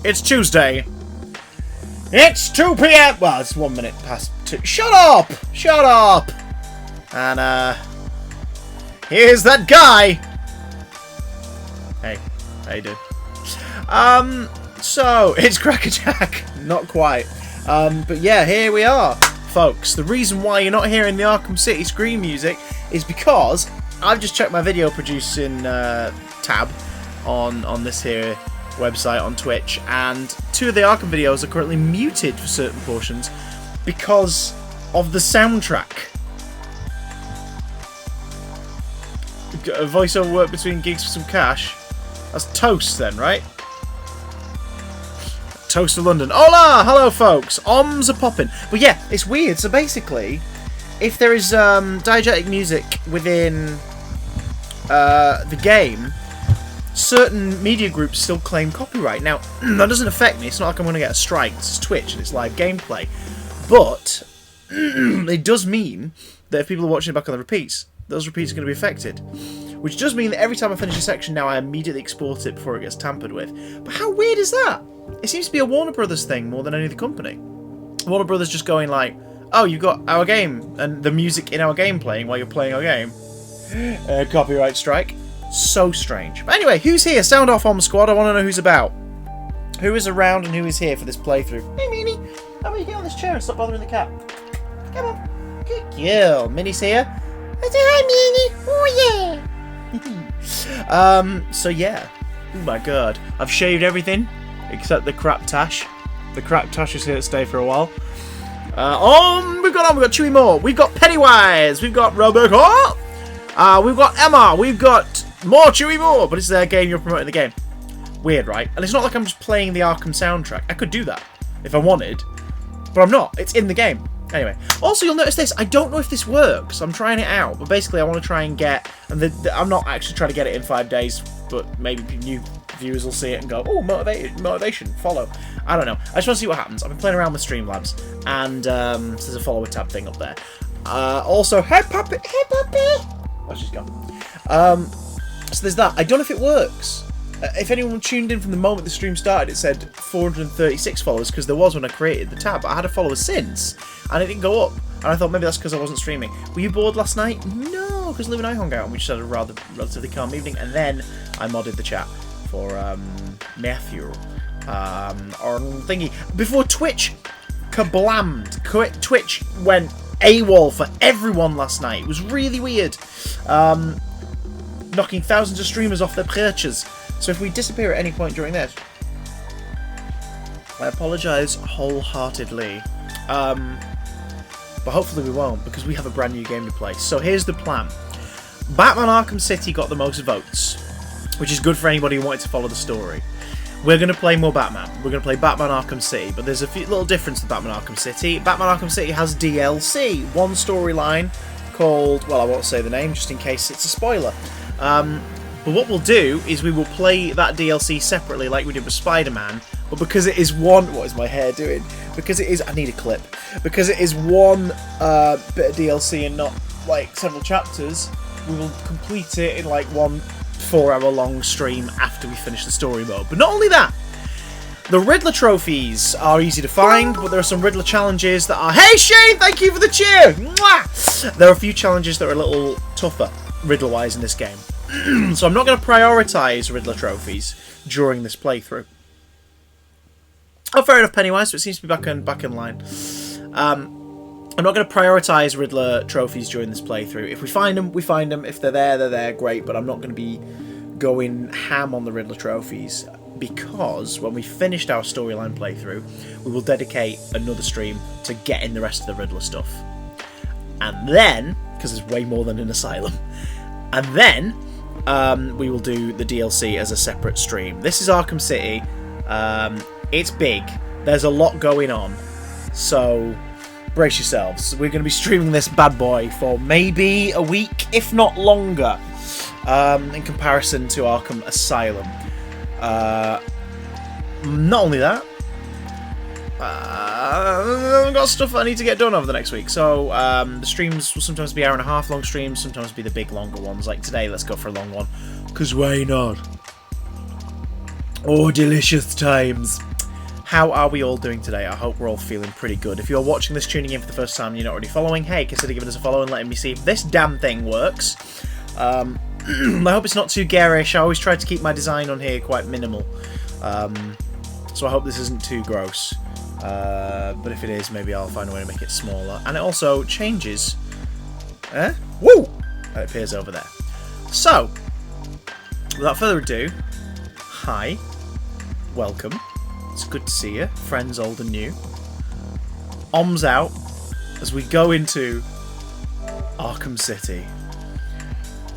It's Tuesday. It's 2 p.m. Well, it's 1 minute past 2. Shut up! Shut up! And, here's that guy! Hey, how you doing? So, it's Crackerjack. Not quite. But yeah, here we are, folks. The reason why you're not hearing the Arkham City screen music is because I've just checked my video producing tab on this here website on Twitch, and 2 of the Arkham videos are currently muted for certain portions because of the soundtrack. A voiceover work between gigs for some cash. That's Toast then, right? Toast of London. Hola! Hello, folks. Oms are popping. But yeah, it's weird. So basically, if there is diegetic music within the game, certain media groups still claim copyright. Now, that doesn't affect me. It's not like I'm going to get a strike. This is Twitch and it's live gameplay. But it does mean that if people are watching it back on the repeats, those repeats are going to be affected. Which does mean that every time I finish a section now, I immediately export it before it gets tampered with. But how weird is that? It seems to be a Warner Brothers thing more than any other company. Warner Brothers just going like, oh, you've got our game and the music in our game playing while you're playing our game. Copyright strike. So strange. But anyway, who's here? Sound off, Om Squad. I want to know who's about. Who is around and who is here for this playthrough? Hey, Meanie. How about you get on this chair and stop bothering the cat? Come on. Good girl. Minnie's here. I say hi, Meanie. Oh, yeah. So, yeah. Oh, my God. I've shaved everything except the crap tash. The crap tash is here to stay for a while. We've got Chewy Moore. We've got Pennywise. We've got Rebecca. We've got Emma. We've got more Chewy Moore. But it's their game. You're promoting the game. Weird, right? And it's not like I'm just playing the Arkham soundtrack. I could do that if I wanted. But I'm not. It's in the game. Anyway. Also, you'll notice this. I don't know if this works. I'm trying it out. But basically, I want to try and get... And I'm not actually trying to get it in 5 days. But maybe new viewers will see it and go, oh, motivation, follow. I don't know. I just want to see what happens. I've been playing around with Streamlabs. And there's a follower tab thing up there. Also, hey, puppy. Hey, puppy. Oh, she's gone. So there's that. I don't know if it works. If anyone tuned in from the moment the stream started, it said 436 followers because there was when I created the tab. But I had a follower since, and it didn't go up. And I thought maybe that's because I wasn't streaming. Were you bored last night? No, because Liv and I hung out and we just had a relatively calm evening. And then I modded the chat for Matthew or thingy. Before Twitch kablammed. Twitch went AWOL for everyone last night. It was really weird. Knocking thousands of streamers off their perches. So if we disappear at any point during this, I apologise wholeheartedly. But hopefully we won't, because we have a brand new game to play. So here's the plan. Batman Arkham City got the most votes, which is good for anybody who wanted to follow the story. We're going to play more Batman. We're going to play Batman Arkham City, but there's a little difference to Batman Arkham City. Batman Arkham City has DLC, one storyline called, well, I won't say the name just in case it's a spoiler. But what we'll do is we will play that DLC separately like we did with Spider-Man, but because it is one... What is my hair doing? Because it is... I need a clip. Because it is one bit of DLC and not, like, several chapters, we will complete it in, like, one 4-hour-long stream after we finish the story mode. But not only that, the Riddler trophies are easy to find, but there are some Riddler challenges that are... Hey, Shane! Thank you for the cheer! Mwah! There are a few challenges that are a little tougher, Riddler-wise, in this game. So I'm not going to prioritise Riddler trophies during this playthrough. Oh, fair enough, Pennywise, so it seems to be back in line. I'm not going to prioritise Riddler trophies during this playthrough. If we find them, we find them. If they're there, great. But I'm not going to be going ham on the Riddler trophies, because when we finished our storyline playthrough, we will dedicate another stream to getting the rest of the Riddler stuff. And then, because there's way more than an Asylum, and then we will do the DLC as a separate stream. This is Arkham City. It's big. There's a lot going on. So brace yourselves. We're going to be streaming this bad boy for maybe a week, if not longer, in comparison to Arkham Asylum. Not only that, I've got stuff I need to get done over the next week. So the streams will sometimes be hour-and-a-half long streams, sometimes be the big longer ones. Like today, let's go for a long one. Because why not? Oh, delicious times. How are we all doing today? I hope we're all feeling pretty good. If you're watching this, tuning in for the first time and you're not already following, hey, consider giving us a follow and letting me see if this damn thing works. I hope it's not too garish. I always try to keep my design on here quite minimal. So I hope this isn't too gross. But if it is, maybe I'll find a way to make it smaller. And it also changes. Woo! It appears over there. So, without further ado, hi, welcome. It's good to see you, friends old and new. Oms out as we go into Arkham City.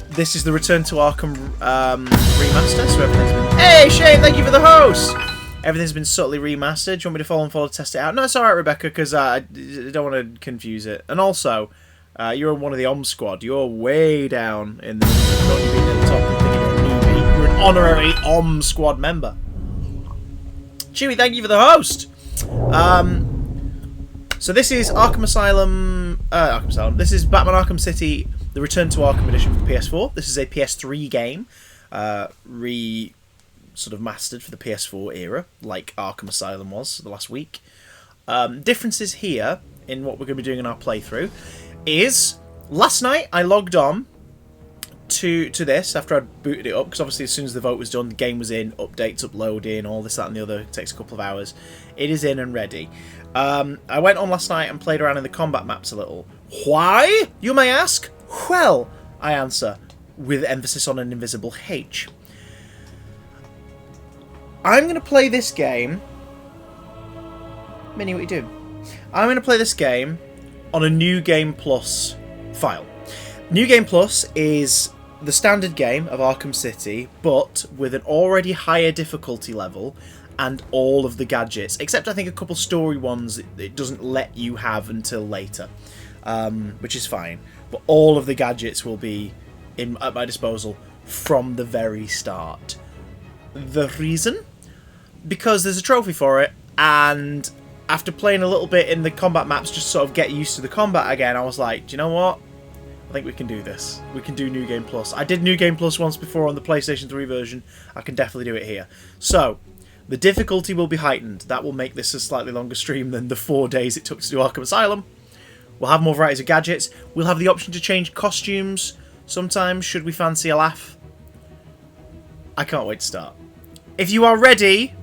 This is the Return to Arkham remaster, so everything's been... Hey, Shane, thank you for the host! Everything's been subtly remastered. Do you want me to follow to test it out? No, it's alright, Rebecca, because I don't want to confuse it. And also, you're one of the Om squad. You're way down in the... Don't you be near the top and think you're a newbie. You're an honorary Om squad member. Chewy, thank you for the host! So this is Arkham Asylum... This is Batman Arkham City, the Return to Arkham edition for the PS4. This is a PS3 game. Sort of mastered for the PS4 era, like Arkham Asylum was the last week. Differences here in what we're going to be doing in our playthrough is last night I logged on to this after I'd booted it up, because obviously as soon as the vote was done, the game was in, updates uploading, all this, that and the other. It takes a couple of hours. It is in and ready. I went on last night and played around in the combat maps a little. Why, you may ask? Well, I answer with emphasis on an invisible H. I'm going to play this game... Minnie, what are you doing? I'm going to play this game on a New Game Plus file. New Game Plus is the standard game of Arkham City, but with an already higher difficulty level and all of the gadgets, except I think a couple story ones it doesn't let you have until later, which is fine. But all of the gadgets will be at my disposal from the very start. The reason? Because there's a trophy for it, and after playing a little bit in the combat maps, just sort of get used to the combat again, I was like, do you know what? I think we can do this. We can do New Game Plus. I did New Game Plus once before on the PlayStation 3 version. I can definitely do it here. So, the difficulty will be heightened. That will make this a slightly longer stream than the 4 days it took to do Arkham Asylum. We'll have more varieties of gadgets. We'll have the option to change costumes sometimes, should we fancy a laugh. I can't wait to start. If you are ready...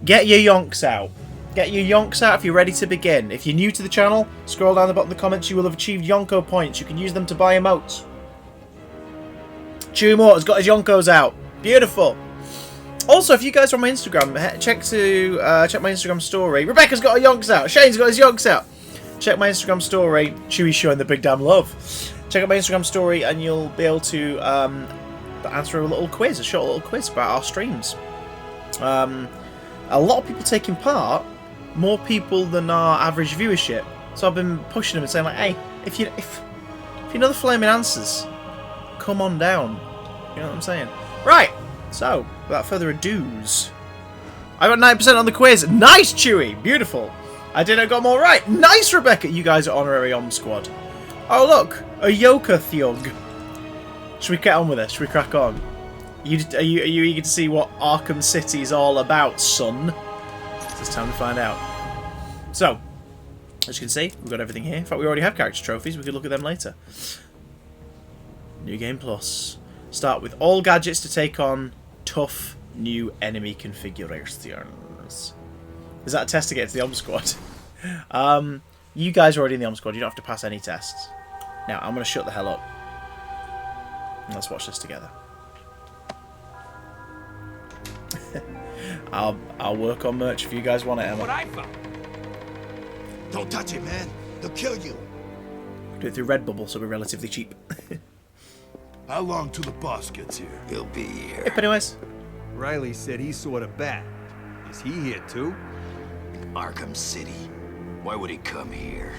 Get your yonks out. Get your yonks out if you're ready to begin. If you're new to the channel, scroll down the bottom of the comments. You will have achieved Yonko points. You can use them to buy emotes. Chewy Moore has got his Yonkos out. Beautiful. Also, if you guys are on my Instagram, check my Instagram story. Rebecca's got her yonks out. Shane's got his yonks out. Check my Instagram story. Chewy's showing the big damn love. Check out my Instagram story and you'll be able to answer a little quiz, a short little quiz about our streams. A lot of people taking part, more people than our average viewership. So I've been pushing them and saying like, hey, if you know the flaming answers, come on down. You know what I'm saying? Right. So without further ado's, I got 9% on the quiz. Nice, Chewy. Beautiful. I got them all right. Nice, Rebecca. You guys are honorary Om squad. Oh look, a Yoka Thug. Should we get on with this? Should we crack on? Are you eager to see what Arkham City is all about, son? It's time to find out. So, as you can see, we've got everything here. In fact, we already have character trophies. We could look at them later. New Game Plus. Start with all gadgets to take on tough new enemy configurations. Is that a test to get to the Om Squad? You guys are already in the Om Squad. You don't have to pass any tests. Now, I'm going to shut the hell up. And let's watch this together. I'll work on merch if you guys want it, Emma. What I found. Don't touch it, man. They'll kill you. Do it through Redbubble, so we're relatively cheap. How long till the boss gets here? He'll be here. Hey, Pennywise. Riley said he saw the bat. Is he here too? In Arkham City. Why would he come here?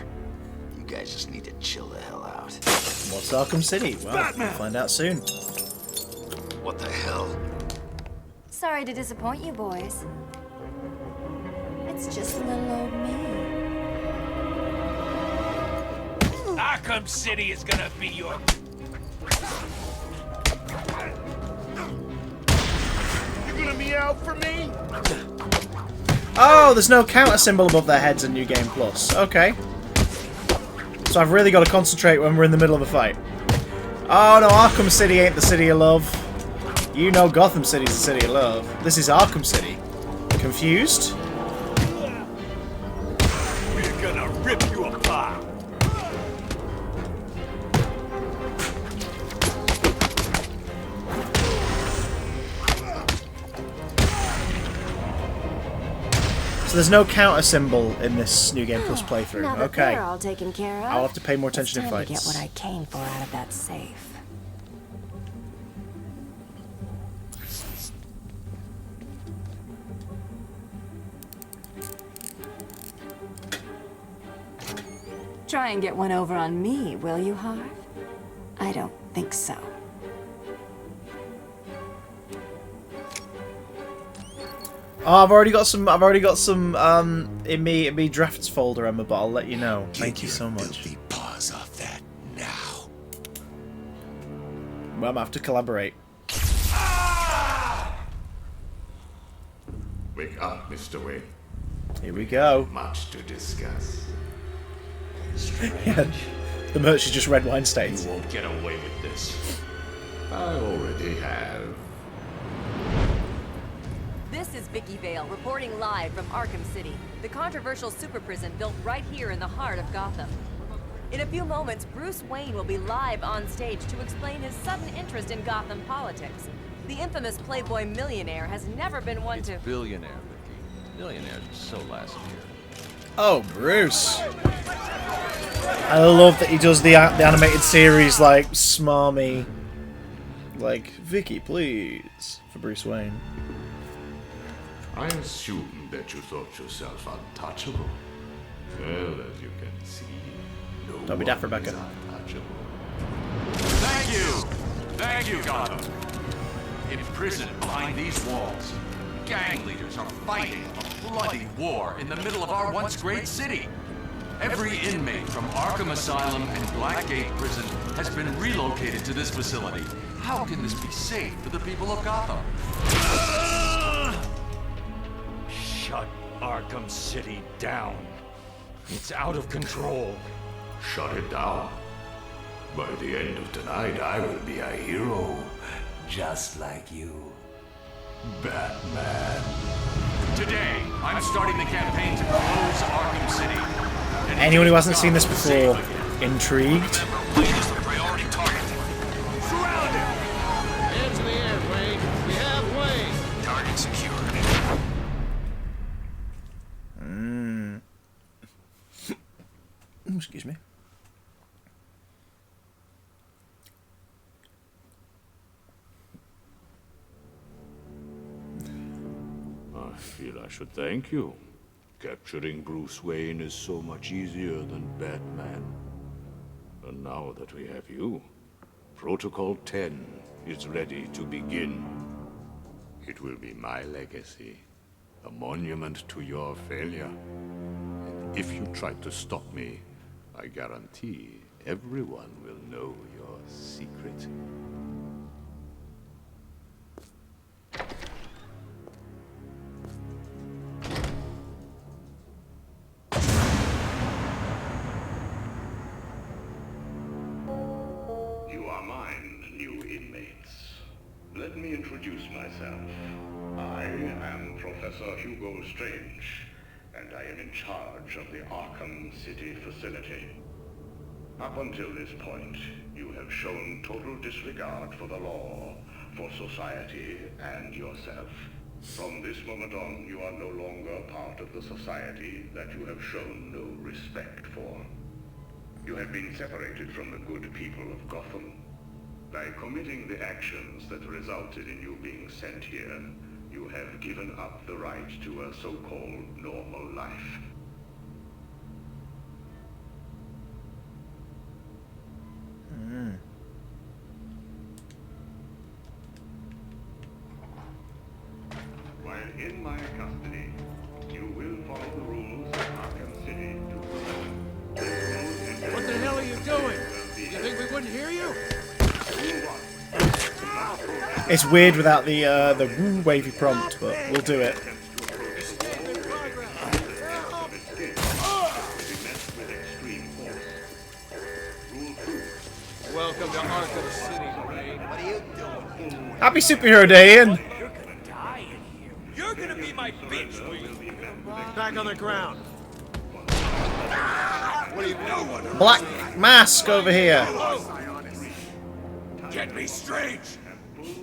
You guys just need to chill the hell out. What's Arkham City? Well, we'll find out soon. What the hell? Sorry to disappoint you boys. It's just little old me. Arkham City is gonna be your... You gonna meow for me? Oh, there's no counter symbol above their heads in New Game Plus. Okay. So I've really got to concentrate when we're in the middle of a fight. Oh no, Arkham City ain't the city of love. You know Gotham City's the city of love. This is Arkham City. Confused? We're gonna rip you apart. So there's no counter symbol in this New Game Plus playthrough. Now that Okay. they're all taken care of, I'll have to pay more attention in it's time fights. to get what I came for out of that safe. Try and get one over on me, will you, Harv? I don't think so. Oh, I've already got some in me drafts folder, Emma, but I'll let you know. Thank you so much. Filthy paws off that now. Well, I'm gonna have to collaborate. Wake up, Mr. Wayne. Here we go. Much to discuss. Yeah, the merch is just red wine stains. You won't get away with this. I already have. This is Vicky Vale, reporting live from Arkham City, the controversial super prison built right here in the heart of Gotham. In a few moments, Bruce Wayne will be live on stage to explain his sudden interest in Gotham politics. The infamous Playboy millionaire has never been one to... Billionaire, Vicky. Millionaires are so last year. Oh, Bruce. I love that he does the animated series, like, smarmy. Like, Vicky, please. For Bruce Wayne. I assume that you thought yourself untouchable. Well, as you can see, no Don't be daft, one Rebecca. is untouchable. Thank you! Thank you, Gotham! Imprisoned behind these walls, gang leaders are fighting a bloody war in the middle of our once great city. Every inmate from Arkham Asylum and Blackgate Prison has been relocated to this facility. How can this be safe for the people of Gotham? Shut Arkham City down. It's out of control. Shut it down. By the end of tonight, I will be a hero, just like you. Batman. Today, I'm starting the campaign to close Arkham City. And Anyone who hasn't seen this Gotham before, safe again. intrigued? Surround him! Hands in the air, Wayne. We have Wayne. Target secured. Excuse me. I feel I should thank you. Capturing Bruce Wayne is so much easier than Batman. And now that we have you, Protocol 10 is ready to begin. It will be my legacy, a monument to your failure. And if you try to stop me, I guarantee everyone will know your secret. You are mine, new inmates. Let me introduce myself. I am Professor Hugo Strange, and I am in charge of the Arkham City facility. Up until this point, you have shown total disregard for the law, for society, and yourself. From this moment on, you are no longer part of the society that you have shown no respect for. You have been separated from the good people of Gotham. By committing the actions that resulted in you being sent here, you have given up the right to a so-called normal life. While in my custody, you will follow the rules of Arkham City to What the hell are you doing? You think we wouldn't hear you? It's weird without the woo wavy prompt, but we'll do it. Welcome to Arkham City, Wayne. What are you doing? Happy Superhero Day, Ian. You're gonna be my bitch, Wayne. Back on the ground. What are you doing? Black Mask over here. Get me straight.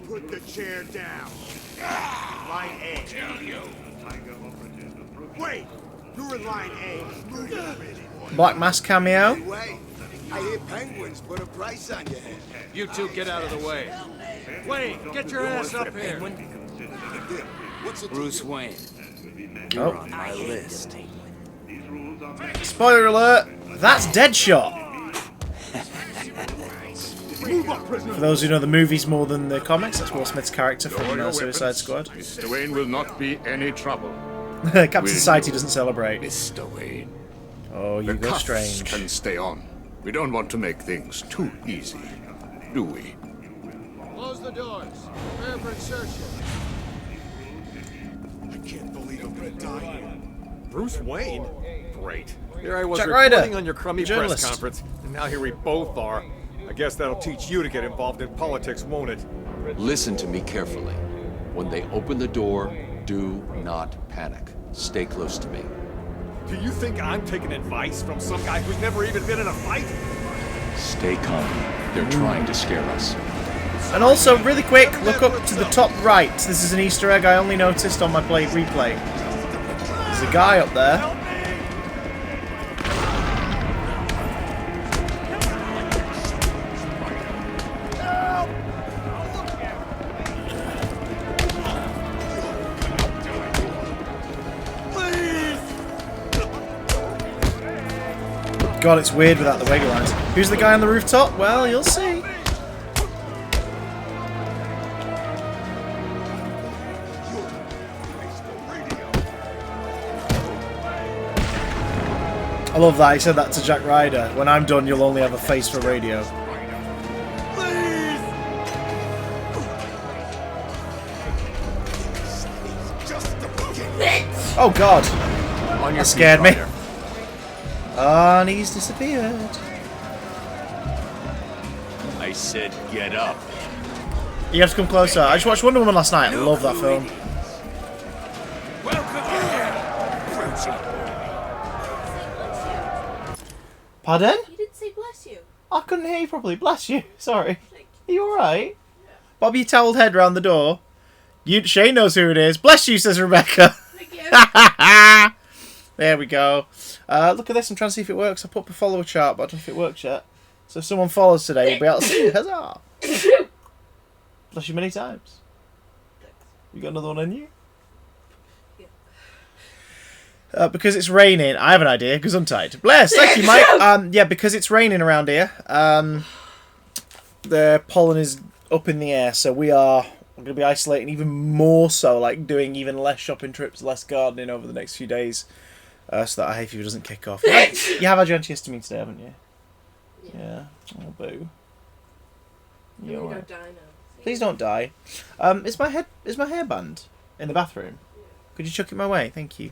Put the chair down. Line A. Tell you. Wait. You're in line A. Move it a minute. Black Mask cameo. Wait. I hear penguins put a price on your head. You two get out of the way. Wayne, get your ass up here. What's it? Bruce Wayne. Oh. On my list. Spoiler alert. That's Deadshot. For those who know the movies more than the comics, that's Will Smith's character from Suicide Squad. Mr. Wayne will not be any trouble. Captain Society doesn't celebrate. Mr. Wayne. Oh, you The go cuffs strange. can stay on. We don't want to make things too easy, do we? Close the doors. Prepare for insertion. I can't believe I'm gonna die here. Bruce Wayne? Great. Here I was Jack reporting Ryder, on your crummy journalist. press conference, and now here we both are. I guess that'll teach you to get involved in politics, won't it? Listen to me carefully. When they open the door, do not panic. Stay close to me. Do you think I'm taking advice from some guy who's never even been in a fight? Stay calm. They're trying to scare us. And also, really quick, look up to the top right. This is an Easter egg I only noticed on my replay. There's a guy up there. God, it's weird without the wiggle lines. Who's the guy on the rooftop? Well, you'll see. I love that. He said that to Jack Ryder. When I'm done, you'll only have a face for radio. Oh God! That scared me. Oh, and he's disappeared. I said get up. You have to come closer. I just watched Wonder Woman last night. I love that film. Pardon? You didn't say bless you. I couldn't hear you properly. Bless you. Sorry. Are you alright? Bob your towelled head round the door. Shane knows who it is. Bless you, says Rebecca. Thank you. There we go. Look at this. I'm trying to see if it works. I put up a follower chart, but I don't know if it works yet. So if someone follows today, you'll be able to see. Huzzah! Bless you many times. You got another one in you? Because it's raining, I have an idea. Gesundheit. Bless, thank you, Mike. Yeah, because it's raining around here. The pollen is up in the air, so we're going to be isolating even more so, like doing even less shopping trips, less gardening over the next few days, so that hay fever doesn't kick off. You have had your antihistamine today, haven't you? Yeah. Oh, boo. You don't die now. Please don't die. Is my hairband in the bathroom? Could you chuck it my way? Thank you.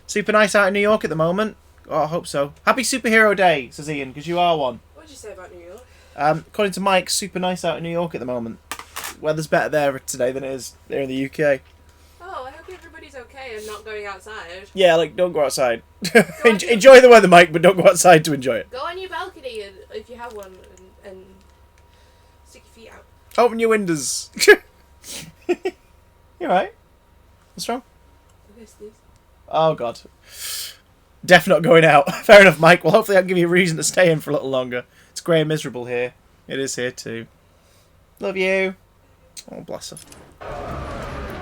Super nice out in New York at the moment. Oh, I hope so. Happy Superhero Day, says Ian, because you are one. What did you say about New York? According to Mike, super nice out in New York at the moment. Weather's better there today than it is there in the UK. Oh, I hope everybody's okay and not going outside. Yeah, like, don't go outside. Enjoy the weather, Mike, but don't go outside to enjoy it. Go on your balcony, and, if you have one, and stick your feet out. Open your windows. You alright? What's wrong? Okay, sneeze. Oh, God. Def not going out. Fair enough, Mike. Well, hopefully I'll give you a reason to stay in for a little longer. It's grey and miserable here. It is here, too. Love you. Oh, bless her.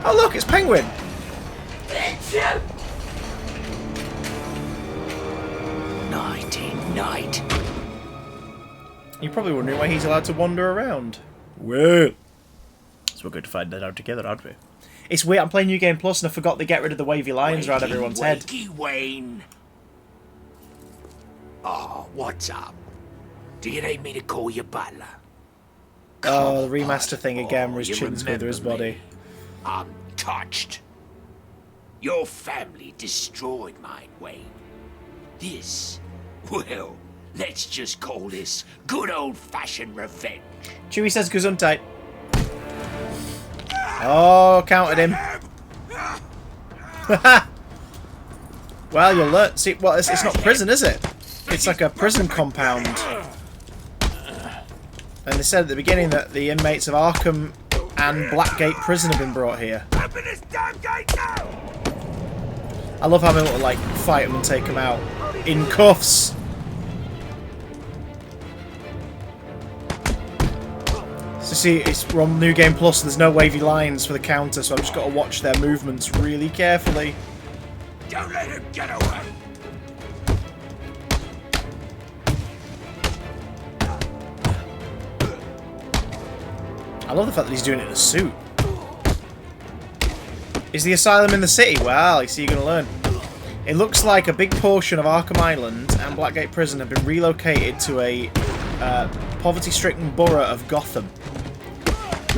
Oh, look, it's Penguin. Night. You're probably wondering why he's allowed to wander around. Well, so we're going to find that out together, aren't we? It's weird, I'm playing New Game Plus and I forgot they get rid of the wavy lines around everyone's head. Wayne. Oh, what's up? Do you need me to call you butler? Oh, the remaster thing again where his chin's going through his body. I'm touched. Your family destroyed mine, Wayne. This Let's just call this good old-fashioned revenge. Chewie says Gesundheit. Oh, counted him. Well, you'll learn. See, well, it's not prison, is it? It's like a prison compound. And they said at the beginning that the inmates of Arkham and Blackgate Prison have been brought here. Open this damn gate now! I love having to like fight them and take them out in cuffs. So see, we're on New Game Plus. There's no wavy lines for the counter, so I've just got to watch their movements really carefully. Don't let him get away! I love the fact that he's doing it in a suit. Is the asylum in the city? Well, you see, you're going to learn. It looks like a big portion of Arkham Island and Blackgate Prison have been relocated to a poverty-stricken borough of Gotham.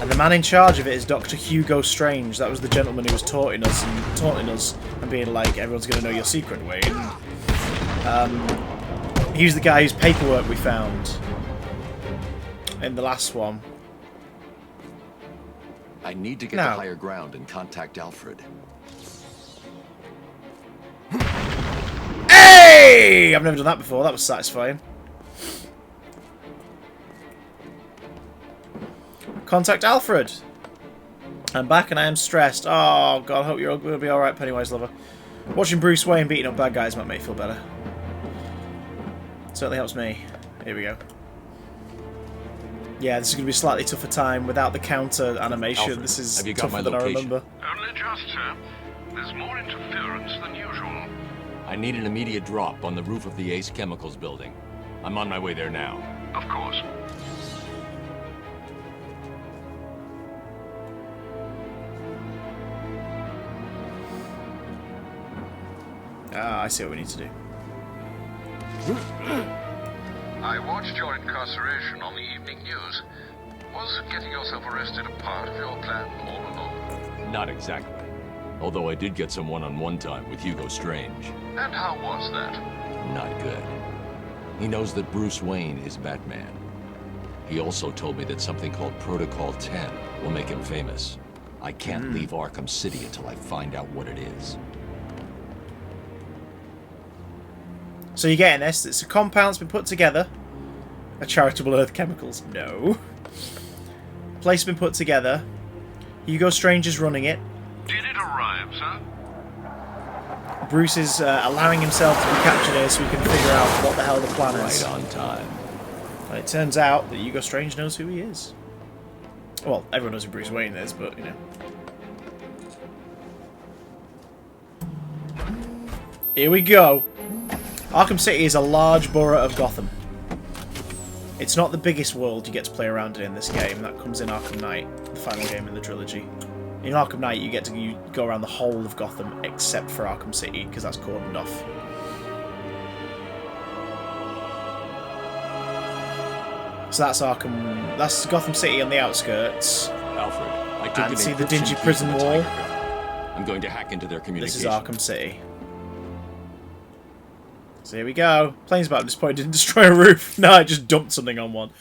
And the man in charge of it is Dr. Hugo Strange. That was the gentleman who was taunting us and being like, everyone's going to know your secret, Wayne. He was the guy whose paperwork we found in the last one. I need to get to higher ground and contact Alfred. Hey! I've never done that before. That was satisfying. Contact Alfred. I'm back and I am stressed. Oh, God, I hope you're going to be alright, Pennywise lover. Watching Bruce Wayne beating up bad guys might make me feel better. Certainly helps me. Here we go. Yeah, this is going to be a slightly tougher time without the counter animation. Alfred, this is have you got tougher my than location? I remember. Only just, sir. There's more interference than usual. I need an immediate drop on the roof of the Ace Chemicals building. I'm on my way there now. Of course. Ah, I see what we need to do. I watched your incarceration on the evening news. Was getting yourself arrested a part of your plan all along? Not exactly. Although I did get some one-on-one time with Hugo Strange. And how was that? Not good. He knows that Bruce Wayne is Batman. He also told me that something called Protocol 10 will make him famous. I can't leave Arkham City until I find out what it is. So you're getting this. It's a compound's been put together. A charitable Earth Chemicals. No. A place has been put together. Hugo Strange is running it. Did it arrive, sir? Bruce is allowing himself to be captured here so we can figure out what the hell the plan is. Right on time. And it turns out that Hugo Strange knows who he is. Well, everyone knows who Bruce Wayne is, but, you know. Here we go. Arkham City is a large borough of Gotham. It's not the biggest world you get to play around in this game. That comes in Arkham Knight, the final game in the trilogy. In Arkham Knight, you get to go around the whole of Gotham except for Arkham City, because that's cordoned off. So that's Arkham. That's Gotham City on the outskirts. Alfred, I took and see the dingy prison wall. I'm going to hack into their communications. This is Arkham City. So here we go. Plane's about this point didn't destroy a roof. No, I just dumped something on one.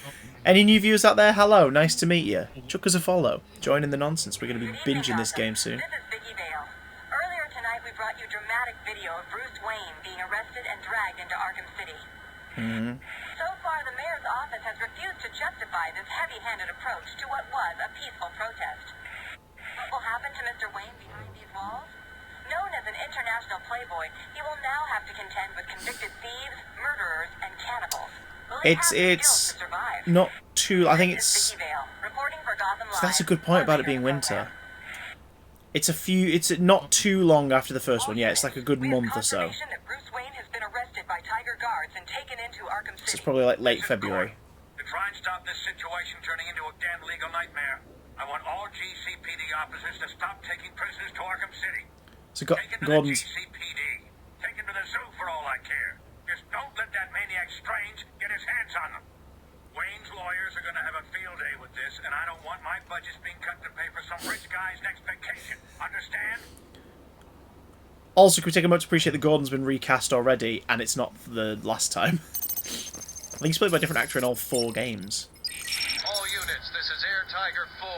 Any new viewers out there? Hello, nice to meet you. Chuck us a follow. Join in the nonsense. We're going to be binging this game soon. This is Vicky Vale. Earlier tonight we brought you dramatic video of Bruce Wayne being arrested and dragged into Arkham City. So far, the mayor's office has refused to justify this heavy-handed approach to what was a peaceful protest. What will happen to Mr. Wayne behind these walls? Known as an international playboy, he will now have to contend with convicted thieves, murderers, and cannibals. It's not too. I think it's. So that's a good point about it being winter. It's not too long after the first one. Yeah, it's like a good month or so. So it's probably like late February. To try and stop this situation turning into a damn legal nightmare, I want all GCPD officers to stop taking prisoners to Arkham City. So Gordon's. Take him to the zoo for all I care. Just don't let that maniac Strange get his hands on them. Wayne's lawyers are going to have a field day with this, and I don't want my budgets being cut to pay for some rich guy's next vacation. Understand? Also, can we take a moment to appreciate that Gordon's been recast already, and it's not the last time. think he's played by a different actor in all 4 games. All units, this is Air Tiger 4.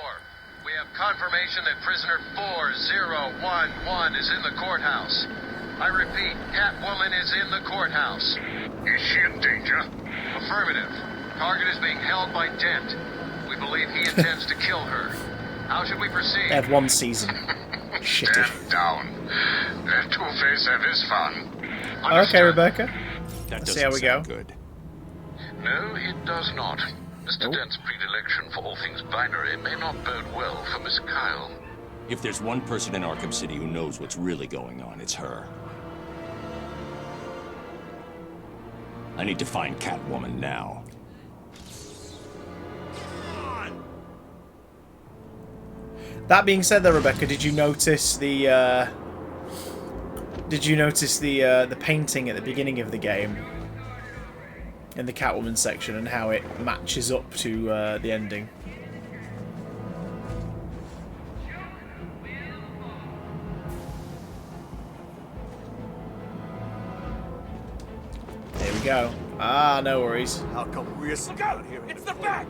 We have confirmation that prisoner 4011 is in the courthouse. I repeat, Catwoman is in the courthouse. Is she in danger? Affirmative. Target is being held by Dent. We believe he intends to kill her. How should we proceed? They had 1 season. Shitty. Stand down. Let Two-Face have his fun. Okay, Rebecca. That Let's see how we go. Good. No, it does not. Mr. Dent's predilection for all things binary may not bode well for Miss Kyle. If there's one person in Arkham City who knows what's really going on, it's her. I need to find Catwoman now. That being said, though, Rebecca, did you notice the painting at the beginning of the game in the Catwoman section and how it matches up to the ending? There we go. Ah, no worries. How come we're out here? It's the back!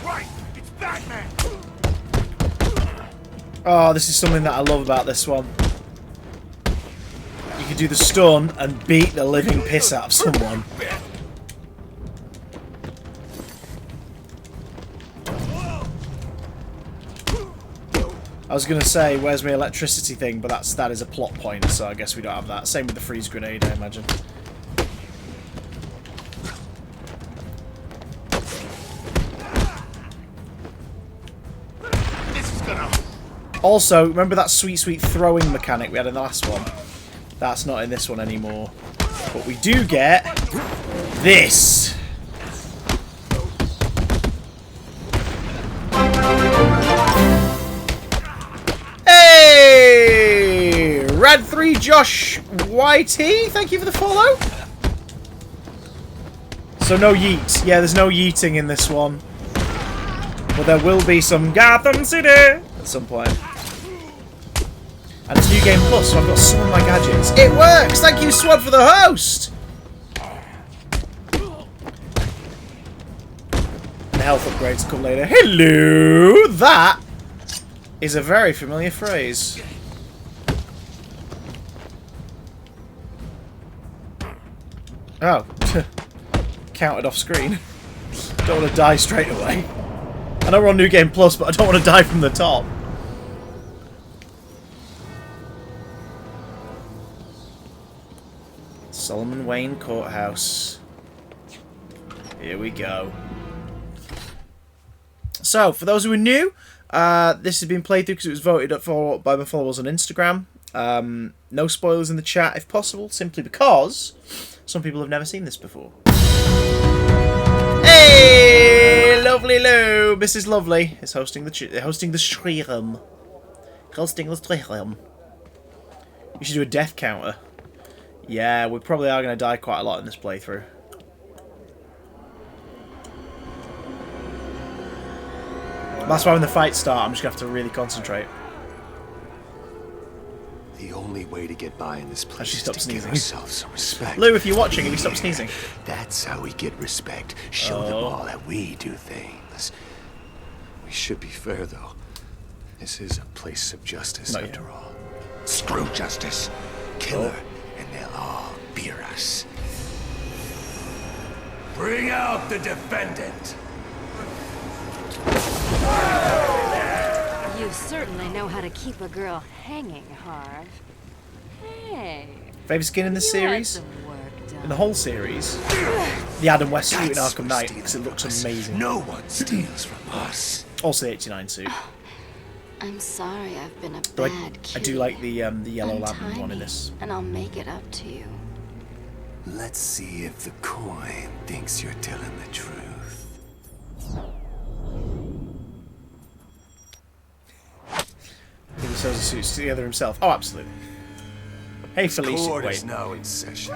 Right! It's Batman! Oh, this is something that I love about this one. You can do the stun and beat the living piss out of someone. I was gonna say, where's my electricity thing, but that is a plot point, so I guess we don't have that. Same with the freeze grenade, I imagine. Also, remember that sweet, sweet throwing mechanic we had in the last one? That's not in this one anymore. But we do get this. Hey! Rad3 Josh YT, thank you for the follow. So no yeet. Yeah, there's no yeeting in this one. But there will be some Gotham City at some point. And it's New Game Plus, so I've got some of my gadgets. It works! Thank you, Swab, for the host! The health upgrades come later. Hello! That is a very familiar phrase. Oh. Counted off screen. Don't want to die straight away. I know we're on New Game Plus, but I don't want to die from the top. Solomon Wayne Courthouse. Here we go. So, for those who are new, this has been played through because it was voted for by my followers on Instagram. No spoilers in the chat, if possible, simply because some people have never seen this before. Hey, lovely Lou, Mrs. Lovely is hosting the stream. Hosting the stream. You should do a death counter. Yeah, we probably are going to die quite a lot in this playthrough. That's why when the fights start, I'm just going to have to really concentrate. The only way to get by in this place is to sneezing. give ourselves some respect. Lou, if you're watching, if you stop sneezing. That's how we get respect. Show them all that we do things. We should be fair, though. This is a place of justice, after all. Screw justice. Kill her, and they'll all beer us. Bring out the defendant. You certainly know how to keep a girl hanging, Harv. Hey. Favourite skin in this series? In the whole series? The Adam West suit in Arkham Knight, because it looks amazing. No one steals from us. Also the 89 suit. I'm sorry I've been a Though bad kid. I do like the yellow lantern one in this. And I'll make it up to you. Let's see if the coin thinks you're telling the truth. I think he sews the suits together himself. Oh, absolutely. Hey, Felicia. Court Wait. is now in session.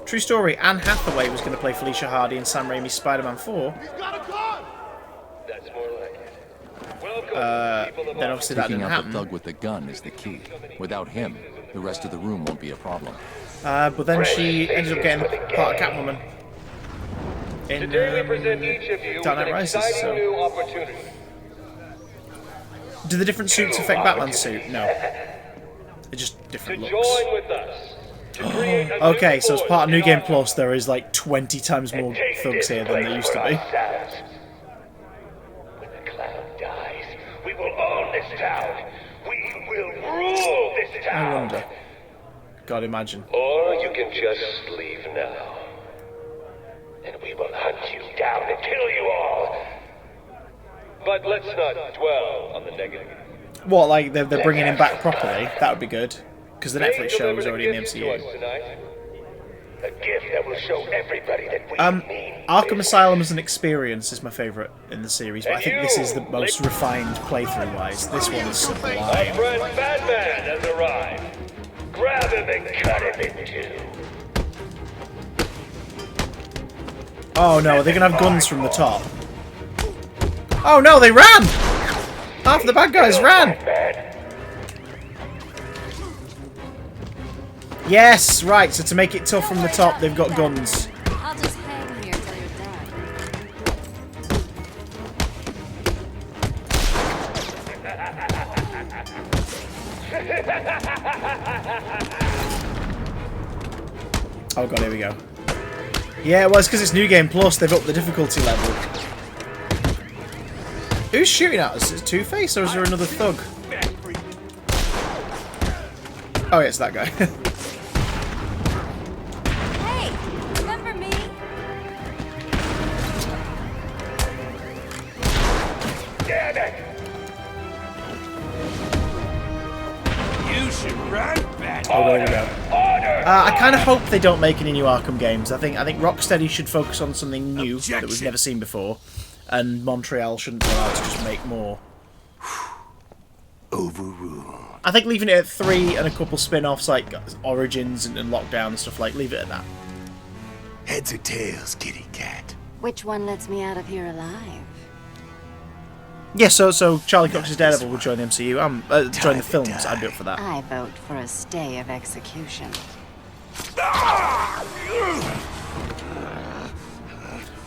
True story, Anne Hathaway was going to play Felicia Hardy in Sam Raimi's Spider-Man 4. That's more like it. Then obviously that Taking didn't out happen. the thug with the gun is the key. Without him, the rest of the room won't be a problem. But then she ended up getting part of Catwoman in Today we present each of you Dark with Knight an Rises. exciting new opportunity. Do the different suits affect Batman's suit? No. They're just different looks. Join with us. Okay, so as part of New Game Plus, there is like 20 times more thugs here than there used to be. When the clown dies, we will own this town. We will rule this town. I wonder. God, imagine. Or you can just leave now. And we will hunt you down and kill you all. But let's not dwell on the negative. What, like they're bringing him back properly? That would be good. Because the Netflix show was already in the MCU. A gift that will show everybody that we Arkham Asylum as an experience is my favourite in the series, but I think this is the most refined playthrough-wise. This one is Our sublime. friend Batman has arrived. Grab him and cut him in two. Oh no, they're going to have guns from the top. Oh no, they ran! Half the bad guys ran! Yes, right, so to make it tough from the top, they've got guns. I'll just hang here till you're done. Oh god, here we go. Yeah, well, it's because it's New Game Plus, they've upped the difficulty level. Who's shooting at us? Is it Two-Face, or is there another thug? Oh, yeah, it's that guy. Hey, remember me? Damn it! You should run, Batman. Oh, there we go. I kind of hope they don't make any new Arkham games. I think Rocksteady should focus on something new that we've never seen before, and Montreal shouldn't be allowed to just make more. Overruled. I think leaving it at 3 and a couple spin-offs like Origins and Lockdown and stuff leave it at that. Heads or tails, kitty cat? Which one lets me out of here alive? Yeah, so Charlie Cox's Daredevil would join the MCU. Join the films. I'd be up for that. I vote for a stay of execution.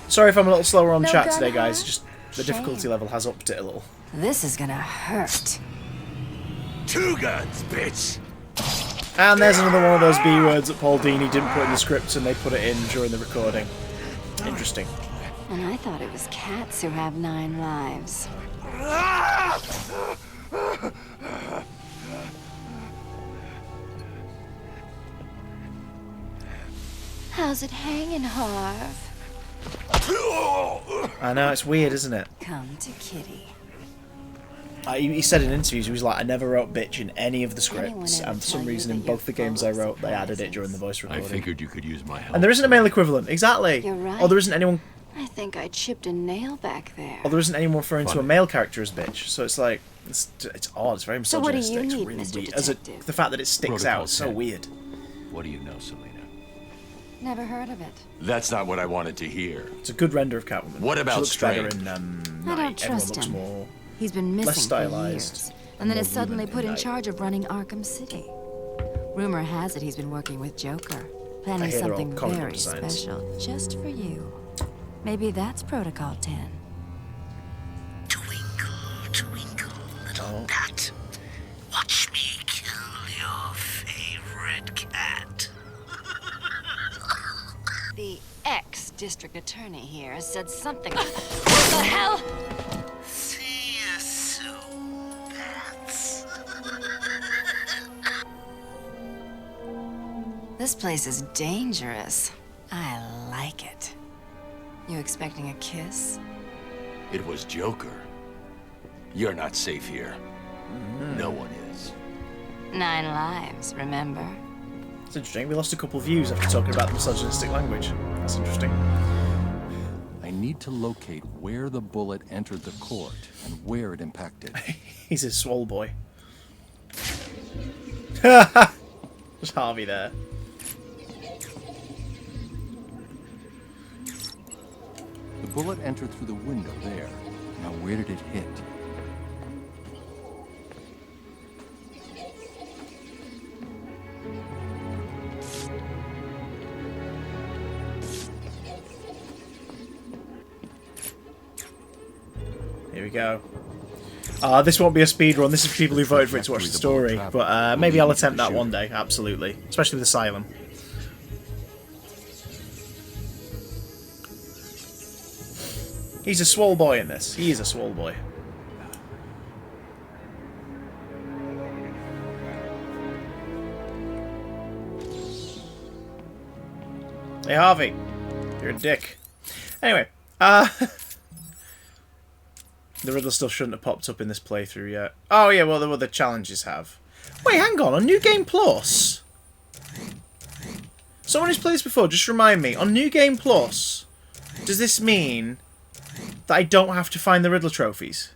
Sorry if I'm a little slower on No chat gun, today, guys. huh? Just the Shame. difficulty level has upped it a little. This is gonna hurt. 2 guns, bitch! And there's another one of those B words that Paul Dini didn't put in the script and they put it in during the recording. Interesting. And I thought it was cats who have 9 lives. How's it hanging, Harv? I know, it's weird, isn't it? Come to Kitty. He said in interviews, he was like, I never wrote bitch in any of the scripts, and for some reason in both the games I wrote, they added it during the voice I recording. figured you could use my help. And there isn't a male equivalent, exactly. You're right. Or there isn't anyone. I think I chipped a nail back there. Or there isn't anyone referring to a male character as bitch. So it's like it's odd. It's very So what do misogynistic. you It's need, really Mr. weird. Detective? The fact that it sticks Protocol out, it's so 10. weird. What do you know, Selena? Never heard of it. That's not what I wanted to hear. It's a good render of Catwoman. What about she looks better Strange? in I don't Night. Everyone trust looks him. more. He's been less missing for stylized years, and and then more is suddenly human put in Night. charge of running Arkham City. Rumor has it he's been working with Joker, planning hear they're all something comic book very designs. special just for you. Maybe that's Protocol 10. Oh. Bat, watch me kill your favorite cat. The ex-district attorney here said something. What the hell? See you soon, bats. This place is dangerous. I like it. You expecting a kiss? It was Joker. You're not safe here. No one is. 9 lives, remember? It's interesting. We lost a couple of views after talking about the misogynistic language. That's interesting. I need to locate where the bullet entered the court and where it impacted. He's a swole boy. Just Harvey there. bullet entered through the window there. Now where did it hit? Here we go. This won't be a speed run. This is for people who voted for it to watch the story. But maybe I'll attempt that one day. Absolutely. Especially with Asylum. He's a swole boy in this. He is a swole boy. Hey, Harvey. You're a dick. Anyway, the Riddler stuff shouldn't have popped up in this playthrough yet. Oh, yeah, well, the challenges have. Wait, hang on. On New Game Plus? Someone who's played this before, just remind me. On New Game Plus, does this mean that I don't have to find the Riddler trophies?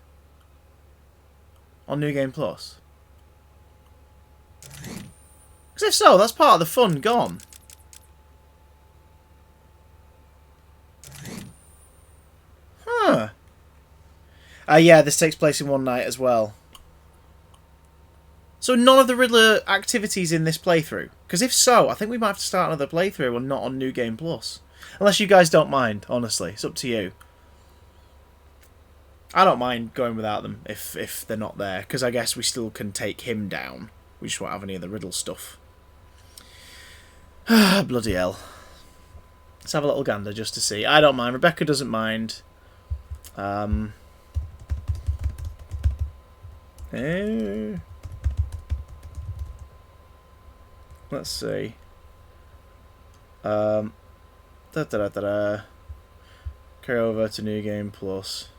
On New Game Plus? Because if so, that's part of the fun gone. Huh. Yeah, this takes place in one night as well. So none of the Riddler activities in this playthrough? Because if so, I think we might have to start another playthrough and not on New Game Plus. Unless you guys don't mind, honestly. It's up to you. I don't mind going without them if they're not there, because I guess we still can take him down. We just won't have any of the Riddle stuff. Bloody hell. Let's have a little gander just to see. I don't mind. Rebecca doesn't mind. Let's see. Carry over to New Game Plus.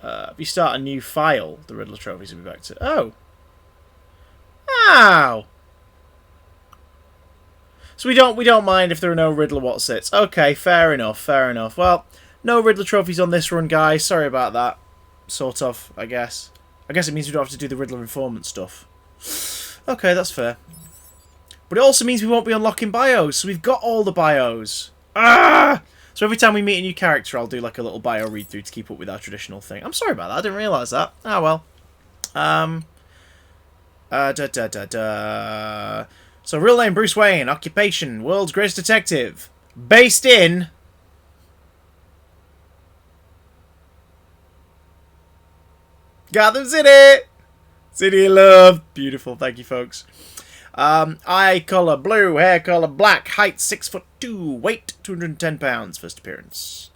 If you start a new file, the Riddler trophies will be back to... Oh! Ow! So we don't mind if there are no Riddler whatsits. Okay, fair enough, fair enough. Well, no Riddler trophies on this run, guys. Sorry about that. Sort of, I guess. I guess it means we don't have to do the Riddler informant stuff. Okay, that's fair. But it also means we won't be unlocking bios, so we've got all the bios. Ah! So every time we meet a new character, I'll do like a little bio read-through to keep up with our traditional thing. I'm sorry about that, I didn't realise that. Ah, well. So, real name, Bruce Wayne. Occupation, world's greatest detective. Based in... Gotham City! City of Love. Beautiful, thank you, folks. Eye colour blue, hair colour black, height 6'2", weight 210 pounds, first appearance.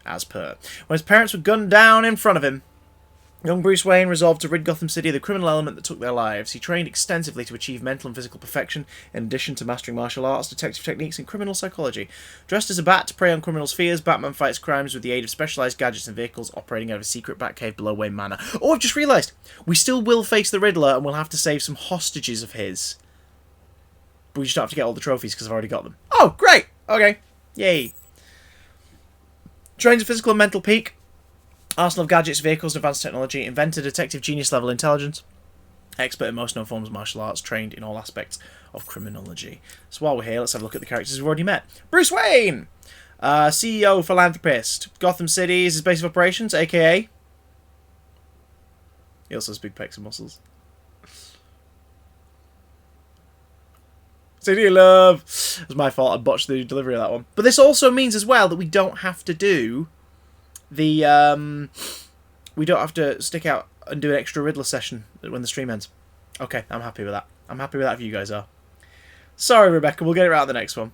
As per. When his parents were gunned down in front of him, young Bruce Wayne resolved to rid Gotham City of the criminal element that took their lives. He trained extensively to achieve mental and physical perfection, in addition to mastering martial arts, detective techniques, and criminal psychology. Dressed as a bat to prey on criminals' fears, Batman fights crimes with the aid of specialised gadgets and vehicles operating out of a secret Batcave below Wayne Manor. Oh, I've just realised! We still will face the Riddler, and we'll have to save some hostages of his. But we just don't have to get all the trophies, because I've already got them. Oh, great! Okay. Yay. Trains a physical and mental peak. Arsenal of gadgets, vehicles, and advanced technology. Inventor, detective, genius level intelligence. Expert in most known forms of martial arts. Trained in all aspects of criminology. So while we're here, let's have a look at the characters we've already met. Bruce Wayne! CEO, philanthropist. Gotham City is his base of operations, a.k.a. He also has big pecs and muscles. City of Love! It was my fault, I botched the delivery of that one. But this also means as well that we don't have to do the, we don't have to stick out and do an extra Riddler session when the stream ends. Okay, I'm happy with that. I'm happy with that if you guys are. Sorry, Rebecca, we'll get it right on the next one.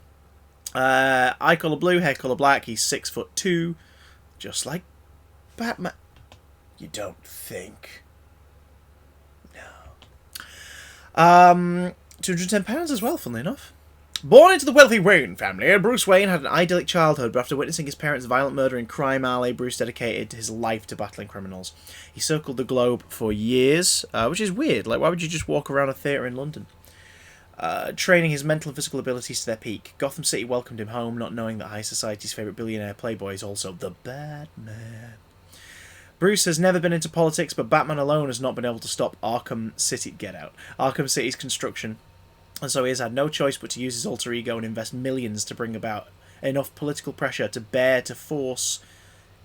Eye colour blue, hair colour black, he's 6'2", just like Batman. You don't think. No. 210 pounds as well, funnily enough. Born into the wealthy Wayne family, Bruce Wayne had an idyllic childhood, but after witnessing his parents' violent murder in crime alley, Bruce dedicated his life to battling criminals. He circled the globe for years, which is weird. Like, why would you just walk around a theatre in London? Training his mental and physical abilities to their peak. Gotham City welcomed him home, not knowing that high society's favourite billionaire playboy is also the Batman. Bruce has never been into politics, but Batman alone has not been able to stop Arkham City. Get out. Arkham City's construction. And so he has had no choice but to use his alter ego and invest millions to bring about enough political pressure to bear to force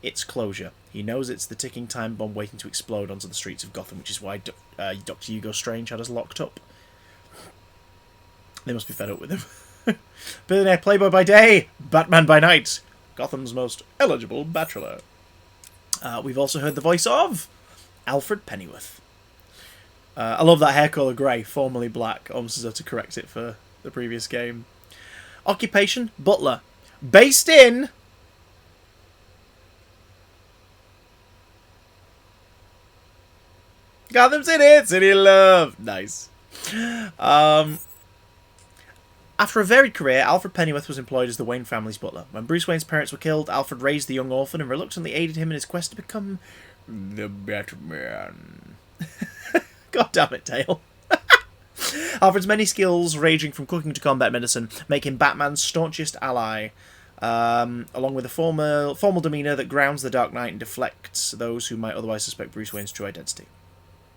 its closure. He knows it's the ticking time bomb waiting to explode onto the streets of Gotham, which is why Dr. Hugo Strange had us locked up. They must be fed up with him. Billionaire playboy by day, Batman by night. Gotham's most eligible bachelor. We've also heard the voice of Alfred Pennyworth. I love that hair colour grey, formerly black, almost as though to correct it for the previous game. Occupation, butler. Based in... Gotham City, City of Love. Nice. After a varied career, Alfred Pennyworth was employed as the Wayne family's butler. When Bruce Wayne's parents were killed, Alfred raised the young orphan and reluctantly aided him in his quest to become the Batman. God damn it, Dale. Alfred's many skills, ranging from cooking to combat medicine, make him Batman's staunchest ally, along with a formal demeanour that grounds the Dark Knight and deflects those who might otherwise suspect Bruce Wayne's true identity.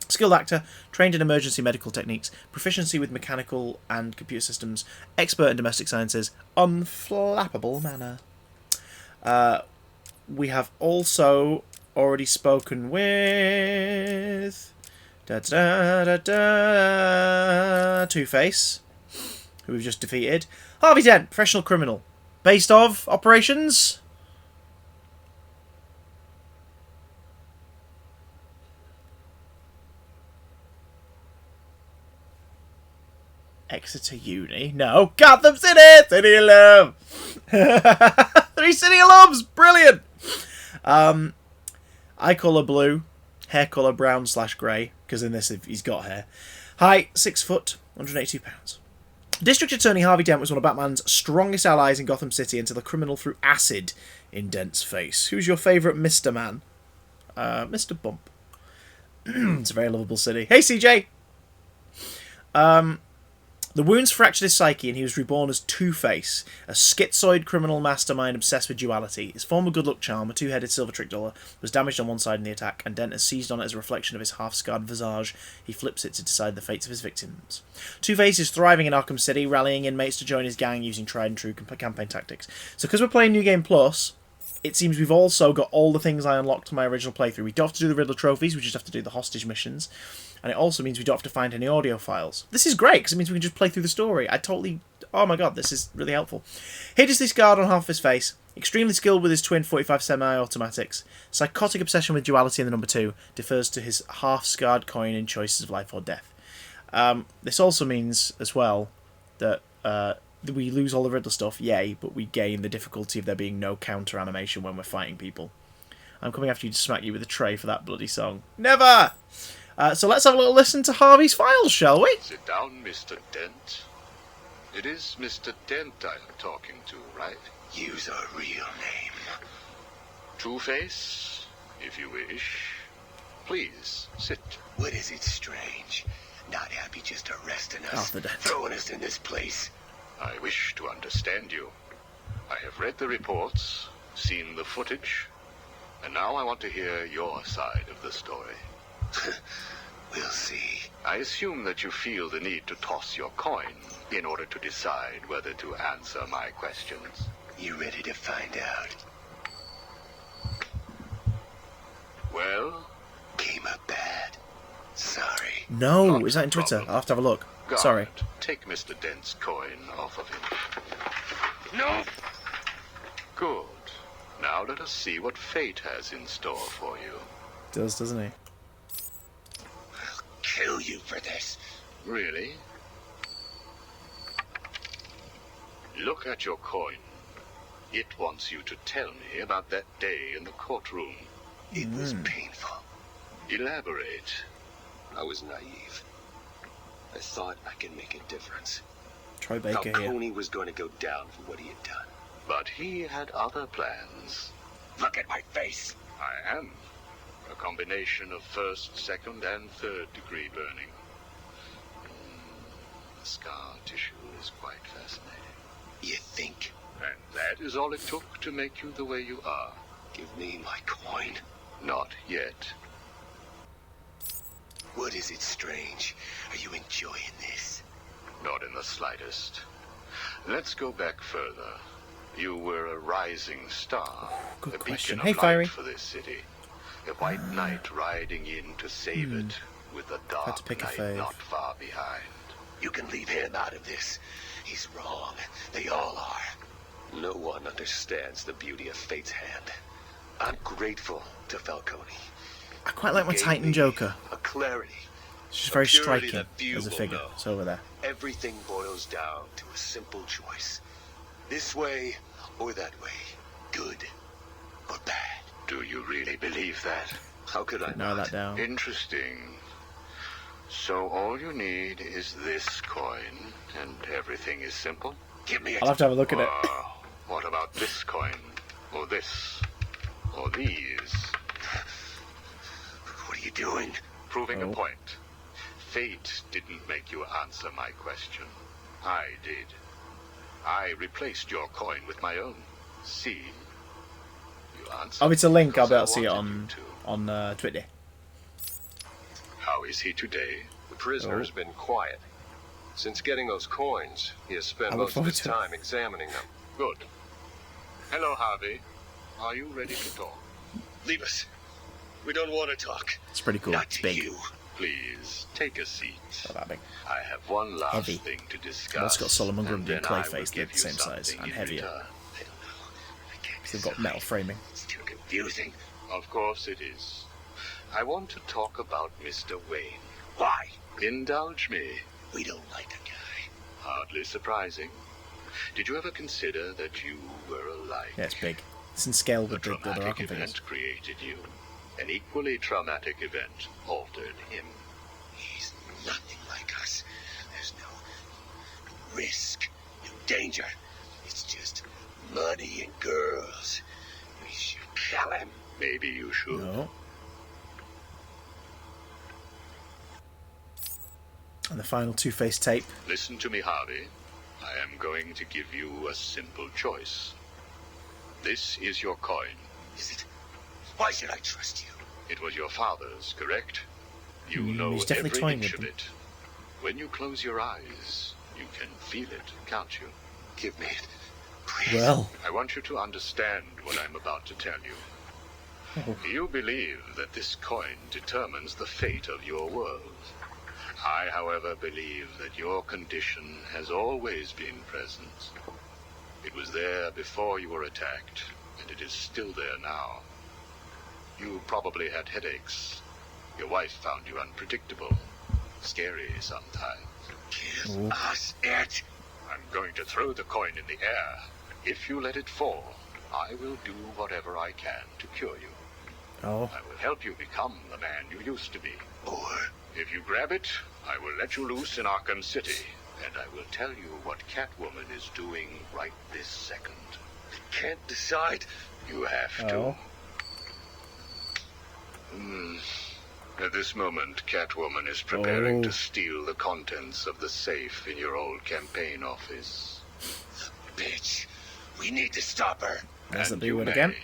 Skilled actor, trained in emergency medical techniques, proficiency with mechanical and computer systems, expert in domestic sciences, unflappable manner. We have also already spoken with Two-Face, who we've just defeated. Harvey Dent, professional criminal. Based off operations... Exeter Uni. No. Gotham City! City of Love! 3 City of Loves! Brilliant! Eye colour blue. Hair colour brown / grey. Because in this he's got hair. Height 6 foot. 182 pounds. District Attorney Harvey Dent was one of Batman's strongest allies in Gotham City until the criminal threw acid in Dent's face. Who's your favourite Mr. Man? Mr. Bump. It's a very lovable city. Hey, CJ! The wounds fractured his psyche and he was reborn as Two-Face, a schizoid criminal mastermind obsessed with duality. His former good luck charm, a two-headed silver trick dollar, was damaged on one side in the attack, and Dent has seized on it as a reflection of his half-scarred visage. He flips it to decide the fates of his victims. Two-Face is thriving in Arkham City, rallying inmates to join his gang using tried-and-true campaign tactics. So because we're playing New Game Plus, it seems we've also got all the things I unlocked in my original playthrough. We don't have to do the Riddler trophies, we just have to do the hostage missions. And it also means we don't have to find any audio files. This is great, because it means we can just play through the story. Oh my god, this is really helpful. Hideously scarred on half of his face. Extremely skilled with his twin 45 semi-automatics. Psychotic obsession with duality in the number 2. Defers to his half-scarred coin in choices of life or death. This also means, as well, that we lose all the Riddler stuff, yay, but we gain the difficulty of there being no counter animation when we're fighting people. I'm coming after you to smack you with a tray for that bloody song. Never! So let's have a little listen to Harvey's files, shall we? Sit down, Mr. Dent. It is Mr. Dent I'm talking to, right? Use a real name. Two-Face, if you wish. Please, sit. What is it, Strange? Not happy just arresting us, throwing us in this place? I wish to understand you. I have read the reports, seen the footage, and now I want to hear your side of the story. We'll see. I assume that you feel the need to toss your coin in order to decide whether to answer my questions. You ready to find out? Well? Came up bad. Sorry. No, is that in Twitter? I'll have to have a look. Guard, Sorry. Take Mr. Dent's coin off of him. No! Good. Now let us see what fate has in store for you. Does, doesn't he? Kill you for this. Really? Look at your coin. It wants you to tell me about that day in the courtroom. It was painful. Elaborate. I was naive. I thought I could make a difference. Troy Baker here. Falcone was going to go down for what he had done. But he had other plans. Look at my face. I am. A combination of first, second, and third degree burning. The scar tissue is quite fascinating. You think? And that is all it took to make you the way you are. Give me my coin. Not yet. What is it, Strange? Are you enjoying this? Not in the slightest. Let's go back further. You were a rising star, Good a question. beacon Hey, of Fiery. light for this city. A white knight riding in to save it, with a Had to dark pick a knight fave. not far behind. You can leave him out of this. He's wrong. They all are. No one understands the beauty of fate's hand. I'm grateful to Falcone. I quite like my Titan Joker. A clarity. She's very purity striking that few as a will figure. know. It's over there. Everything boils down to a simple choice. This way or that way. Good or bad. Do you really believe that? How could I Narrow not? that down. Interesting. So all you need is this coin, and everything is simple? Give me I'll have to have a look at it. What about this coin? Or this? Or these? What are you doing? Proving a point. Fate didn't make you answer my question. I did. I replaced your coin with my own. See? You answered. Oh, it's a link. I'll be able to because I see it wanted on Twitter. How is he today? The prisoner's been quiet. Since getting those coins, he has spent I look most of his forward to it. time examining them. Good. Hello, Harvey. Are you ready to talk? Leave us. We don't want to talk. It's pretty cool. Not It's to big. you. Please, take a seat. Not that big. I have one last Heavy. thing to discuss. Well, it's got Solomon and Grundy and then I will Clayface. They're give the same you size something and in heavier. return. They've got metal framing. It's too confusing. Of course it is. I want to talk about Mr. Wayne. Why? Indulge me. We don't like a guy. Hardly surprising. Did you ever consider that you were alike? Yeah, it's big. It's in scale A with the other traumatic Arkham figures. event created you. An equally traumatic event altered him. He's nothing like us. There's no risk, no danger. It's just money and girls. We should kill him. Maybe you should. No. And the final Two-Face tape. Listen to me, Harvey. I am going to give you a simple choice. This is your coin. Is it? Why should I trust you? It was your father's, correct? You Mm, know he's definitely every toying inch with of them. it. When you close your eyes, you can feel it, can't you? Give me it. Please. Well. I want you to understand what I'm about to tell you. Oh. You believe that this coin determines the fate of your world. I, however, believe that your condition has always been present. It was there before you were attacked, and it is still there now. You probably had headaches. Your wife found you unpredictable, scary sometimes. Give us it. I'm going to throw the coin in the air. If you let it fall, I will do whatever I can to cure you. Oh. I will help you become the man you used to be. Or if you grab it, I will let you loose in Arkham City, and I will tell you what Catwoman is doing right this second. I can't decide. You have to. At this moment, Catwoman is preparing to steal the contents of the safe in your old campaign office. Bitch. We need to stop her. There's the And B you word may. again.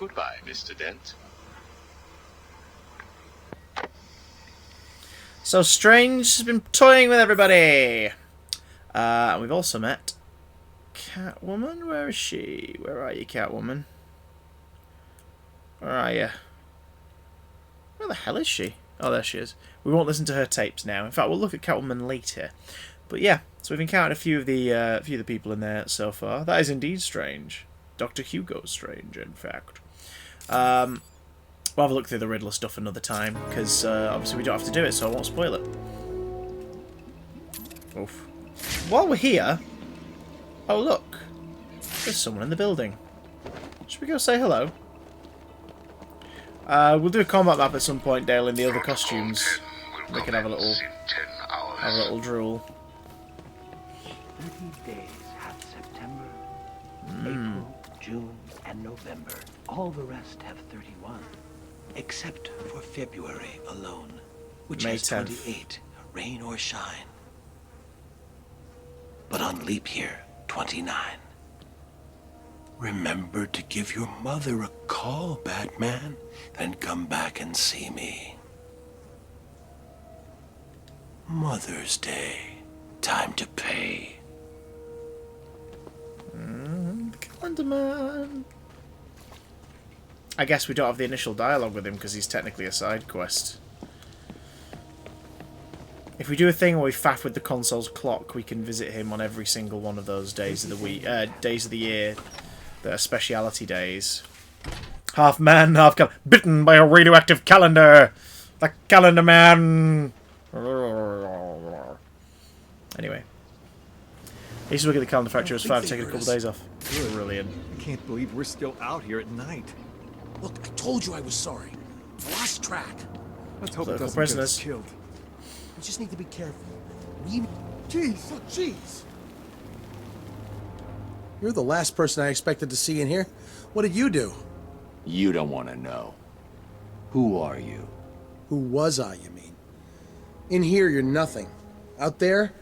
Goodbye, Mr. Dent. So Strange has been toying with everybody. We've also met Catwoman. Where is she? Where are you, Catwoman? Where are you? Where the hell is she? Oh, there she is. We won't listen to her tapes now. In fact, we'll look at Catwoman later. But yeah, so we've encountered a few of the people in there so far. That is indeed Strange. Dr. Hugo Strange, in fact. We'll have a look through the Riddler stuff another time, because obviously we don't have to do it, so I won't spoil it. Oof. While we're here... Oh, look. There's someone in the building. Should we go say hello? We'll do a combat map at some point, Dale, in the other costumes. We can have a little drool. 30 days have September, April, June, and November. All the rest have 31. Except for February alone, which May has 10th. 28, rain or shine. But on leap year, 29. Remember to give your mother a call, Batman, then come back and see me. Mother's Day. Time to pay. Slenderman. I guess we don't have the initial dialogue with him because he's technically a side quest. If we do a thing where we faff with the console's clock, we can visit him on every single one of those days of the week, days of the year that are speciality days. Half man, half bitten by a radioactive calendar. The calendar man. Anyway, I used to work at the calendar factory. It was fine, taking a couple of days off. Brilliant. I can't believe we're still out here at night. Look, I told you I was sorry. I lost track. Let's hope it Political doesn't prisoners. get us killed. We just need to be careful. Jeez, look, jeez. You're the last person I expected to see in here. What did you do? You don't want to know. Who are you? Who was I, you mean? In here, you're nothing. Out there,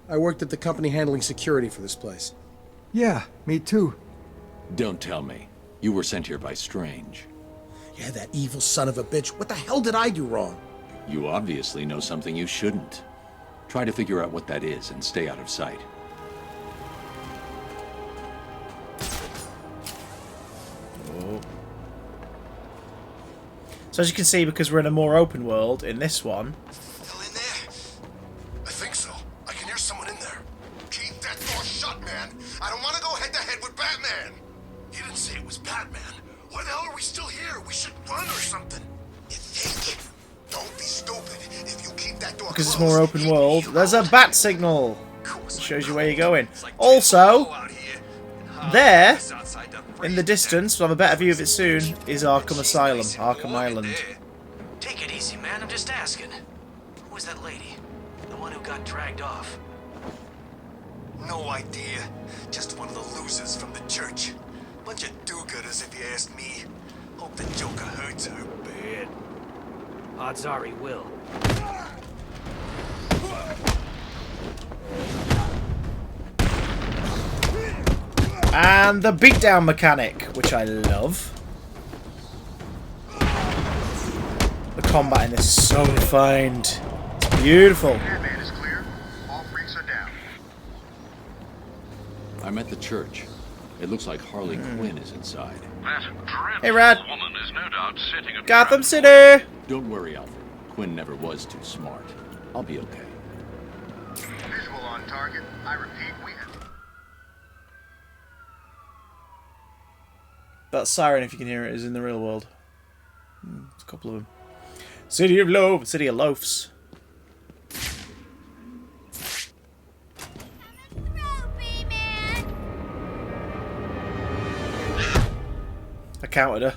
I worked at the company handling security for this place. Yeah, me too. Don't tell me. You were sent here by Strange. Yeah, that evil son of a bitch. What the hell did I do wrong? You obviously know something you shouldn't. Try to figure out what that is and stay out of sight. Oh. So as you can see, because we're in a more open world, in this one... Still in there? I think so. I can hear someone in there. Keep that door shut, man. I don't want to go head-to-head with Batman. You didn't say it was Batman. Why the hell are we still here? We should run or something. You think? Don't be stupid. If you keep that door Because it's more open world, there's a bat signal. It shows you where you're going. Also, there, in the distance, we'll have a better view of it soon, is Arkham Asylum, Arkham Island. Take it easy, man. I'm just asking. Who was that lady? The one who got dragged off? No idea. Just one of the losers from the church. Bunch of do-gooders, if you ask me. Hope the Joker hurts her bad. Odds are he will. And the beatdown mechanic, which I love. The combat in this is so refined. It's beautiful. I'm at the church. It looks like Harley Quinn is inside. That dreadful Hey, Rad. woman is no doubt setting a Gotham trap. City! Don't worry, Alfred. Quinn never was too smart. I'll be okay. Visual on target. I repeat, we have... That siren, if you can hear it, is in the real world. There's a couple of them. City of Loaf, City of Loafs. I counted her.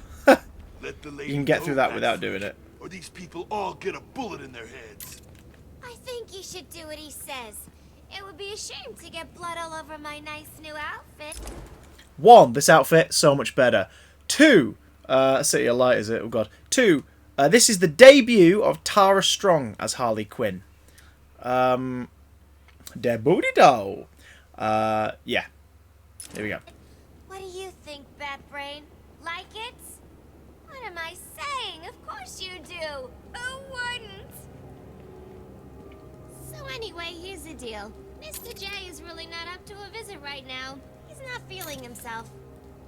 Let the You lady can get go, through that Batman, without doing it. Or these people all get a bullet in their heads. I think you should do what he says. It would be a shame to get blood all over my nice new outfit. 1, this outfit, so much better. 2, City of Light, is it? Oh god. 2, this is the debut of Tara Strong as Harley Quinn. Der booty doll. Yeah. Here we go. What do you think, Batbrain? Like it? What am I saying? Of course you do. Who wouldn't? So anyway, here's the deal. Mr. J is really not up to a visit right now. He's not feeling himself.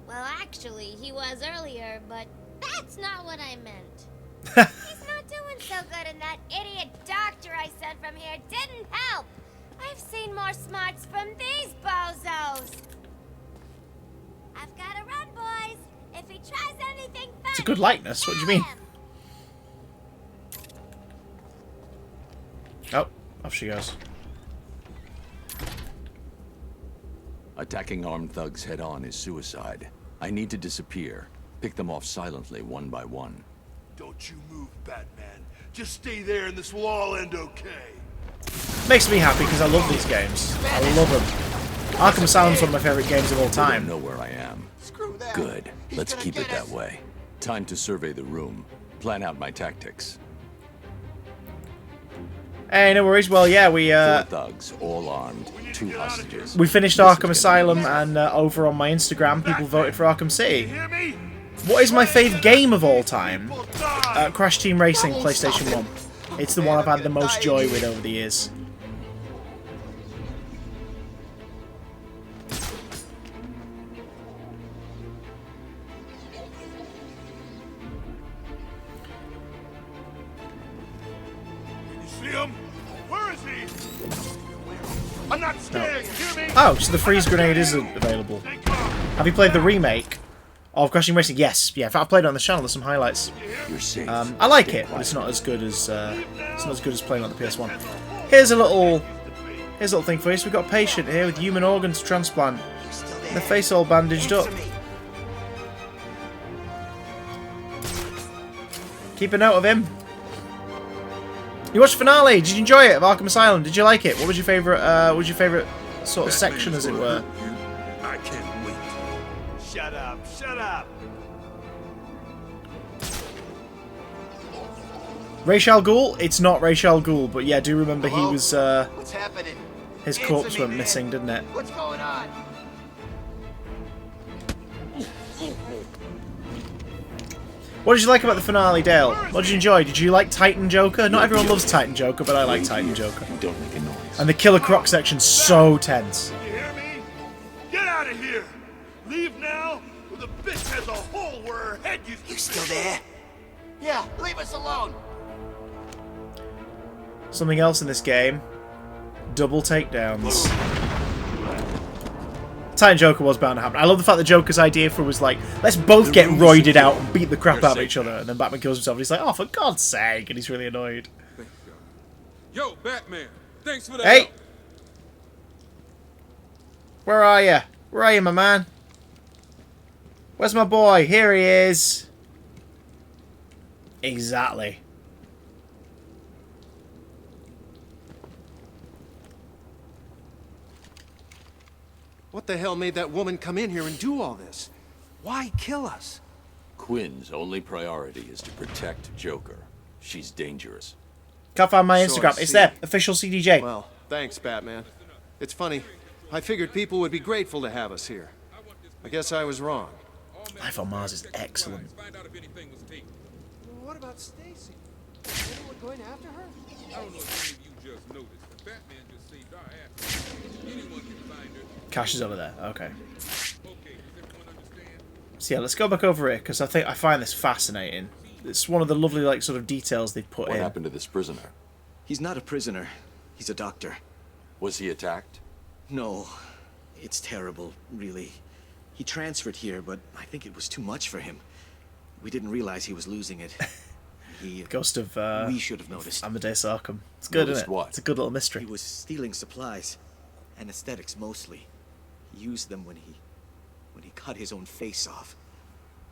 Well, actually, he was earlier, but that's not what I meant. He's not doing so good, and that idiot doctor I sent from here didn't help. I've seen more smarts from these bozos. I've got to run, boys. If he tries anything funny, It's a good likeness, what do you mean? Oh, off she goes. Attacking armed thugs head-on is suicide. I need to disappear. Pick them off silently, one by one. Don't you move, Batman. Just stay there and this will all end okay. Makes me happy because I love these games. I love them. Arkham Asylum's one of my favourite games of all I time. don't know where I am. Good. Let's keep it that way. Time to survey the room. Plan out my tactics. Hey, no worries. Well, yeah, we 4 thugs, all armed, 2 hostages. we finished Arkham Asylum, and over on my Instagram, people voted for Arkham City. What is my fave game of all time? Crash Team Racing, PlayStation 1. It's the one I've had the most joy with over the years. Oh, so the freeze grenade isn't available. Have you played the remake of Crashing Racing? Yes. Yeah, in fact, I've played it on the channel. There's some highlights. You're safe. I like it, but it's not as good as playing on the PS1. Here's a little thing for you. So we've got a patient here with human organs transplant. The face all bandaged up. Keep a note of him. You watched the finale. Did you enjoy it of Arkham Asylum? Did you like it? What was your favourite? Sort of section, as it were? I can't wait. Shut up! Shut up! Ra's al Ghul? It's not Ra's al Ghul, but yeah, I do remember Hello? he was. What's happening? His Answer corpse me, went man. missing, didn't it? What's going on? What did you like about the finale, Dale? What did you enjoy? Did you like Titan Joker? Not everyone loves Titan Joker, but I like Titan Joker. Don't make a noise. And the Killer Croc section's so tense. You hear me? Get out of here! Leave now, or the bitch has a hole where her head used to be. You still there? Yeah, leave us alone. Something else in this game. Double takedowns. Titan Joker was bound to happen. I love the fact that Joker's idea for was like, let's both get roided out and beat the crap out of each other. And then Batman kills himself and he's like, oh, for God's sake. And he's really annoyed. Yo, Batman. Thanks for that. Hey! Where are you? Where are you, my man? Where's my boy? Here he is. Exactly. What the hell made that woman come in here and do all this? Why kill us? Quinn's only priority is to protect Joker. She's dangerous. Can't find my So I Instagram. It's see. there. Official CDJ. Well, thanks, Batman. It's funny. I figured people would be grateful to have us here. I guess I was wrong. Life on Mars is excellent. What about Stacy? Is anyone going after her? I don't know if any of you just noticed, but Batman just saved our ass. Anyone can find her. Cash is over there. Okay. So yeah, let's go back over here because I find this fascinating. It's one of the lovely sort of details they've put in. What happened to this prisoner? He's not a prisoner. He's a doctor. Was he attacked? No. It's terrible, really. He transferred here, but I think it was too much for him. We didn't realize he was losing it. Ghost of we should have noticed. Amadeus Arkham. It's good, isn't it? What? It's a good little mystery. He was stealing supplies. Anesthetics mostly. He used them when he cut his own face off.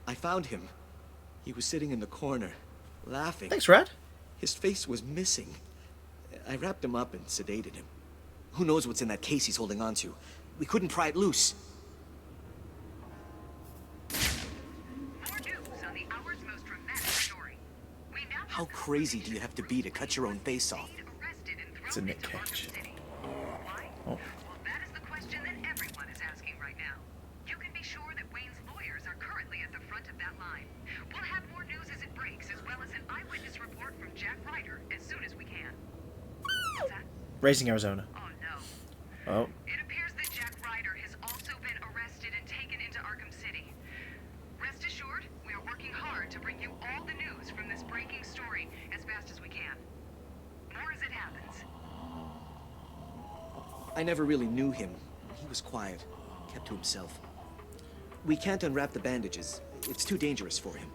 I found him. He was sitting in the corner, laughing. Thanks, Rad. His face was missing. I wrapped him up and sedated him. Who knows what's in that case he's holding on to? We couldn't pry it loose. How crazy do you have to be to cut your own face off? It's a Nick Cage. Oh. Raising Arizona. Oh no. Oh. It appears that Jack Ryder has also been arrested and taken into Arkham City. Rest assured, we are working hard to bring you all the news from this breaking story as fast as we can. More as it happens. I never really knew him. He was quiet, kept to himself. We can't unwrap the bandages. It's too dangerous for him.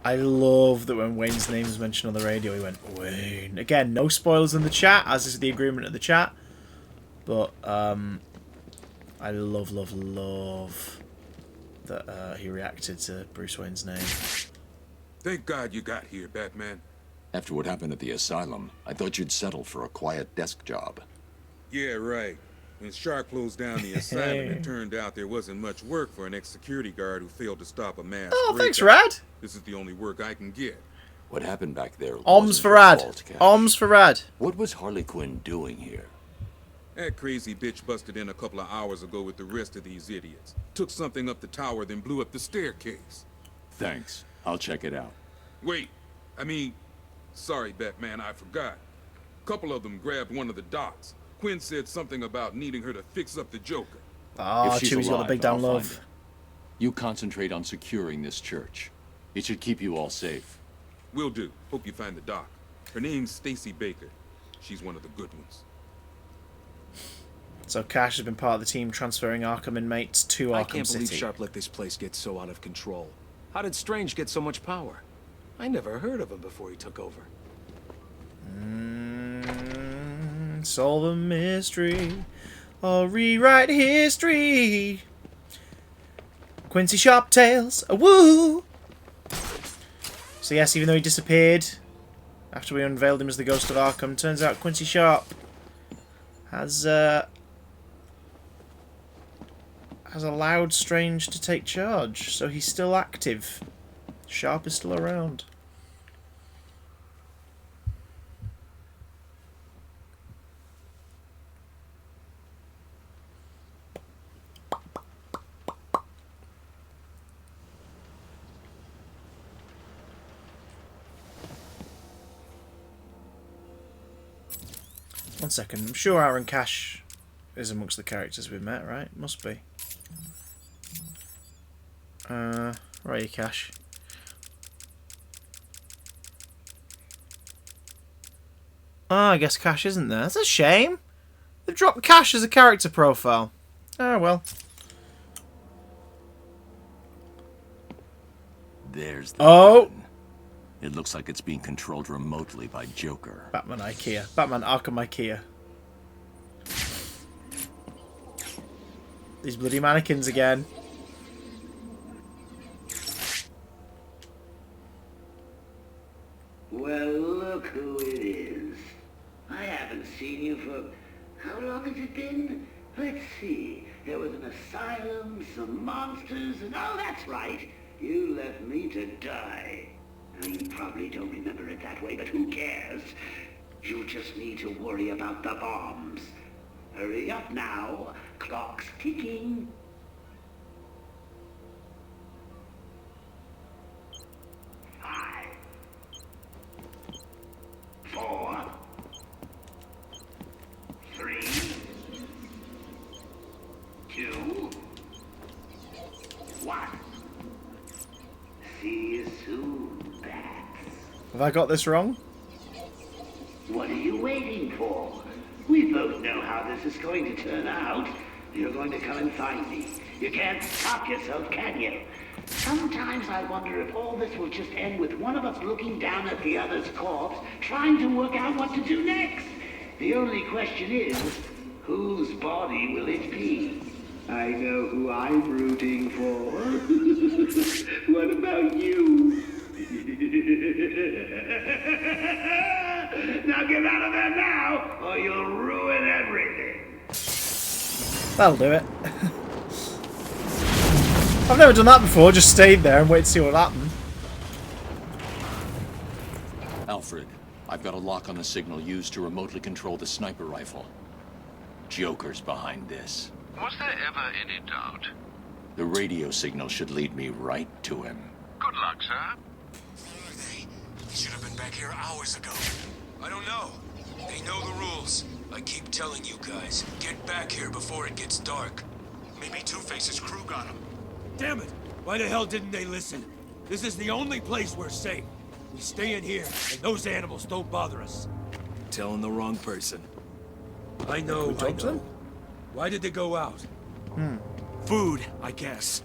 I love that when Wayne's name was mentioned on the radio, he went, Wayne. Again, no spoilers in the chat, as is the agreement of the chat. But, I love that he reacted to Bruce Wayne's name. Thank God you got here, Batman. After what happened at the asylum, I thought you'd settle for a quiet desk job. Yeah, right. When Shark closed down the asylum, it turned out there wasn't much work for an ex-security guard who failed to stop a mass Oh, thanks, breakup. Rad. This is the only work I can get. What happened back there? Oms for Rad. Oms for Rad. What was Harley Quinn doing here? That crazy bitch busted in a couple of hours ago with the rest of these idiots. Took something up the tower, then blew up the staircase. Thanks. I'll check it out. Wait, sorry, Batman, I forgot. A couple of them grabbed one of the dots. Quinn said something about needing her to fix up the Joker. Ah, Chewie's got the big down I'll love. find her. You concentrate on securing this church. It should keep you all safe. Will do. Hope you find the doc. Her name's Stacy Baker. She's one of the good ones. So Cash has been part of the team transferring Arkham inmates to Arkham City. I can't believe Sharp let this place get so out of control. How did Strange get so much power? I never heard of him before he took over. Solve a mystery or rewrite history. Quincy Sharp tales, woo! So yes, even though he disappeared after we unveiled him as the ghost of Arkham, turns out Quincy Sharp has allowed Strange to take charge, so he's still active. Sharp is still around. One second, I'm sure Aaron Cash is amongst the characters we've met, right? Must be. Where are you, Cash? I guess Cash isn't there. That's a shame. They've dropped Cash as a character profile. Oh, well. There's the gun. It looks like it's being controlled remotely by Joker. Batman IKEA. Batman Arkham IKEA. These bloody mannequins again. Well, look who it is. I haven't seen you for... How long has it been? Let's see. There was an asylum, some monsters, and oh, that's right. You left me to die. Now, you probably don't remember it that way, but who cares? You just need to worry about the bombs. Hurry up now. Clock's ticking. 5, 4, 3, 2, 1. See you soon, Bats. Have I got this wrong? What are you waiting for? We both know how this is going to turn out. You're going to come and find me. You can't stop yourself, can you? Sometimes I wonder if all this will just end with one of us looking down at the other's corpse, trying to work out what to do next. The only question is, whose body will it be? I know who I'm rooting for. What about you? Now get out of there now, or you'll ruin everything. That'll do it. I've never done that before, just stayed there and wait to see what happened. Alfred, I've got a lock on the signal used to remotely control the sniper rifle. Joker's behind this. Was there ever any doubt? The radio signal should lead me right to him. Good luck, sir. Where are they? They should have been back here hours ago. I don't know. They know the rules. I keep telling you guys, get back here before it gets dark. Maybe Two-Face's crew got him. Damn it! Why the hell didn't they listen? This is the only place we're safe. We stay in here, and those animals don't bother us. Telling the wrong person. I know, I know. Why did they go out? Food, I guess.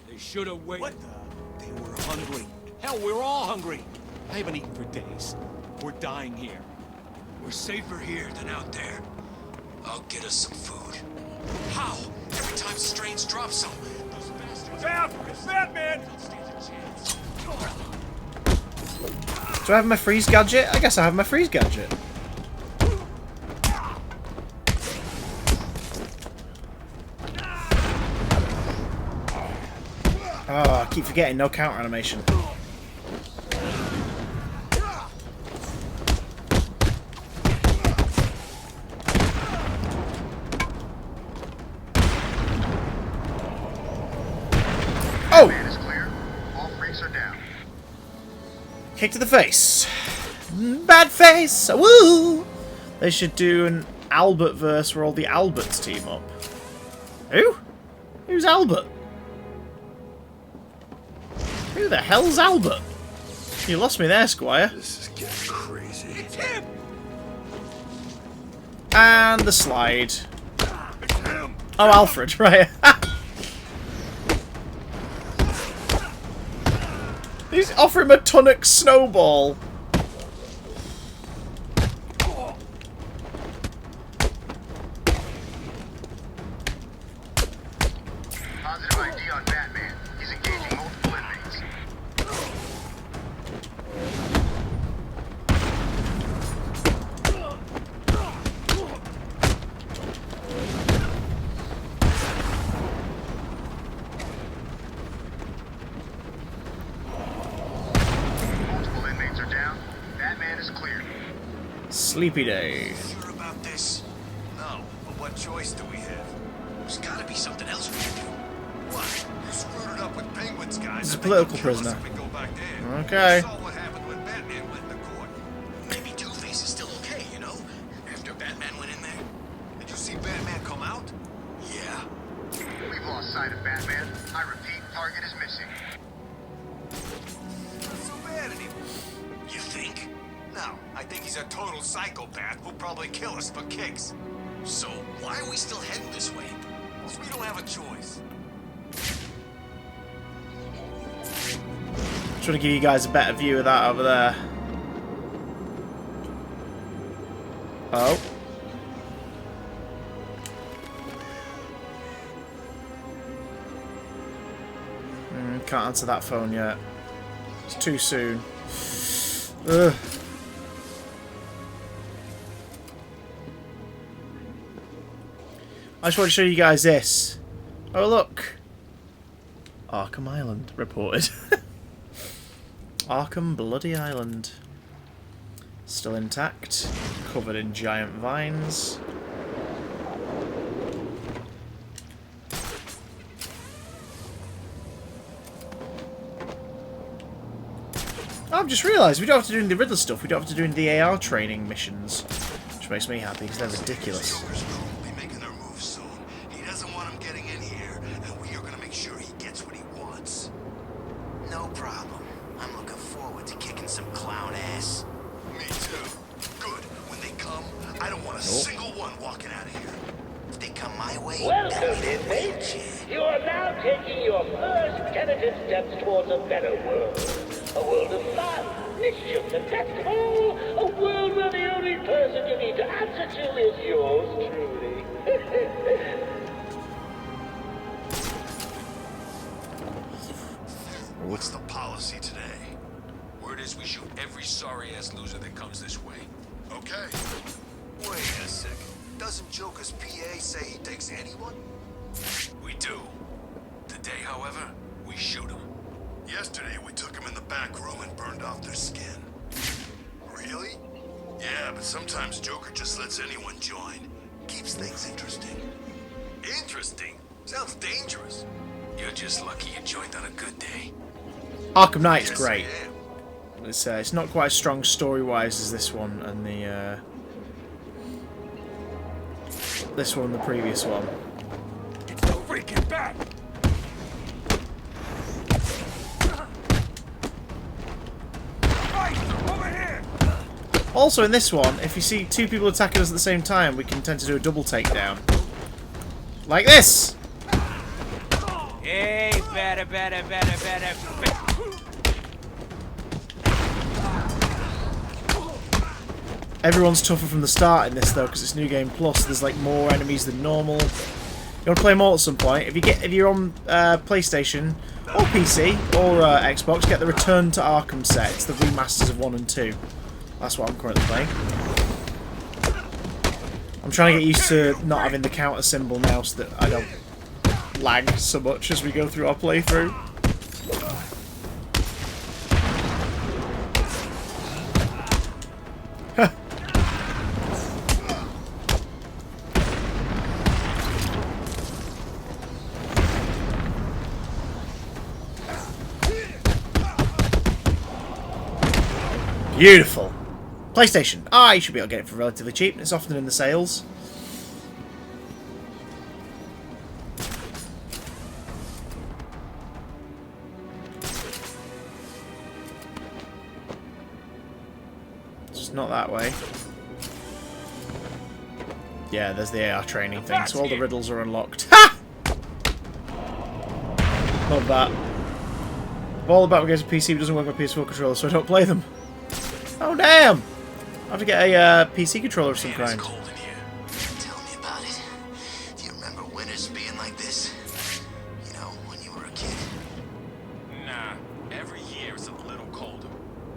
They should have waited. What the? They were hungry. Hell, we're all hungry. I haven't eaten for days. We're dying here. We're safer here than out there. I'll get us some food. How? Every time Strange drops some, those bastards... It's Batman! Do I have my freeze gadget? I guess I have my freeze gadget. Oh, I keep forgetting, no counter animation. Oh! Man is clear. All freaks are down. Kick to the face. Bad face! Woo! They should do an Albert verse where all the Alberts team up. Who? Who's Albert? Who the hell's Albert? You lost me there, Squire. This is getting crazy. It's him! And the slide. Oh, Alfred, right. He's offering him a tonic snowball. Positive ID on Batman. He's engaging multiple inmates. Multiple inmates are down. Batman is cleared. Sleepy day. Sure about this? No, but what choice do we have? There's gotta be something else we can do. What? You screwed it up with Penguin's guys. He's a political prisoner. Okay. You saw what happened when Batman went to court. Maybe Two-Face is still okay, you know? After Batman went in there. Did you see Batman come out? Yeah. We've lost sight of Batman. I repeat, target is missing. Not so bad anymore. You think? No, I think he's a total psychopath who'll probably kill us for kicks. So, why are we still heading this way? Because we don't have a choice. Trying to give you guys a better view of that over there. Oh. Can't answer that phone yet. It's too soon. Ugh. I just want to show you guys this. Oh look. Arkham Island reported. Arkham Bloody Island. Still intact. Covered in giant vines. I've just realised we don't have to do the Riddler stuff. We don't have to do the AR training missions. Which makes me happy because they're ridiculous. No problem. I'm looking forward to kicking some clown ass. Me too. Good. When they come, I don't want a single one walking out of here. If they come my way, Welcome, inmates. You are now taking your first tentative steps towards a better world. A world of fun, mischief, and festival. A world where the only person you need to answer to is yours truly. What's the policy today? Word is we shoot every sorry-ass loser that comes this way. Okay. Wait a second. Doesn't Joker's PA say he takes anyone? We do. Today, however, we shoot him. Yesterday, we took him in the back room and burned off their skin. Really? Yeah, but sometimes Joker just lets anyone join. Keeps things interesting. Interesting? Sounds dangerous. You're just lucky you joined on a good day. Arkham Knight's great. It's not quite as strong story-wise as this one and the this one and the previous one. It's so freaking bad. Right, over here. Also in this one, if you see two people attacking us at the same time, we can tend to do a double takedown. Like this! Hey, better. Everyone's tougher from the start in this though, because it's New Game Plus. There's like more enemies than normal. You want to play them all at some point? If you're on PlayStation or PC or Xbox, get the Return to Arkham set. It's the remasters of 1 and 2. That's what I'm currently playing. I'm trying to get used to not having the counter symbol now, so that I don't lag so much as we go through our playthrough. Beautiful. PlayStation. You should be able to get it for relatively cheap. It's often in the sales. Just not that way. Yeah, there's the AR training thing, so all the riddles are unlocked. Love that. All the Batman games on PC doesn't work with PS4 controller, so I don't play them. Oh damn! I have to get a PC controller of some kind. Tell me about it. Do you remember winters being like this? You know, when you were a kid. Nah, every year it's a little colder.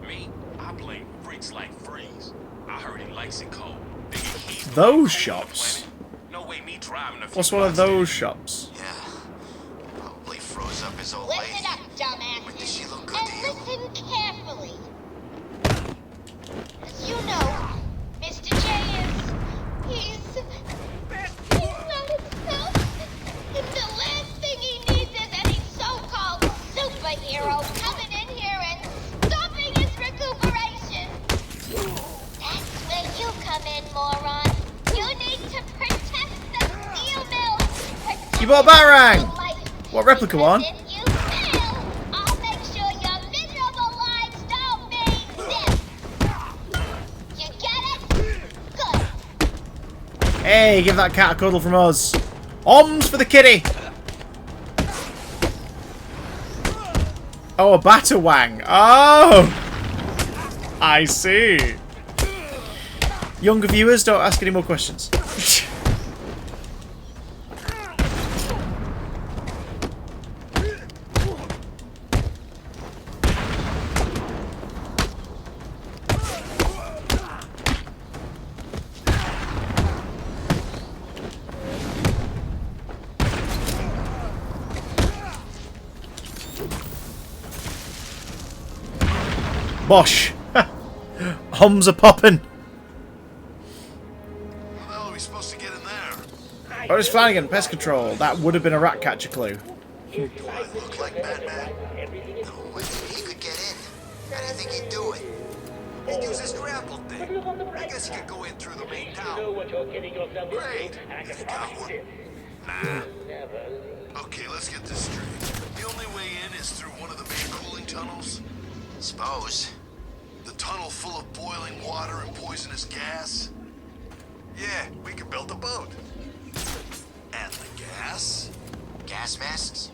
Me, I blame freaks like Freeze. I heard he likes it cold. Those shops? No way me driving a few What's one of blocks those shops? Probably froze up his old Listen lady. up, dumbass. But does she look good And to you? listen carefully. As you know, Mr. J he's not himself. And the last thing he needs is any so-called superhero coming in here and stopping his recuperation. That's where you come in, moron. You need to protect the steel mill. Protect You bought a Batarang! your life. What replica one? If you fail, I'll make sure your miserable lives don't mean this. You get it? Good. Hey, give that cat a cuddle from us. Oms for the kitty! Oh, a Batarang. Oh! I see. Younger viewers, don't ask any more questions. Bosh! Hums are popping. How are we supposed to get in there? Oh, it's Flanagan, pest control. That would have been a rat catcher clue. Do I look like Batman? No, I think he could get in. How do you think he'd do it? He'd use his grapple thing. I guess he could go in through the main town. Great. You got one? Nah. Okay, let's get this straight. The only way in is through one of the main cooling tunnels? Suppose. The tunnel full of boiling water and poisonous gas? Yeah, we could build a boat. And the gas? Gas masks?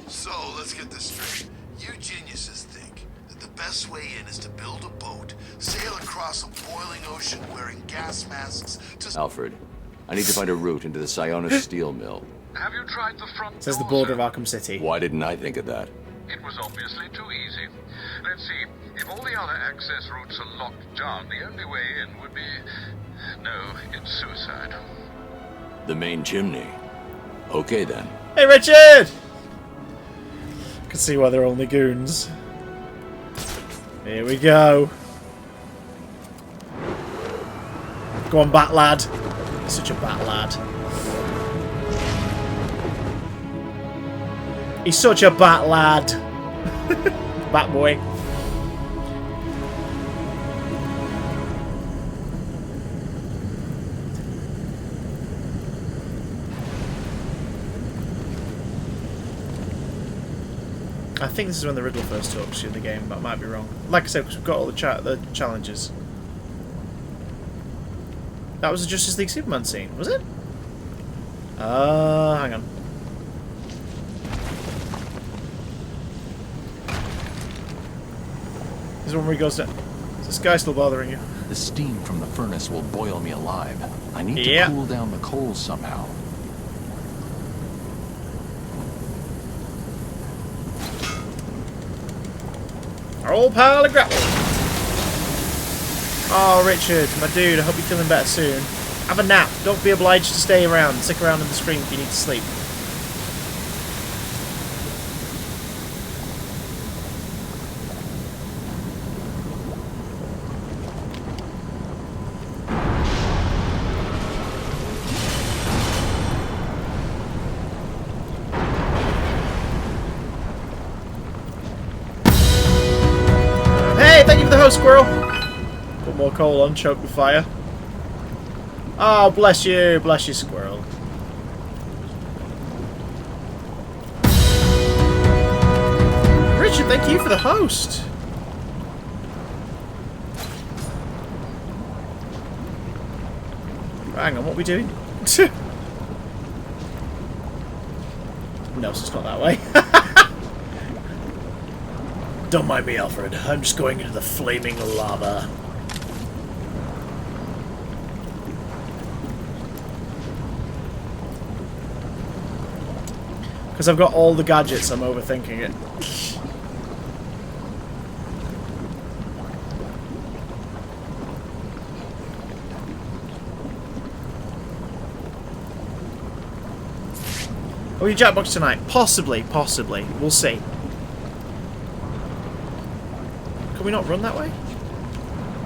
So, let's get this straight. You geniuses think that the best way in is to build a boat, sail across a boiling ocean wearing gas masks to... Alfred, I need to find a route into the Sionis steel mill. Have you tried the front Says the door, border sir? of Arkham City. Why didn't I think of that? It was obviously too easy. Let's see. If all the other access routes are locked down, the only way in would be... No, it's suicide. The main chimney. Okay then. Hey, Richard! Can see why they're only goons. Here we go. Go on, Bat Lad. Such a Bat Lad. He's such a Bat Lad. Bat Boy. I think this is when the Riddler first talks to you in the game, but I might be wrong. Like I said, because we've got all the challenges. That was the Justice League Superman scene, was it? Hang on. This is one where he goes to... Is this guy still bothering you? The steam from the furnace will boil me alive. I need to cool down the coals somehow. Our old pal of grapple. Oh, Richard, my dude, I hope you're feeling better soon. Have a nap. Don't be obliged to stay around. Stick around on the screen if you need to sleep. Hey, thank you for the host, squirrel. Put more coal on, choke the fire. Oh, bless you, squirrel. Richard, thank you for the host. Hang on, what are we doing? No, it's just not that way. Don't mind me, Alfred. I'm just going into the flaming lava. Because I've got all the gadgets, I'm overthinking it. Are we Jackbox tonight? Possibly, possibly. We'll see. Can we not run that way?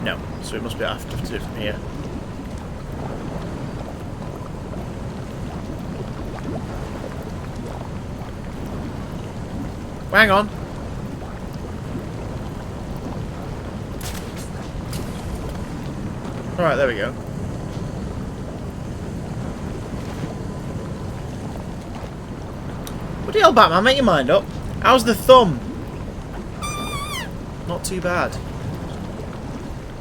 No. So it must be after to do it from here. Hang on. Alright, there we go. What the hell, Batman? Make your mind up. How's the thumb? Not too bad.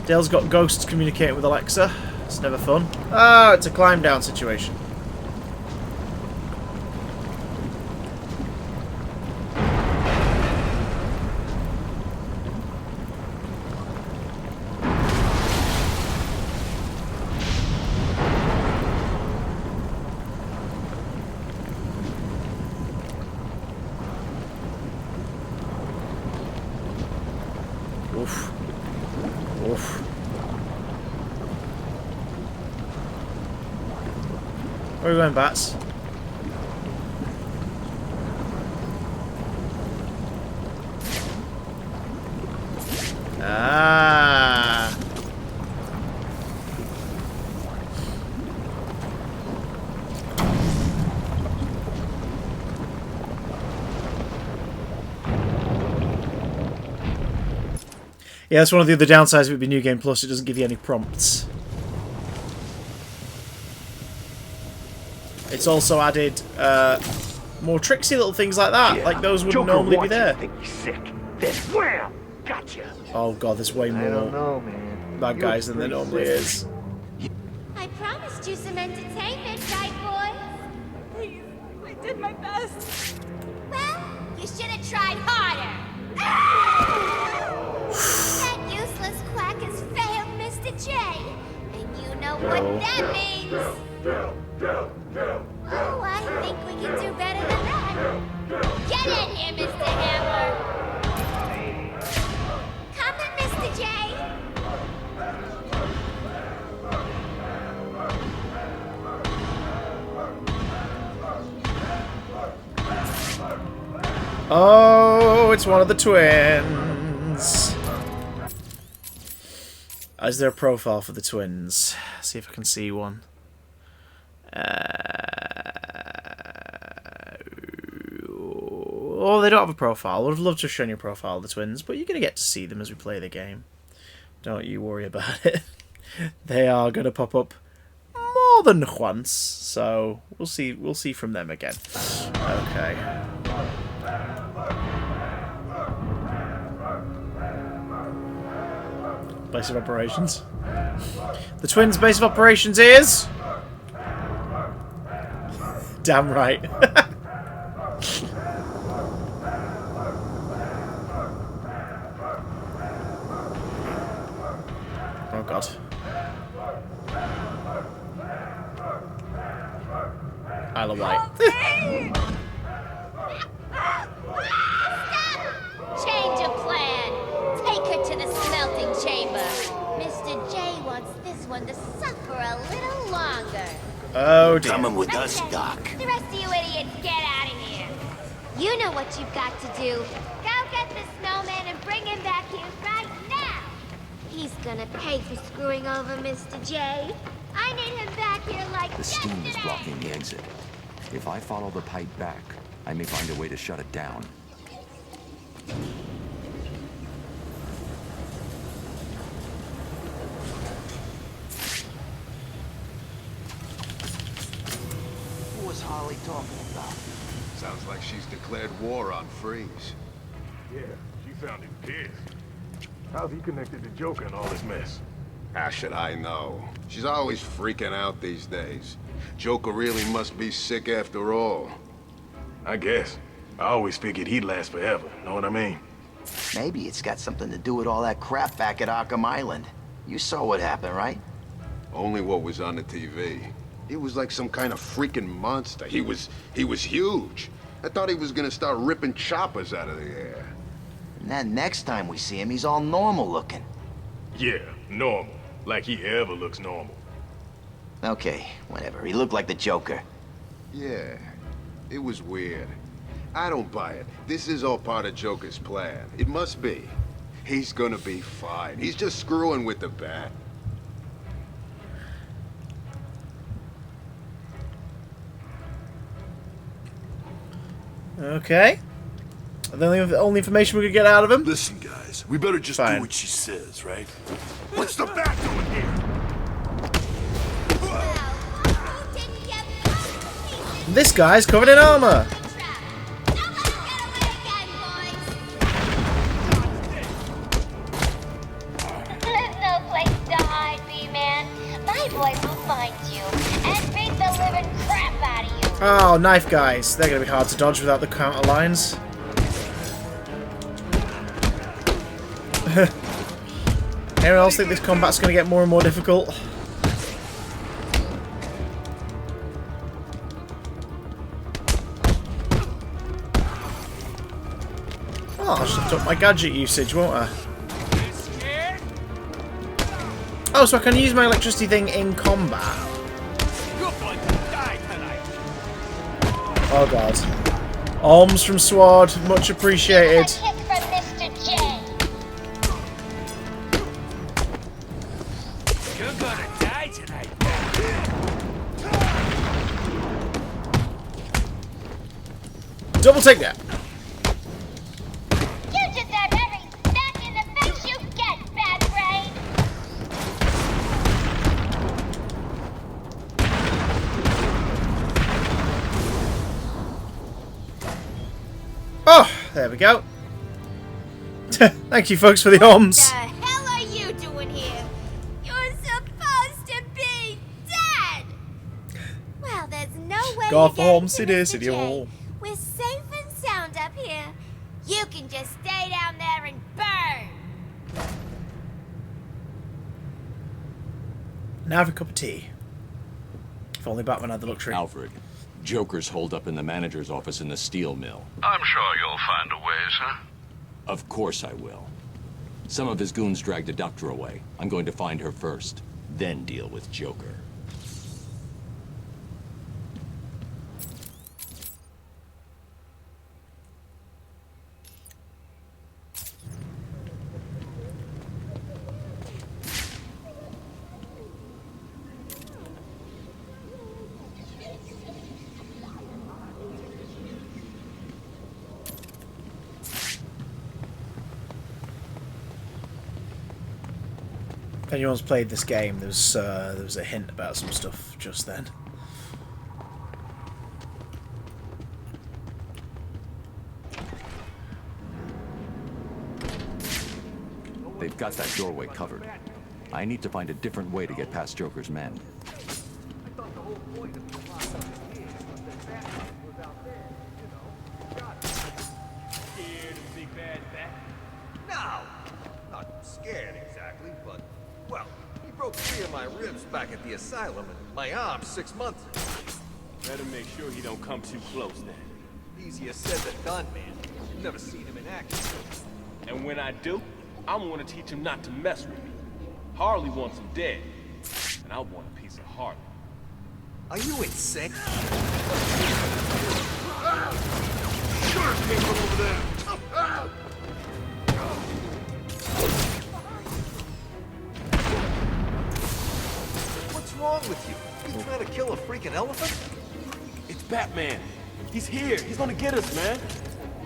Dale's got ghosts communicating with Alexa. It's never fun. Ah, it's a climb down situation. Oof. Oof. Where are we going, Bats? Ah. Yeah, that's one of the other downsides with the New Game Plus. It doesn't give you any prompts. It's also added more tricksy little things like that. Yeah. Like those wouldn't normally be there. Gotcha. Oh god, there's way more bad guys than there normally is. I promised you some entertainment, right, boys? Please, I did my best. Well, you should have tried harder. That useless quack has failed, Mr. J. And you know what that means. Oh, I think we can do better than that. Get in here, Mr. Hammer. Come in, Mr. J. Oh, it's one of the twins. Is there a profile for the twins? See if I can see one. Oh, they don't have a profile. I would have loved to have shown you a profile of the twins, but you're going to get to see them as we play the game. Don't you worry about it. They are going to pop up more than once, so we'll see from them again. Okay. Base of operations. The twins' base of operations is... Damn right. Oh god. Isle of Wight. Change of plan. Take her to the smelting chamber. Mr. J wants this one to suffer a little longer. Oh dear. Coming with us, Doc. The rest of you idiots, get out of here. You know what you've got to do. Go get the snowman and bring him back here right now. He's gonna pay for screwing over Mr. J. I need him back here like The steam is blocking the exit. If I follow the pipe back, I may find a way to shut it down. What was Harley talking about? Sounds like she's declared war on Freeze. Yeah, she sounded pissed. How's he connected to Joker in all this mess? How should I know? She's always freaking out these days. Joker really must be sick after all. I guess. I always figured he'd last forever, know what I mean? Maybe it's got something to do with all that crap back at Arkham Island. You saw what happened, right? Only what was on the TV. He was like some kind of freaking monster. He was huge. I thought he was gonna start ripping choppers out of the air. And then next time we see him, he's all normal looking. Yeah, normal. Like he ever looks normal. Okay, whatever. He looked like the Joker. Yeah, it was weird. I don't buy it. This is all part of Joker's plan. It must be. He's gonna be fine. He's just screwing with the bat. Okay. The only information we could get out of him? Listen, guys, we better just do what she says, right? What's the bat doing here? This guy's covered in armor. There's no place to hide, B-Man. My boys will find you and beat the living crap out of you. Oh, knife guys. They're going to be hard to dodge without the counter lines. Anyone else think this combat's going to get more and more difficult? Oh, I'll shut up my gadget usage, won't I? Oh, so I can use my electricity thing in combat. Oh god. Alms from Sword, much appreciated. You're gonna die tonight. Double take that. You just have every smack in the face you get, bad brain. Oh, there we go. Thank you, folks, for the arms. What the hell are you doing here? You're supposed to be dead. Well, there's no way Gotham City, City Hall. We're safe and sound up here. You can just stay down there and burn. Now have a cup of tea. If only Batman had the luxury. Alfred, Joker's holed up in the manager's office in the steel mill. I'm sure you'll find a way, sir. Of course I will. Some of his goons dragged a doctor away. I'm going to find her first, then deal with Joker. If anyone's played this game, there was a hint about some stuff just then. They've got that doorway covered. I need to find a different way to get past Joker's men. No, not scared exactly, but, well, he broke 3 of my ribs back at the asylum and my arm 6 months ago. Better make sure he don't come too close then. Easier said than done, man. Never seen him in action. And when I do, I'm gonna teach him not to mess with me. Harley wants him dead, and I want a piece of Harley. Are you insane? Sure came from over there. What's wrong with you? You trying to kill a freaking elephant? It's Batman. He's here. He's gonna get us, man.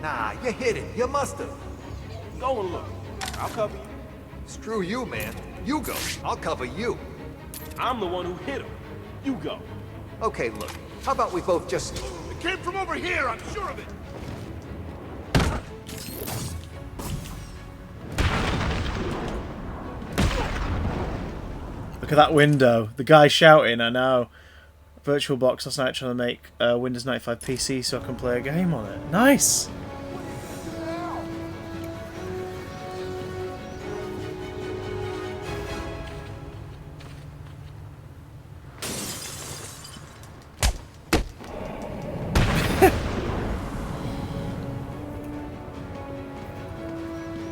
Nah, you hit him. You must have. Go and look. I'll cover you. Screw you, man. You go. I'll cover you. I'm the one who hit him. You go. Okay, look. How about we both just... It came from over here, I'm sure of it. Look at that window. The guy shouting, I know. VirtualBox last night trying to make a Windows 95 PC so I can play a game on it. Nice!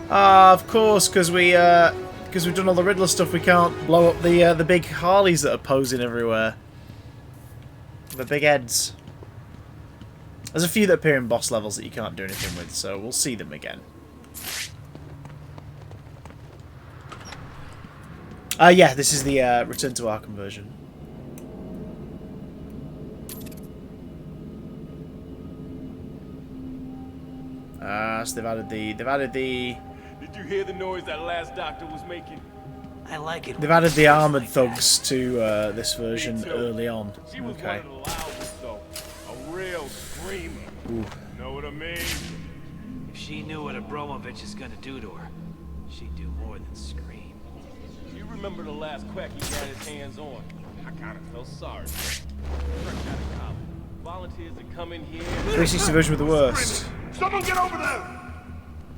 Ah, of course, because we've done all the Riddler stuff, we can't blow up the big Harleys that are posing everywhere. The big heads. There's a few that appear in boss levels that you can't do anything with, so we'll see them again. Yeah, this is the Return to Arkham version. So they've added the. Did you hear the noise that last doctor was making? I like it. They've added the armored thugs to this version early on. She was one of the loudest, though. A real screamer. Ooh. Know what I mean? If she knew what Abramovich is gonna do to her, she'd do more than scream. You remember the last quack he got his hands on? I kind of felt sorry. Fresh out of college. Volunteers to come in here. 360 version with the worst. Someone get over there!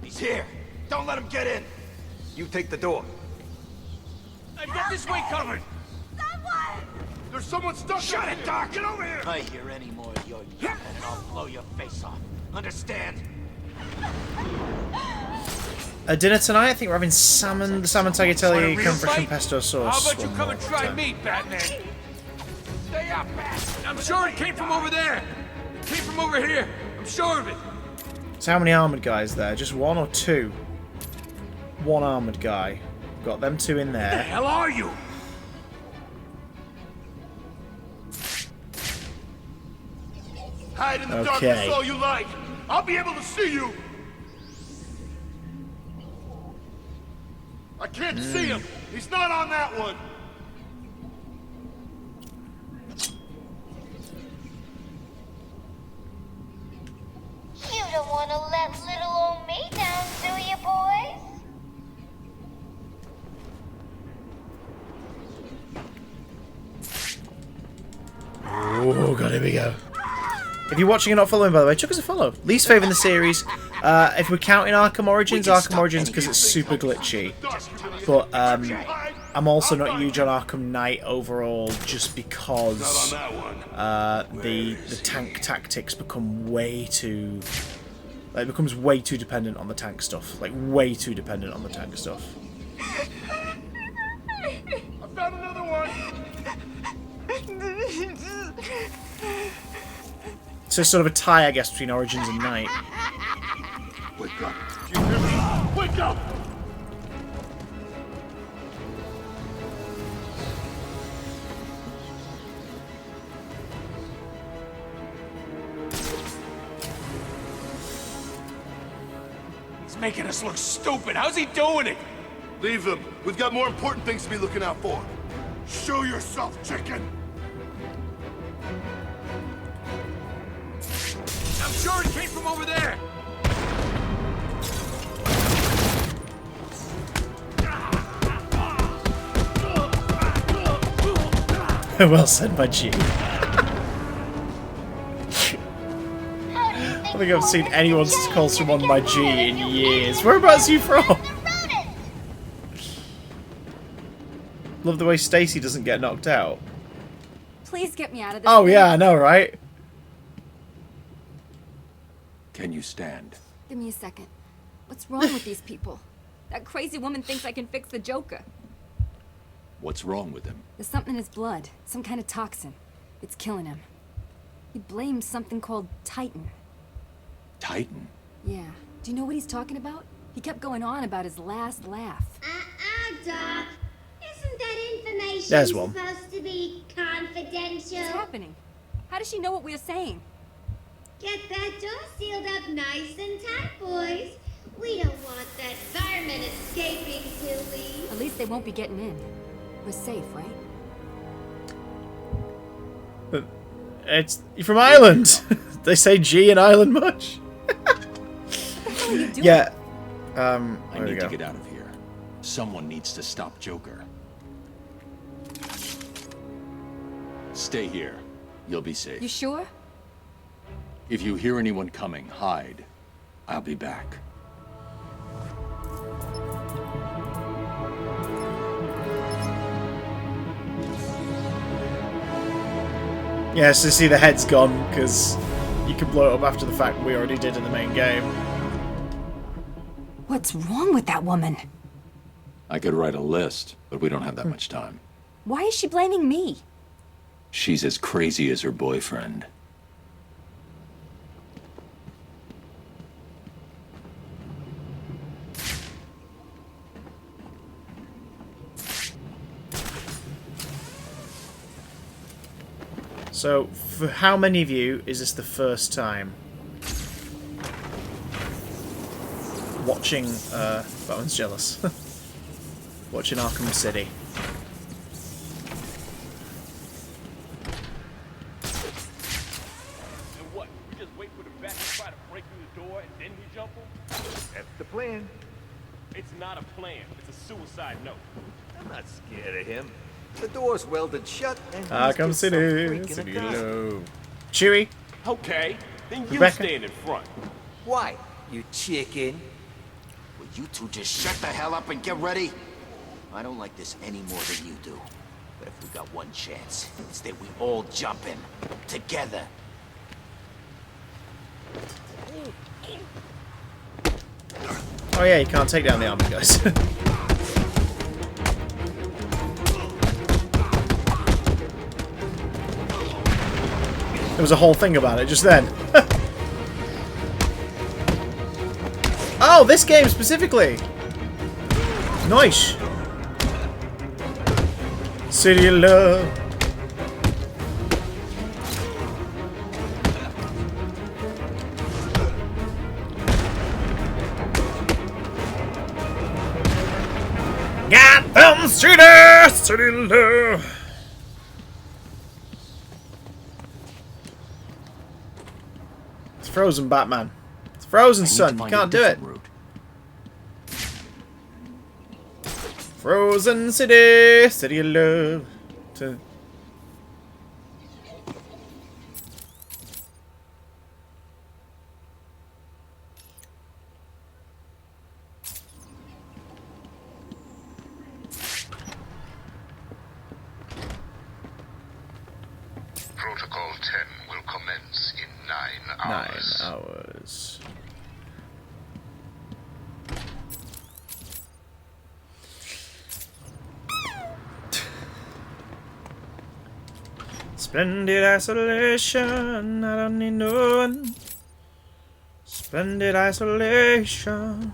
He's here. Don't let him get in. You take the door. I've got this way covered. There's someone stuck. Shut it, Doc. Get over here! I hear any more of your yelling and I'll blow your face off. Understand? Dinner tonight, I think we're having salmon, the salmon tagliatelle come fresh from pesto sauce. How about you come and try me, Batman? Stay up, Bat. I'm sure it came from over there. It came from over here. I'm sure of it. So how many armoured guys there? Just one or two? One armoured guy. Got them two in there. Who the hell are you? Hide in the darkness all you like. I'll be able to see you. I can't see him. He's not on that one. You don't want to let little old me down, do you, boys? Oh god, here we go. If you're watching and not following, by the way, chuck us a follow. Least favourite in the series. If we're counting Arkham Origins because it's super glitchy. But I'm also not huge on Arkham Knight overall, just because the tank tactics become way too. Like, it becomes way too dependent on the tank stuff. Like, way too dependent on the tank stuff. I found another one. So it's sort of a tie, I guess, between Origins and Knight. Wake up. You hear me? Wake up! He's making us look stupid. How's he doing it? Leave them. We've got more important things to be looking out for. Show yourself, chicken! I'm sure it came from over there. Well said, my G. I don't think I've seen anyone call someone my G in years. Whereabouts are you from? Love the way Stacy doesn't get knocked out. Please get me out of this. Oh yeah, I know, right? Can you stand? Give me a second. What's wrong with these people? That crazy woman thinks I can fix the Joker. What's wrong with him? There's something in his blood. Some kind of toxin. It's killing him. He blames something called Titan. Titan? Yeah. Do you know what he's talking about? He kept going on about his last laugh. Doc. Isn't that information There's one. supposed to be confidential? What's happening? How does she know what we're saying? Get that door sealed up nice and tight, boys. We don't want that vermin escaping, do we? At least they won't be getting in. We're safe, right? You're from Ireland. They say G in Ireland much. What are you doing? Yeah. I need to get out of here. Someone needs to stop Joker. Stay here. You'll be safe. You sure? If you hear anyone coming, hide. I'll be back. Yeah, so see the head's gone, because you can blow it up after the fact we already did in the main game. What's wrong with that woman? I could write a list, but we don't have that much time. Why is she blaming me? She's as crazy as her boyfriend. So, for how many of you is this the first time watching, that one's jealous, watching Arkham City? And what? You just wait for the bat to try to break through the door and then we jump him? That's the plan. It's not a plan. It's a suicide note. I'm not scared of him. The door's welded shut and he's Arkham just some City, freak in a City costume. Hello. Chewie? Okay, then you Rebecca? stand in front. Why, you chicken? Will you two just shut the hell up and get ready? I don't like this any more than you do. But if we got one chance, it's that we all jump him. Together. Oh yeah, you can't take down the army guys. There was a whole thing about it just then. Oh, this game specifically! Nice! City of Love. Gotham City! City of Love. It's frozen, Batman. It's frozen, son. You can't do it. Frozen City, City of Love. Protocol 10 will commence in 9 hours. 9 hours. Splendid isolation, I don't need no one. Splendid isolation.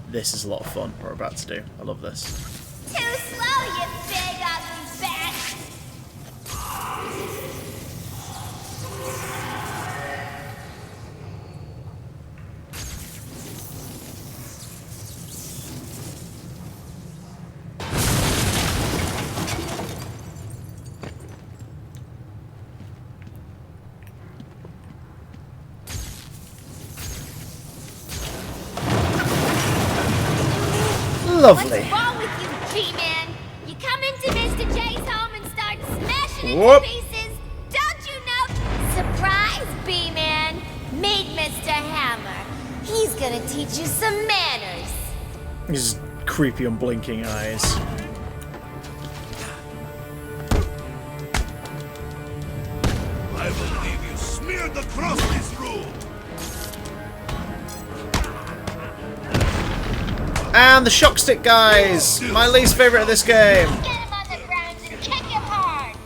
This is a lot of fun, what we're about to do. I love this. Too slow, you big ugly bat! Lovely. What's wrong with you, G-Man? You come into Mr. J's home and start smashing Whoop. into pieces. Don't you know? Surprise, B-Man. Meet Mr. Hammer. He's gonna teach you some manners. His creepy unblinking eyes. I believe you smeared the crust this room. And the shock stick guys! My least favourite of this game. Get him on the ground and kick him hard.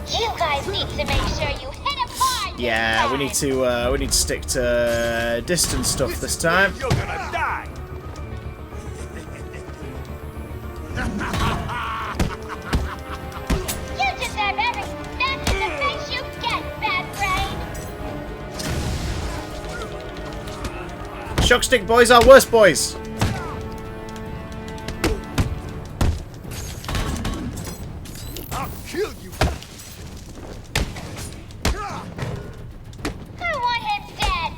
You guys need to make sure you hit him hard. Yeah, we need to stick to distance stuff this time. You're gonna die. You deserve every smack in the face you get, bad brain. Shock stick boys are worst boys. I'll kill you. I want him dead.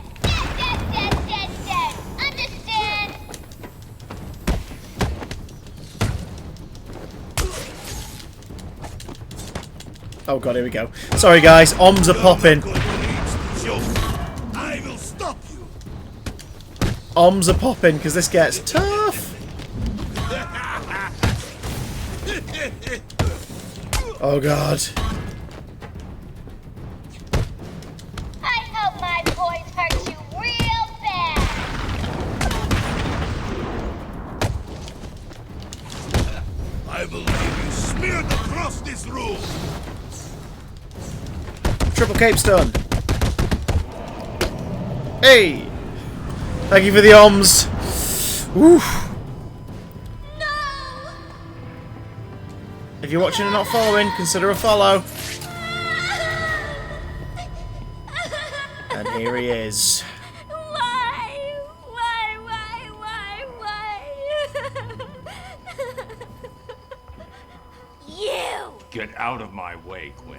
Dead. Understand? Oh god, here we go. Sorry guys, OMs are popping. I will stop you. OMs are popping because this gets tough. Oh god. I hope my boys hurt you real bad. I believe you smeared across this room. Triple cape stun. Hey! Thank you for the oms. Woo. If you're watching and not following, consider a follow. And here he is. Why? You! Get out of my way, Quinn.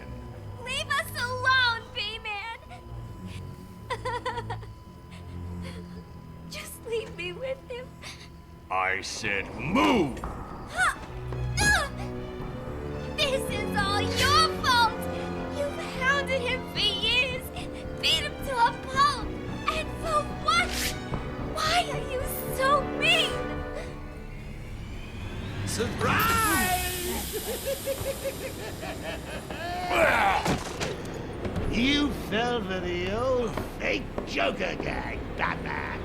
Leave us alone, B-Man! Just leave me with him. I said move! This is all your fault! You've hounded him for years, beat him to a pulp, and for what? Why are you so mean? Surprise! You fell for the old fake Joker gag, Batman.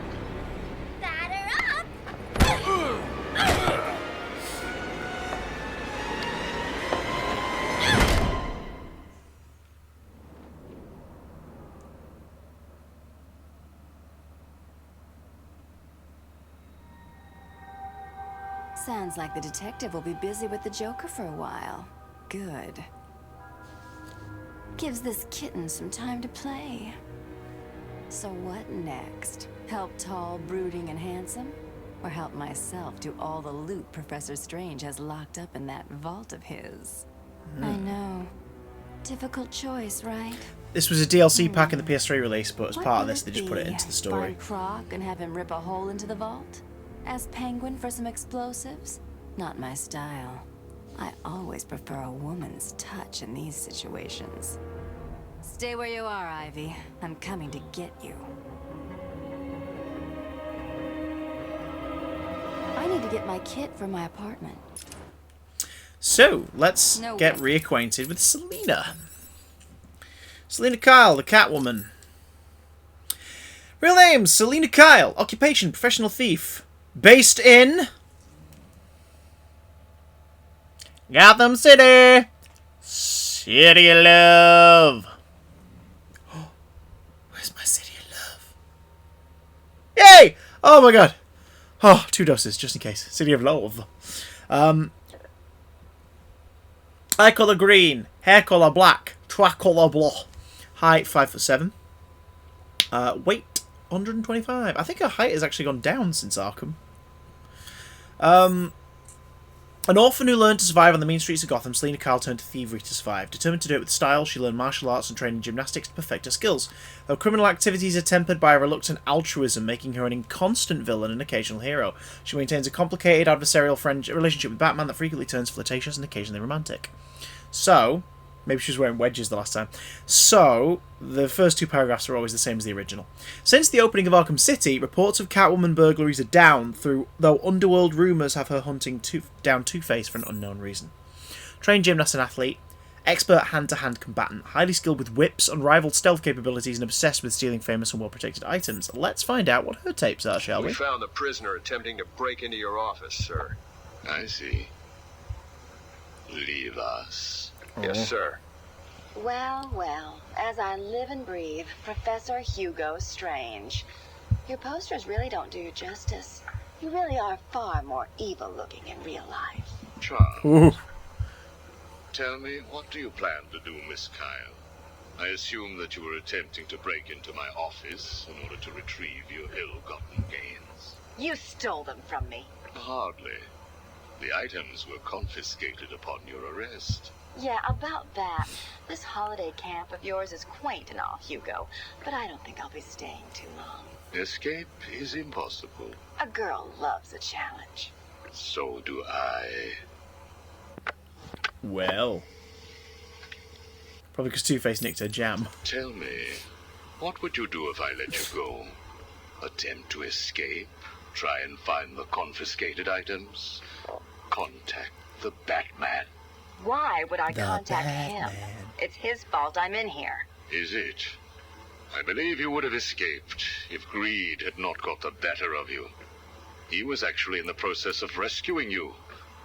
Batter up! Sounds like the detective will be busy with the Joker for a while. Good. Gives this kitten some time to play. So what next? Help tall, brooding, and handsome? Or help myself do all the loot Professor Strange has locked up in that vault of his? I know. Difficult choice, right? This was a DLC pack in the PS3 release, but as What part of will this, they it just put it be? into the story. Find Croc and have him rip a hole into the vault? Ask Penguin for some explosives? Not my style. I always prefer a woman's touch in these situations. Stay where you are, Ivy. I'm coming to get you. I need to get my kit from my apartment. So, let's get reacquainted with Selina. Selina Kyle, the Catwoman. Real name, Selina Kyle. Occupation, professional thief. Based in Gotham City. City of Love. Where's my City of Love? Yay! Oh my god. Oh, 2 doses, just in case. City of Love. Eye colour green. Hair colour black. Track colour blue. Height 5'7". Weight 125. I think her height has actually gone down since Arkham. An orphan who learned to survive on the mean streets of Gotham, Selina Kyle turned to thievery to survive. Determined to do it with style, she learned martial arts and trained in gymnastics to perfect her skills. Her criminal activities are tempered by a reluctant altruism, making her an inconstant villain and occasional hero. She maintains a complicated adversarial relationship with Batman that frequently turns flirtatious and occasionally romantic. So, maybe she was wearing wedges the last time. So, the first 2 paragraphs are always the same as the original. Since the opening of Arkham City, reports of Catwoman burglaries are down, though underworld rumours have her hunting down Two-Face for an unknown reason. Trained gymnast and athlete, expert hand-to-hand combatant, highly skilled with whips, unrivaled stealth capabilities, and obsessed with stealing famous and well-protected items. Let's find out what her tapes are, shall we? We found the prisoner attempting to break into your office, sir. I see. Leave us. Yes, sir. Well, well, as I live and breathe, Professor Hugo Strange. Your posters really don't do you justice. You really are far more evil-looking in real life. Charles. Tell me, what do you plan to do, Miss Kyle? I assume that you were attempting to break into my office in order to retrieve your ill-gotten gains. You stole them from me. Hardly. The items were confiscated upon your arrest. Yeah, about that. This holiday camp of yours is quaint and all, Hugo, but I don't think I'll be staying too long. Escape is impossible. A girl loves a challenge. So do I. Well. Probably because Two-Face nicked her jam. Tell me, what would you do if I let you go? Attempt to escape? Try and find the confiscated items? Contact the Batman? Why would I The contact Batman. him? It's his fault I'm in here. Is it? I believe you would have escaped if greed had not got the better of you. He was actually in the process of rescuing you,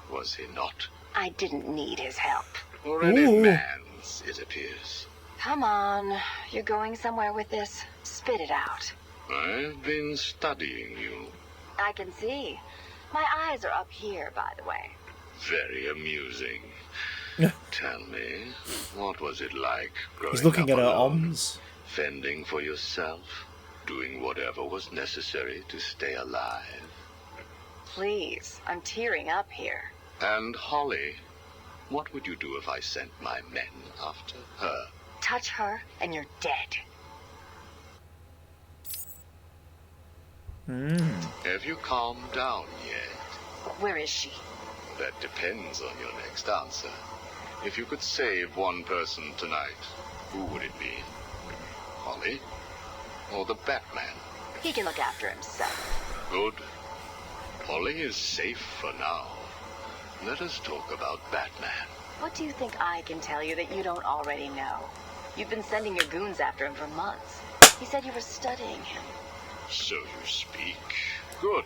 was he not? I didn't need his help. Or any man's, it appears. Come on. You're going somewhere with this. Spit it out. I've been studying you. I can see. My eyes are up here, by the way. Very amusing. Tell me, what was it like growing He's looking up at her alone, arms. fending for yourself, doing whatever was necessary to stay alive? Please, I'm tearing up here. And Holly, what would you do if I sent my men after her? Touch her, and you're dead. Have you calmed down yet? Where is she? That depends on your next answer. If you could save one person tonight, who would it be? Holly? Or the Batman? He can look after himself. Good. Holly is safe for now. Let us talk about Batman. What do you think I can tell you that you don't already know? You've been sending your goons after him for months. He said you were studying him. So you speak. Good.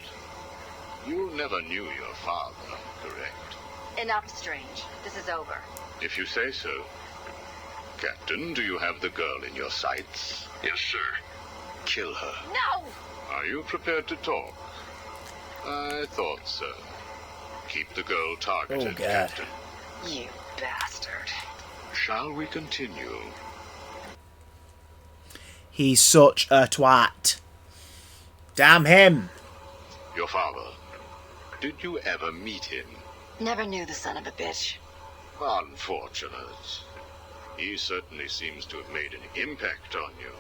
You never knew your father, correct? Enough, Strange. This is over. If you say so. Captain, do you have the girl in your sights? Yes, sir. Kill her. No! Are you prepared to talk? I thought so. Keep the girl targeted, Oh, God. Captain. You bastard. Shall we continue? He's such a twat. Damn him. Your father. Did you ever meet him? Never knew the son of a bitch. Unfortunate. He certainly seems to have made an impact on you.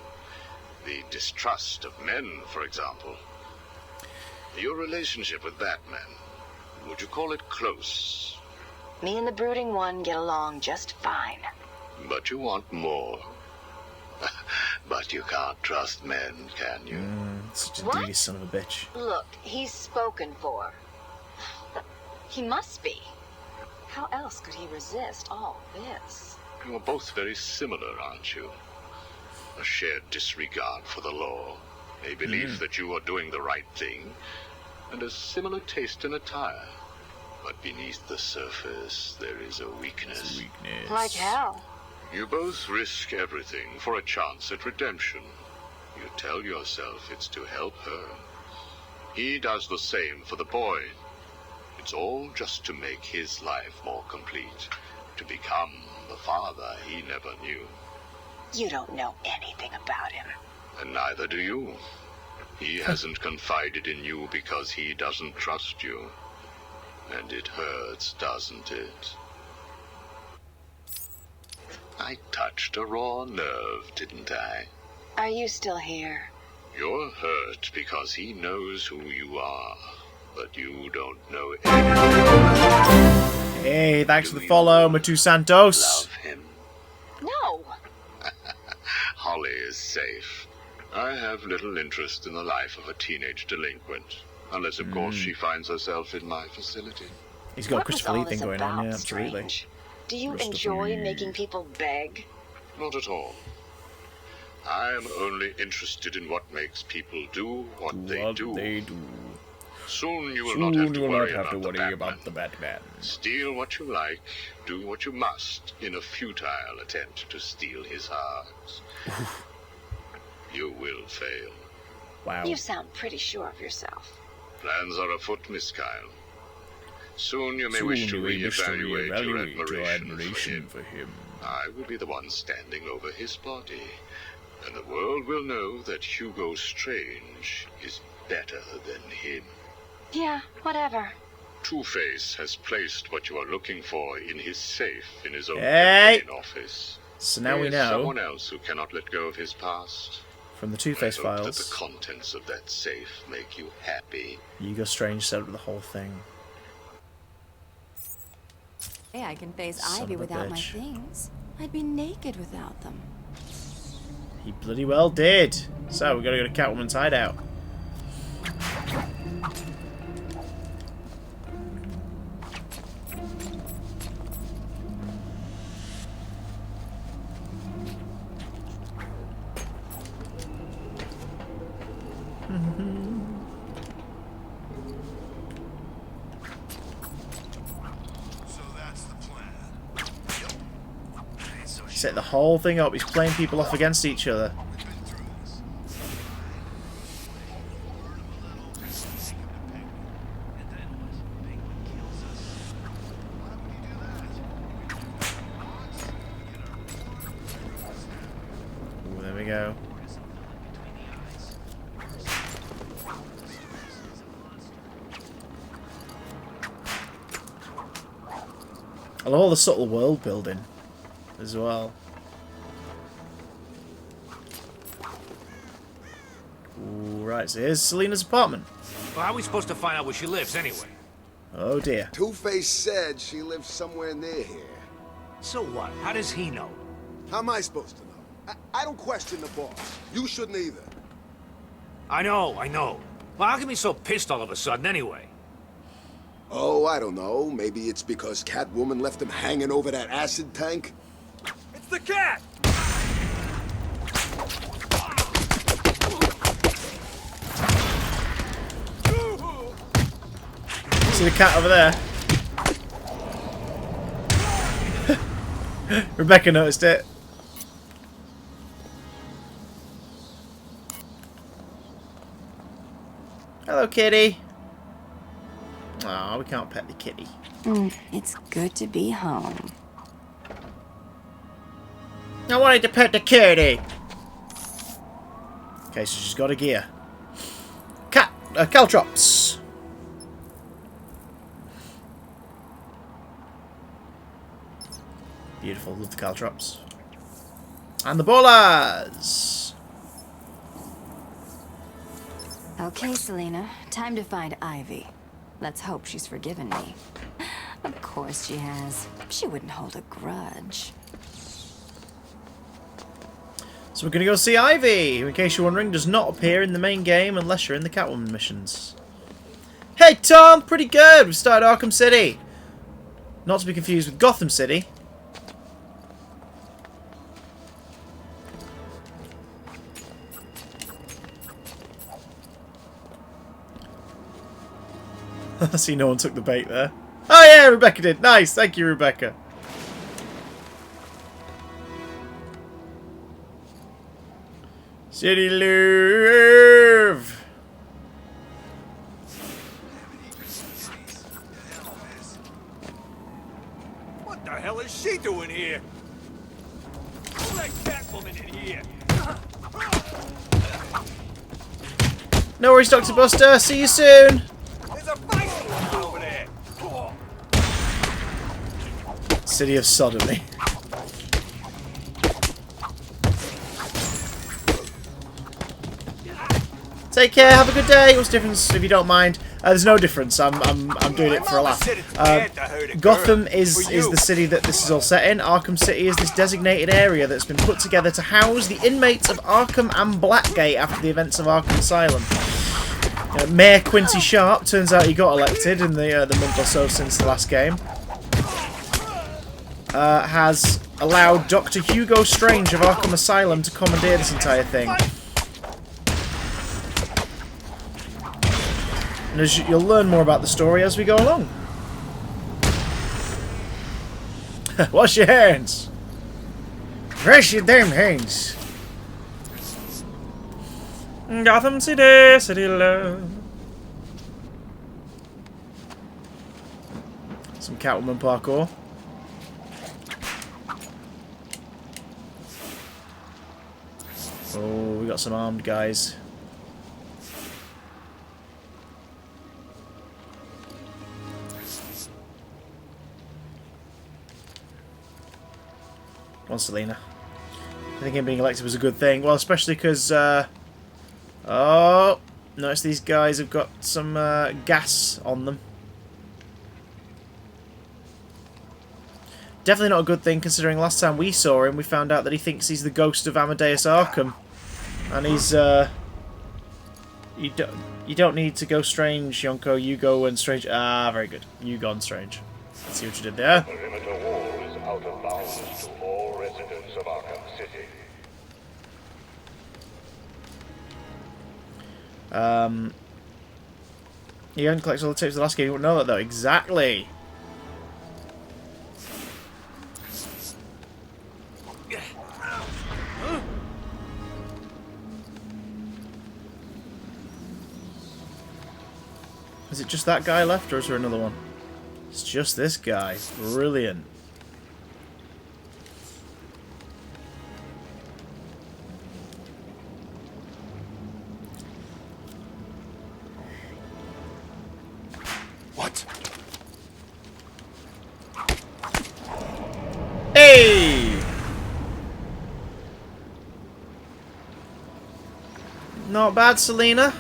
The distrust of men, for example. Your relationship with Batman, would you call it close? Me and the brooding one get along just fine. But you want more. But you can't trust men, can you? Such a What? devious son of a bitch. Look, he's spoken for. He must be. How else could he resist all this? You are both very similar, aren't you? A shared disregard for the law, a belief that you are doing the right thing, and a similar taste in attire. But beneath the surface, there is a weakness. Like how? You both risk everything for a chance at redemption. You tell yourself it's to help her. He does the same for the boy. It's all just to make his life more complete, to become the father he never knew. You don't know anything about him. And neither do you. He hasn't confided in you because he doesn't trust you. And it hurts, doesn't it? I touched a raw nerve, didn't I? Are you still here? You're hurt because he knows who you are, but you don't know anything. Hey, thanks for the follow, Matu Santos. Love him. No! Holly is safe. I have little interest in the life of a teenage delinquent. Unless, of course, she finds herself in my facility. He's got a What was Christopher all Lee this thing going on, about, yeah, absolutely. Strange? Do you Christopher enjoy Lee. making people beg? Not at all. I am only interested in what makes people do what they do. Soon you will not have to worry about the Batman. Steal what you like, do what you must, in a futile attempt to steal his heart. You will fail. Wow. You sound pretty sure of yourself. Plans are afoot, Miss Kyle. Soon you may wish to reevaluate your admiration for him. I will be the one standing over his body, and the world will know that Hugo Strange is better than him. Yeah, whatever. Two-Face has placed what you are looking for in his safe in his own Hey! campaign office. So now we There is know, someone else who cannot let go of his past. from the Two-Face I hope that files, the contents of that safe make you happy. Hugo Strange set up the whole thing. Hey, I can face Son Ivy of a without my bitch. things. I'd be naked without them. He bloody well did. So, we gotta go to Catwoman's hideout. Set the whole thing up. He's playing people off against each other. Ooh, there we go. I love all the subtle world building as well. Ooh, right, so here's Selena's apartment. Well, how are we supposed to find out where she lives anyway? Oh dear. Two-Face said she lives somewhere near here. So what? How does he know? How am I supposed to know? I don't question the boss. You shouldn't either. I know. Well, how come he's so pissed all of a sudden anyway? Oh, I don't know. Maybe it's because Catwoman left him hanging over that acid tank? It's the cat! See the cat over there? Rebecca noticed it. Hello, kitty. Oh, we can't pet the kitty. It's good to be home. I wanted to pet the kitty. Okay, so she's got a gear. Caltrops. Beautiful, love the caltrops. And the ballers. Okay, Selena, time to find Ivy. Let's hope she's forgiven me. Of course she has. She wouldn't hold a grudge. So we're going to go see Ivy, who, in case you're wondering, does not appear in the main game unless you're in the Catwoman missions. Hey Tom, pretty good! We've started Arkham City. Not to be confused with Gotham City. I see no one took the bait there. Oh yeah, Rebecca did. Nice, thank you, Rebecca. City Love. What the hell is she doing here? Who let Catwoman in here? No worries, Dr. Buster. See you soon. There's a fight over there. City of Sodomy. Take care. Have a good day. What's the difference? If you don't mind, there's no difference. I'm doing it for a laugh. Gotham is the city that this is all set in. Arkham City is this designated area that's been put together to house the inmates of Arkham and Blackgate after the events of Arkham Asylum. Mayor Quincy Sharp, turns out he got elected in the month or so since the last game, has allowed Dr. Hugo Strange of Arkham Asylum to commandeer this entire thing. And as you'll learn more about the story as we go along. Wash your hands! Wash your damn hands! Gotham City, City Love. Some Catwoman parkour. Oh, we got some armed guys. Come on, Selena. I think him being elected was a good thing. Well, especially because, oh, notice these guys have got some gas on them. Definitely not a good thing, considering last time we saw him, we found out that he thinks he's the ghost of Amadeus Arkham. And he's, you don't need to go Strange, Yonko. You go and Strange. Ah, very good. You gone Strange. Let's see what you did there. The perimeter wall is out of bounds to all residents of Arkham City. You haven't collected all the tapes of the last game. You wouldn't know that, though. Exactly. Is it just that guy left, or is there another one? It's just this guy. Brilliant. What? Hey! Not bad, Selena.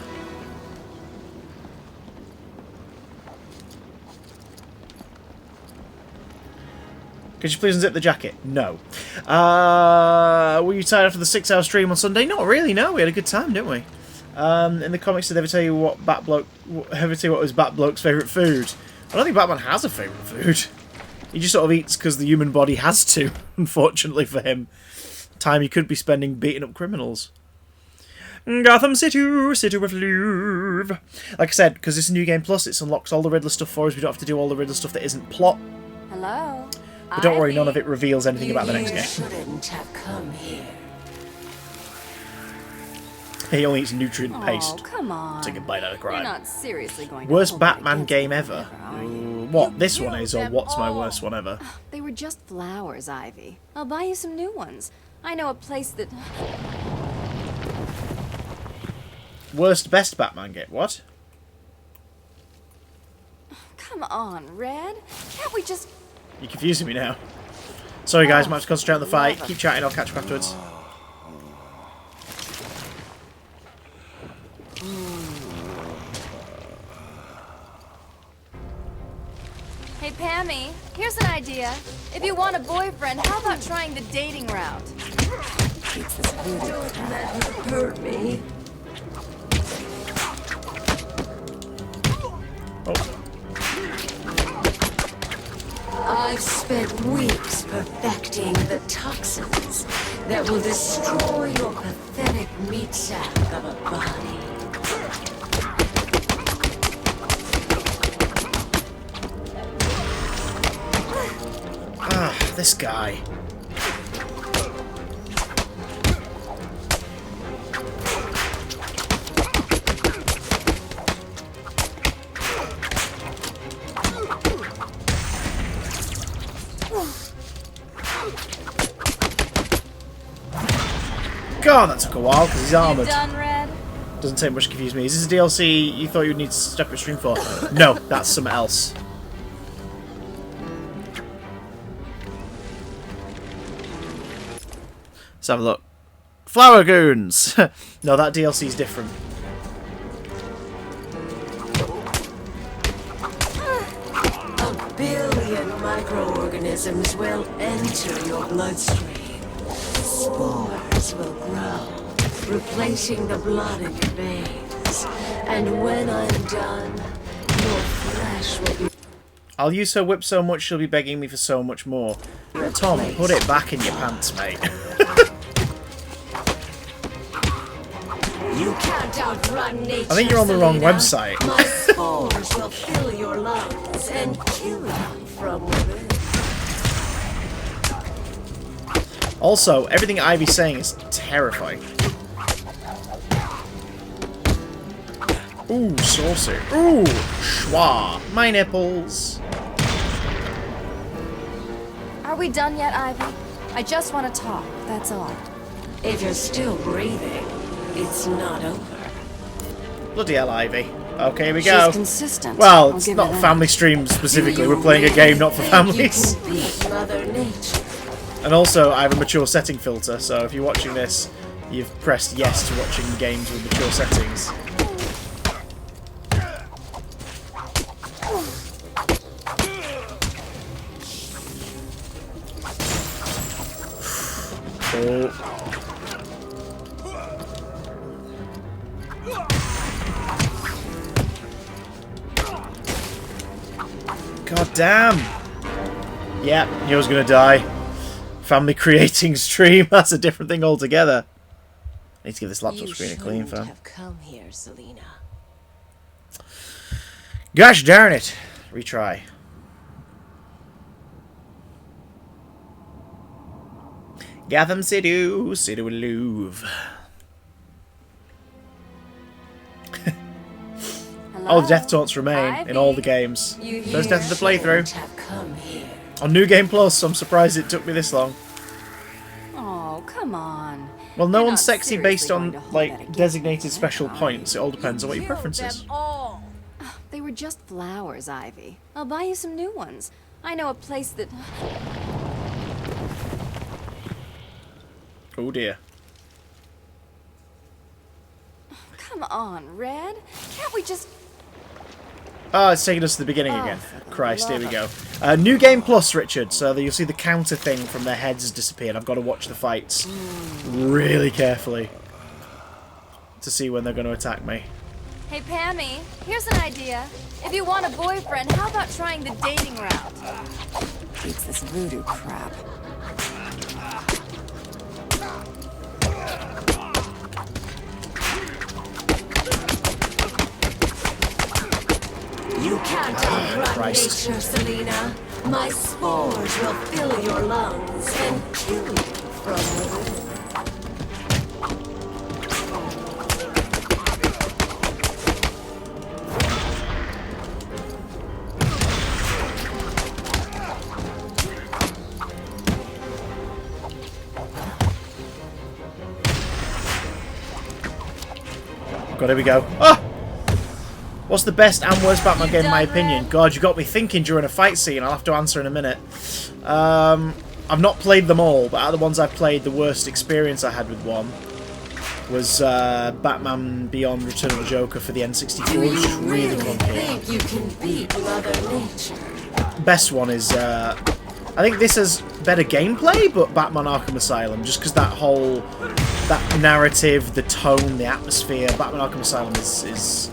Could you please unzip the jacket? No. Were you tired after the 6-hour stream on Sunday? Not really, no. We had a good time, didn't we? In the comics, did they ever tell you what was Bat Bloke's favourite food? I don't think Batman has a favourite food. He just sort of eats because the human body has to, unfortunately for him. Time he could be spending beating up criminals. Gotham City, City with Love. Like I said, because it's a New Game Plus, it unlocks all the Riddler stuff for us. We don't have to do all the Riddler stuff that isn't plot. Hello? But don't worry, none of it reveals anything about the next You game. shouldn't have come here. He only eats nutrient paste. Oh, come on. Take a bite out of crime. You're not seriously going to Worst hold it Batman against game me ever. are you? What, this one is, or them what's my all. worst one ever? They were just flowers, Ivy. I'll buy you some new ones. I know a place that... Worst best Batman game. What? Come on, Red. Can't we just... You're confusing me now. Sorry guys, might have to concentrate on the fight. Keep chatting, I'll catch you afterwards. Hey, Pammy, here's an idea. If you want a boyfriend, how about trying the dating route? It's this voodoo crap. Hurt me. I've spent weeks perfecting the toxins that will destroy your pathetic meat sack of a body. Ah, this guy. God, that took a while because he's armoured. Done, Red? Doesn't take much to confuse me. Is this a DLC you thought you'd need to step your stream for? No, that's something else. Let's have a look. Flower Goons! No, that DLC is different. A billion microorganisms will enter your bloodstream. Spores will grow, replacing the blood in your veins. And when I'm done, your flesh will be... I'll use her whip so much she'll be begging me for so much more. Tom, put it back in your pants, mate. You can't outrun nature, I think you're on the wrong Selena. website. My spores will fill your lungs and kill you from within. Also, everything Ivy's saying is terrifying. Ooh, saucy. Ooh, schwa. My nipples. Are we done yet, Ivy? I just want to talk, that's all. If you're still breathing, it's not over. Bloody hell, Ivy. Okay, here we go. She's consistent. Well, I'll it's give her not that. family stream specifically. We're playing a game not for families. Mother Nature. And also, I have a mature setting filter, so if you're watching this, you've pressed yes to watching games with mature settings. Oh. God damn! Yeah, he was gonna die. Family creating stream, that's a different thing altogether. I need to give this laptop screen a clean, fam. Have come here, Selena. Gosh darn it! Retry. Gotham City, City with Louvre. Oh, the death taunts remain in all the games. First death of the playthrough. On New Game Plus, I'm surprised it took me this long. Oh, come on. Well, no You're one's not sexy based seriously going to on, hold like, that against designated me, special are points. It all depends on what your Killed preference them is. all. They were just flowers, Ivy. I'll buy you some new ones. I know a place that... Oh dear. Come on, Red. Can't we just... Oh, it's taking us to the beginning again. Christ, here we go. New Game Plus, Richard. So you'll see the counter thing from their heads has disappeared. I've got to watch the fights really carefully to see when they're going to attack me. Hey, Pammy, here's an idea. If you want a boyfriend, how about trying the dating route? Beats this voodoo crap. You can't outrun nature, Selena. My spores will fill your lungs and kill you from within. God, here we go. Ah! What's the best and worst Batman game in my opinion? God, you got me thinking during a fight scene. I'll have to answer in a minute. I've not played them all, but out of the ones I've played, the worst experience I had with one was Batman Beyond Return of the Joker for the N64, which is really clunky. Think you can beat Mother Nature? Best one is, I think this has better gameplay, but Batman Arkham Asylum, just because that narrative, the tone, the atmosphere, Batman Arkham Asylum is...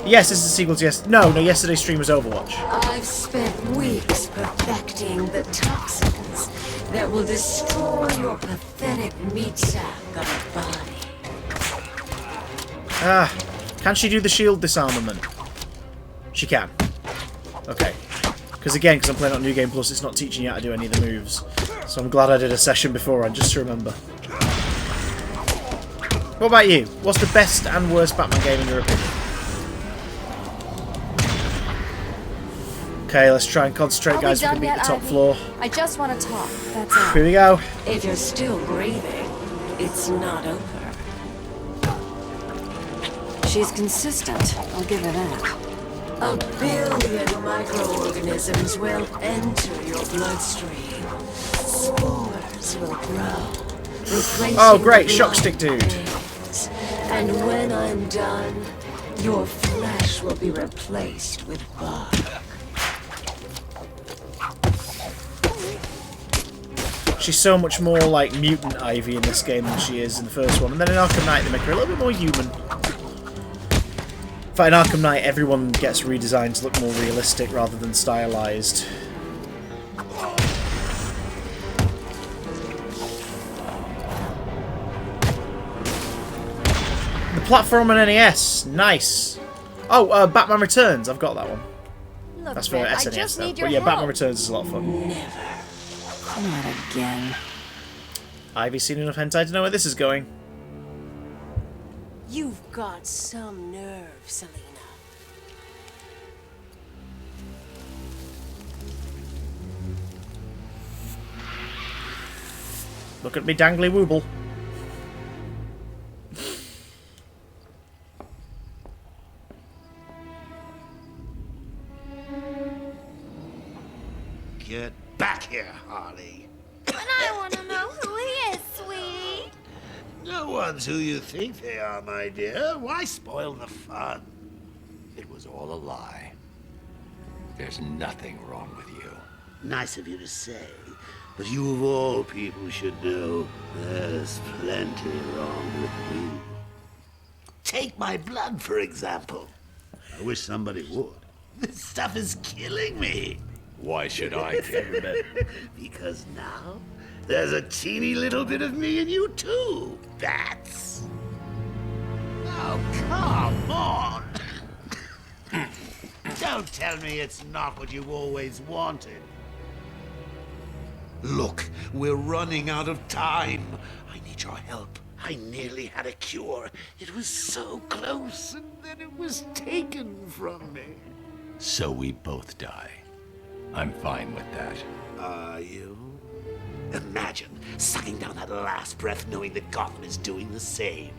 Yes, this is a sequel to yesterday's stream was Overwatch. I've spent weeks perfecting the toxins that will destroy your pathetic meat sack of a body. Ah, can she do the shield disarmament? She can. Okay. Because I'm playing on New Game Plus, it's not teaching you how to do any of the moves. So I'm glad I did a session beforehand, just to remember. What about you? What's the best and worst Batman game in your opinion? Okay, let's try and concentrate, guys. We can beat the top floor. I just want to talk, that's all. Here we go. If you're still breathing, it's not over. She's consistent, I'll give her that. 1 billion microorganisms will enter your bloodstream. Spores will grow. Oh, great, shock stick dude. And when I'm done, your flesh will be replaced with bark. She's so much more like Mutant Ivy in this game than she is in the first one. And then in Arkham Knight, they make her a little bit more human. In fact, in Arkham Knight, everyone gets redesigned to look more realistic rather than stylized. The platform on NES. Nice. Oh, Batman Returns. I've got that one. Look, That's for Red, SNES, though. But yeah, Batman Returns is a lot of fun. Not again. Ivy's seen enough hentai to know where this is going. You've got some nerve, Selena. Look at me dangly wooble. Get back here, Harley. But I want to know who he is, sweetie. No one's who you think they are, my dear. Why spoil the fun? It was all a lie. There's nothing wrong with you. Nice of you to say, but you of all people should know there's plenty wrong with me. Take my blood, for example. I wish somebody would. This stuff is killing me. Why should I care? Because now there's a teeny little bit of me in you too. That's... Oh, come on. Don't tell me it's not what you've always wanted. Look, we're running out of time. I need your help. I nearly had a cure. It was so close, and then it was taken from me. So we both die. I'm fine with that. Are you? Imagine sucking down that last breath knowing that Gotham is doing the same.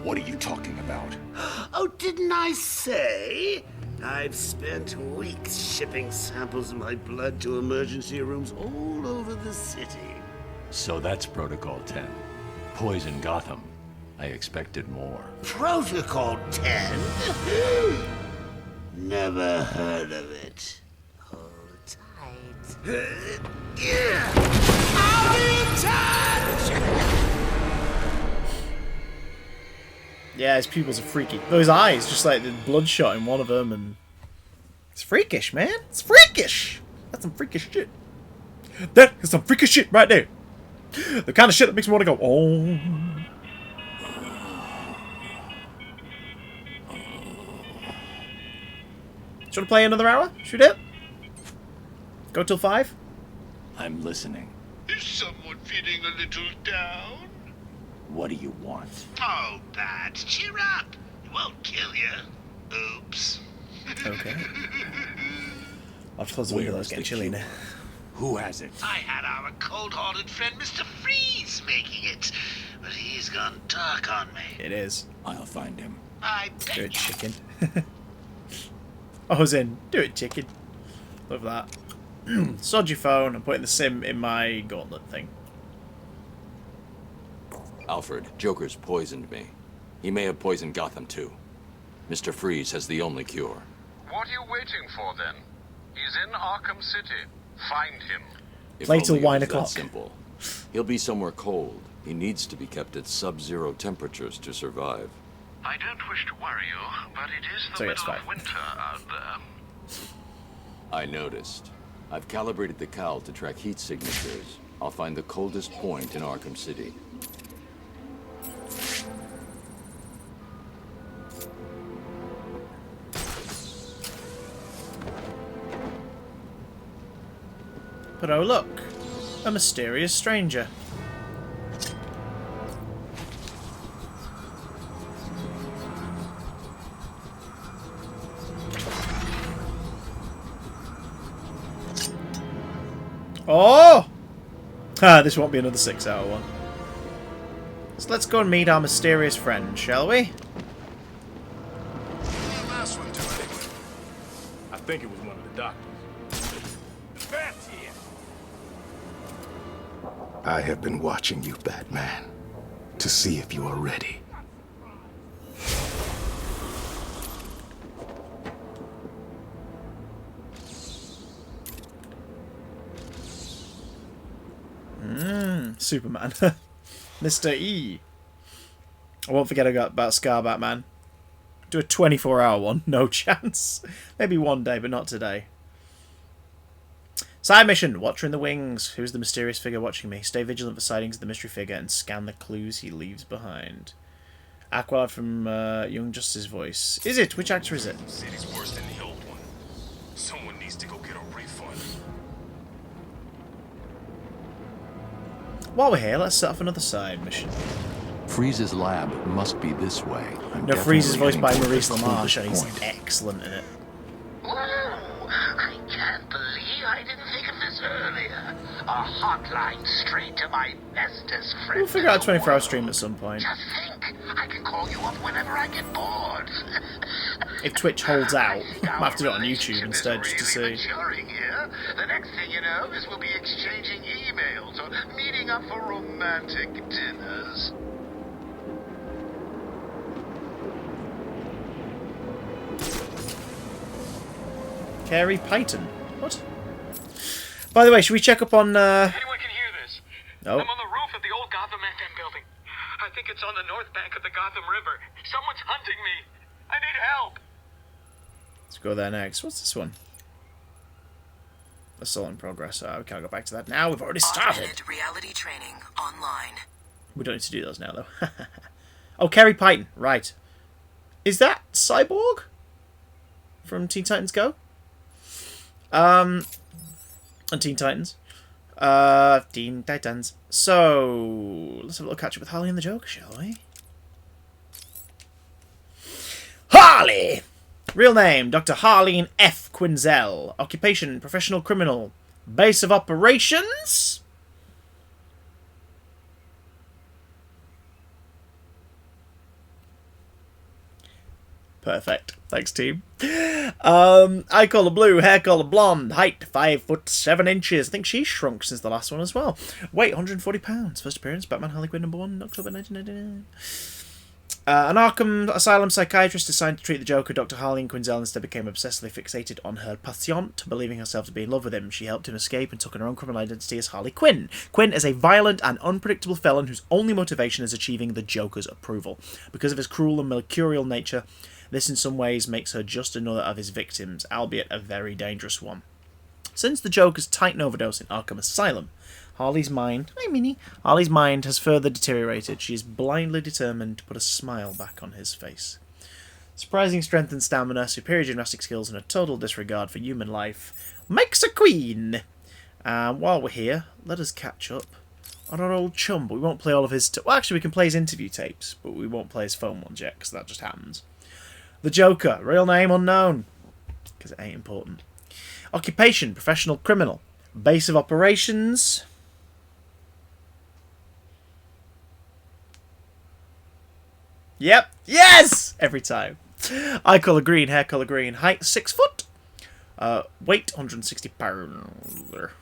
What are you talking about? Oh, didn't I say? I've spent weeks shipping samples of my blood to emergency rooms all over the city. So that's Protocol 10. Poison Gotham. I expected more. Protocol 10? Never heard of it. Hold tight. I'll be in touch! Yeah, his pupils are freaky. Those eyes, just like the bloodshot in one of them, and it's freakish, man. It's freakish. That's some freakish shit. That is some freakish shit right there. The kind of shit that makes me want to go, oh. Should we play another hour? Should we do it? Go till 5? I'm listening. Is someone feeling a little down? What do you want? Oh, Bats, cheer up. It won't kill you. Oops. Okay. I'll have to close the window. It's getting chilly now. Who has it? I had our cold-hearted friend Mr. Freeze making it, but he's gone dark on me. It is. I'll find him. I bet Do it, chicken. I was in. Do it, chicken. Love that. Sod your phone. I'm putting the sim in my gauntlet thing. Alfred, Joker's poisoned me. He may have poisoned Gotham too. Mr. Freeze has the only cure. What are you waiting for then? He's in Arkham City. Find him. If Play till only it 1 was that o'clock. simple. He'll be somewhere cold. He needs to be kept at sub-zero temperatures to survive. I don't wish to worry you, but it is the So yes, middle of 5. winter out there. I noticed. I've calibrated the cowl to track heat signatures. I'll find the coldest point in Arkham City. But oh look, a mysterious stranger. Oh! This won't be another 6-hour one. So let's go and meet our mysterious friend, shall we? Last one do anyway. I think it was one of the doctors. That's here. I have been watching you, Batman, to see if you are ready. Superman. Mr. E. I won't forget about Scar Batman. Do a 24-hour one. No chance. Maybe one day, but not today. Side mission. Watcher in the wings. Who's the mysterious figure watching me? Stay vigilant for sightings of the mystery figure and scan the clues he leaves behind. Aqualad from Young Justice's voice. Is it? Which actor is it? City's worse than the old one. Someone needs to go get a refund. While we're here, let's set off another side mission. Freeze's lab must be this way. No, Freeze is voiced by Maurice LaMarche, and he's excellent in it. I can't believe I didn't think of this earlier. A hotline straight to my bestest friend. We'll figure out a 24-hour stream at some point. Just think, I can call you up whenever I get bored. If Twitch holds out, I might have to do it on YouTube instead, just to see. Maturing here. The next thing you know is we'll be exchanging emails or meeting up for romantic dinners. Carey Python. What? By the way, should we check up on, Anyone can hear this. Oh. I'm on the roof of the old Gotham FM building. I think it's on the north bank of the Gotham River. Someone's hunting me. I need help. Let's go there next. What's this one? Assault in progress. We can't go back to that now. We've already started. Alternate reality training online. We don't need to do those now, though. Oh, Carey Python. Right. Is that Cyborg? From Teen Titans Go? And Teen Titans. Teen Titans. So, let's have a little catch up with Harley and the Joker, shall we? Harley! Real name, Dr. Harleen F. Quinzel. Occupation, professional criminal. Base of operations? Perfect. Thanks, team. Eye colour blue, hair colour blonde, height 5'7". I think she's shrunk since the last one as well. Weight £140. First appearance, Batman Harley Quinn #1, October 1999. An Arkham Asylum psychiatrist assigned to treat the Joker, Dr. Harleen Quinzel instead became obsessively fixated on her patient, believing herself to be in love with him. She helped him escape and took on her own criminal identity as Harley Quinn. Quinn is a violent and unpredictable felon whose only motivation is achieving the Joker's approval. Because of his cruel and mercurial nature, this in some ways makes her just another of his victims, albeit a very dangerous one. Since the Joker's Titan overdose in Arkham Asylum, Harley's mind has further deteriorated. She is blindly determined to put a smile back on his face. Surprising strength and stamina, superior gymnastic skills, and a total disregard for human life makes a queen. While we're here, let us catch up on our old chum, but we won't play all of his... well, actually, we can play his interview tapes, but we won't play his phone ones yet, because that just happens. The Joker, real name unknown, because it ain't important. Occupation, professional criminal. Base of operations... Yep. Yes! Every time. Eye colour green, hair colour green. Height 6 foot. Weight 160 pounds.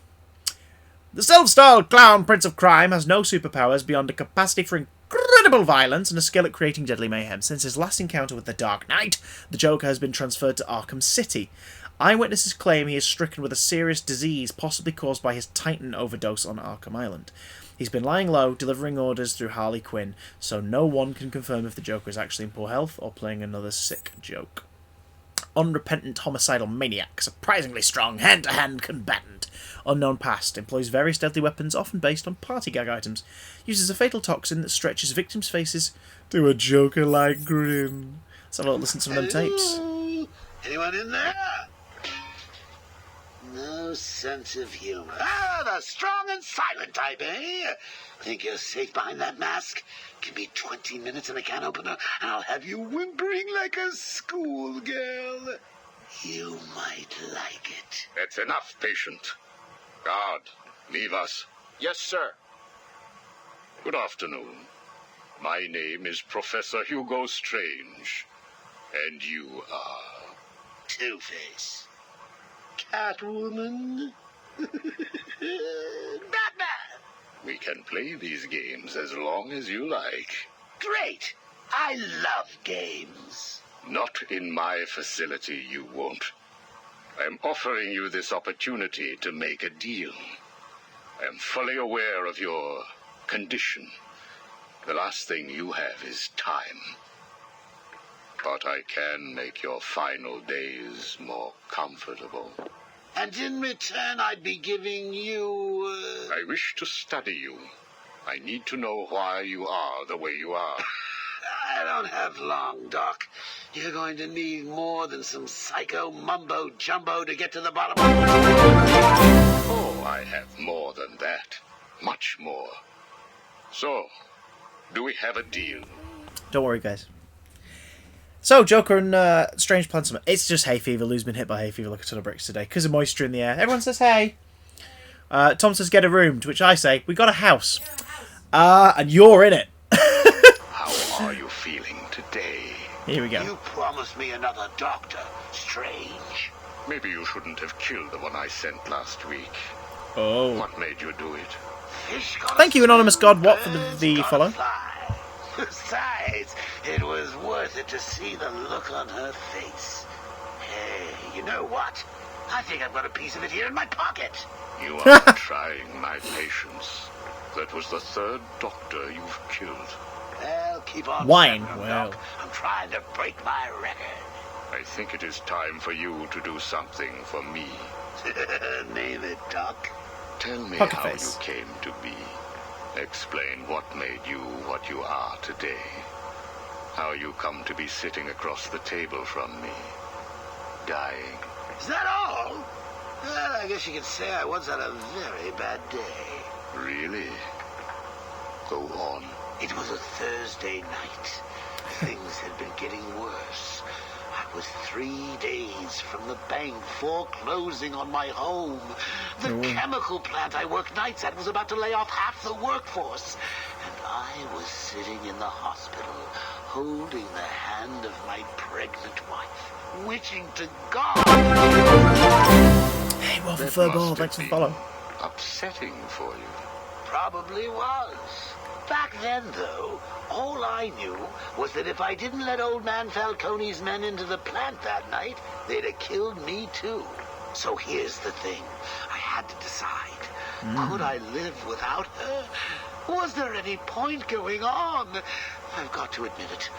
The self-styled clown prince of crime has no superpowers beyond a capacity for incredible violence and a skill at creating deadly mayhem. Since his last encounter with the Dark Knight, the Joker has been transferred to Arkham City. Eyewitnesses claim he is stricken with a serious disease, possibly caused by his Titan overdose on Arkham Island. He's been lying low, delivering orders through Harley Quinn, so no one can confirm if the Joker is actually in poor health or playing another sick joke. Unrepentant homicidal maniac, surprisingly strong, hand-to-hand combatant. Unknown past, employs various deadly weapons, often based on party gag items. Uses a fatal toxin that stretches victims' faces to a Joker-like grin. Let's have a look, listen to some of them tapes. Anyone in there? No sense of humor. Ah, the strong and silent type, eh? Think you're safe behind that mask? Give me 20 minutes and a can opener, and I'll have you whimpering like a schoolgirl. You might like it. That's enough, patient. Guard, leave us. Yes, sir. Good afternoon. My name is Professor Hugo Strange. And you are... Two-Face. Catwoman. Batman. We can play these games as long as you like. Great. I love games. Not in my facility, you won't. I'm offering you this opportunity to make a deal. I am fully aware of your condition. The last thing you have is time. But I can make your final days more comfortable. And in return, I'd be giving you... I wish to study you. I need to know why you are the way you are. I don't have long, Doc. You're going to need more than some psycho mumbo-jumbo to get to the bottom of it. Oh, I have more than that. Much more. So, do we have a deal? Don't worry, guys. So, Joker and Strange plan something. It's just hay fever. Lou's been hit by hay fever like a ton of bricks today because of moisture in the air. Everyone says hey. Tom says get a room, to which I say we got a house. And you're in it. How are you feeling today? Here we go. You promised me another doctor, Strange. Maybe you shouldn't have killed the one I sent last week. Oh. What made you do it? Thank you, Anonymous God What, for the follow. Besides, it was worth it to see the look on her face. Hey, you know what? I think I've got a piece of it here in my pocket. You are trying my patience. That was the third doctor you've killed. Well, keep on. Wine. Well, I'm trying to break my record. I think it is time for you to do something for me. Name it, Doc. Tell me Poker how face. you came to be. Explain what made you what you are today. How you come to be sitting across the table from me. Dying. Is that all? Well, I guess you could say I once had a very bad day. Really? Go on. It was a Thursday night. Things had been getting worse. I was 3 days from the bank foreclosing on my home. The chemical plant I worked nights at was about to lay off half the workforce. And I was sitting in the hospital, holding the hand of my pregnant wife, wishing to God... Hey, Wolf and Furball, thanks for the follow. Upsetting for you. Probably was. Back then, though, all I knew was that if I didn't let old man Falcone's men into the plant that night, they'd have killed me too. So here's the thing. I had to decide. Could I live without her? Was there any point going on? I've got to admit it.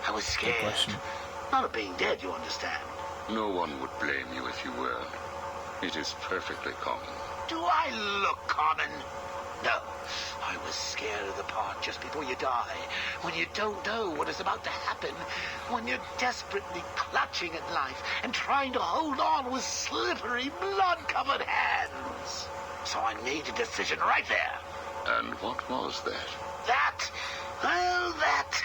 I was scared. Not of being dead, you understand. No one would blame you if you were. It is perfectly common. Do I look common? No. I was scared of the part just before you die, when you don't know what is about to happen, when you're desperately clutching at life and trying to hold on with slippery, blood-covered hands. So I made a decision right there. And what was that? That? Well, that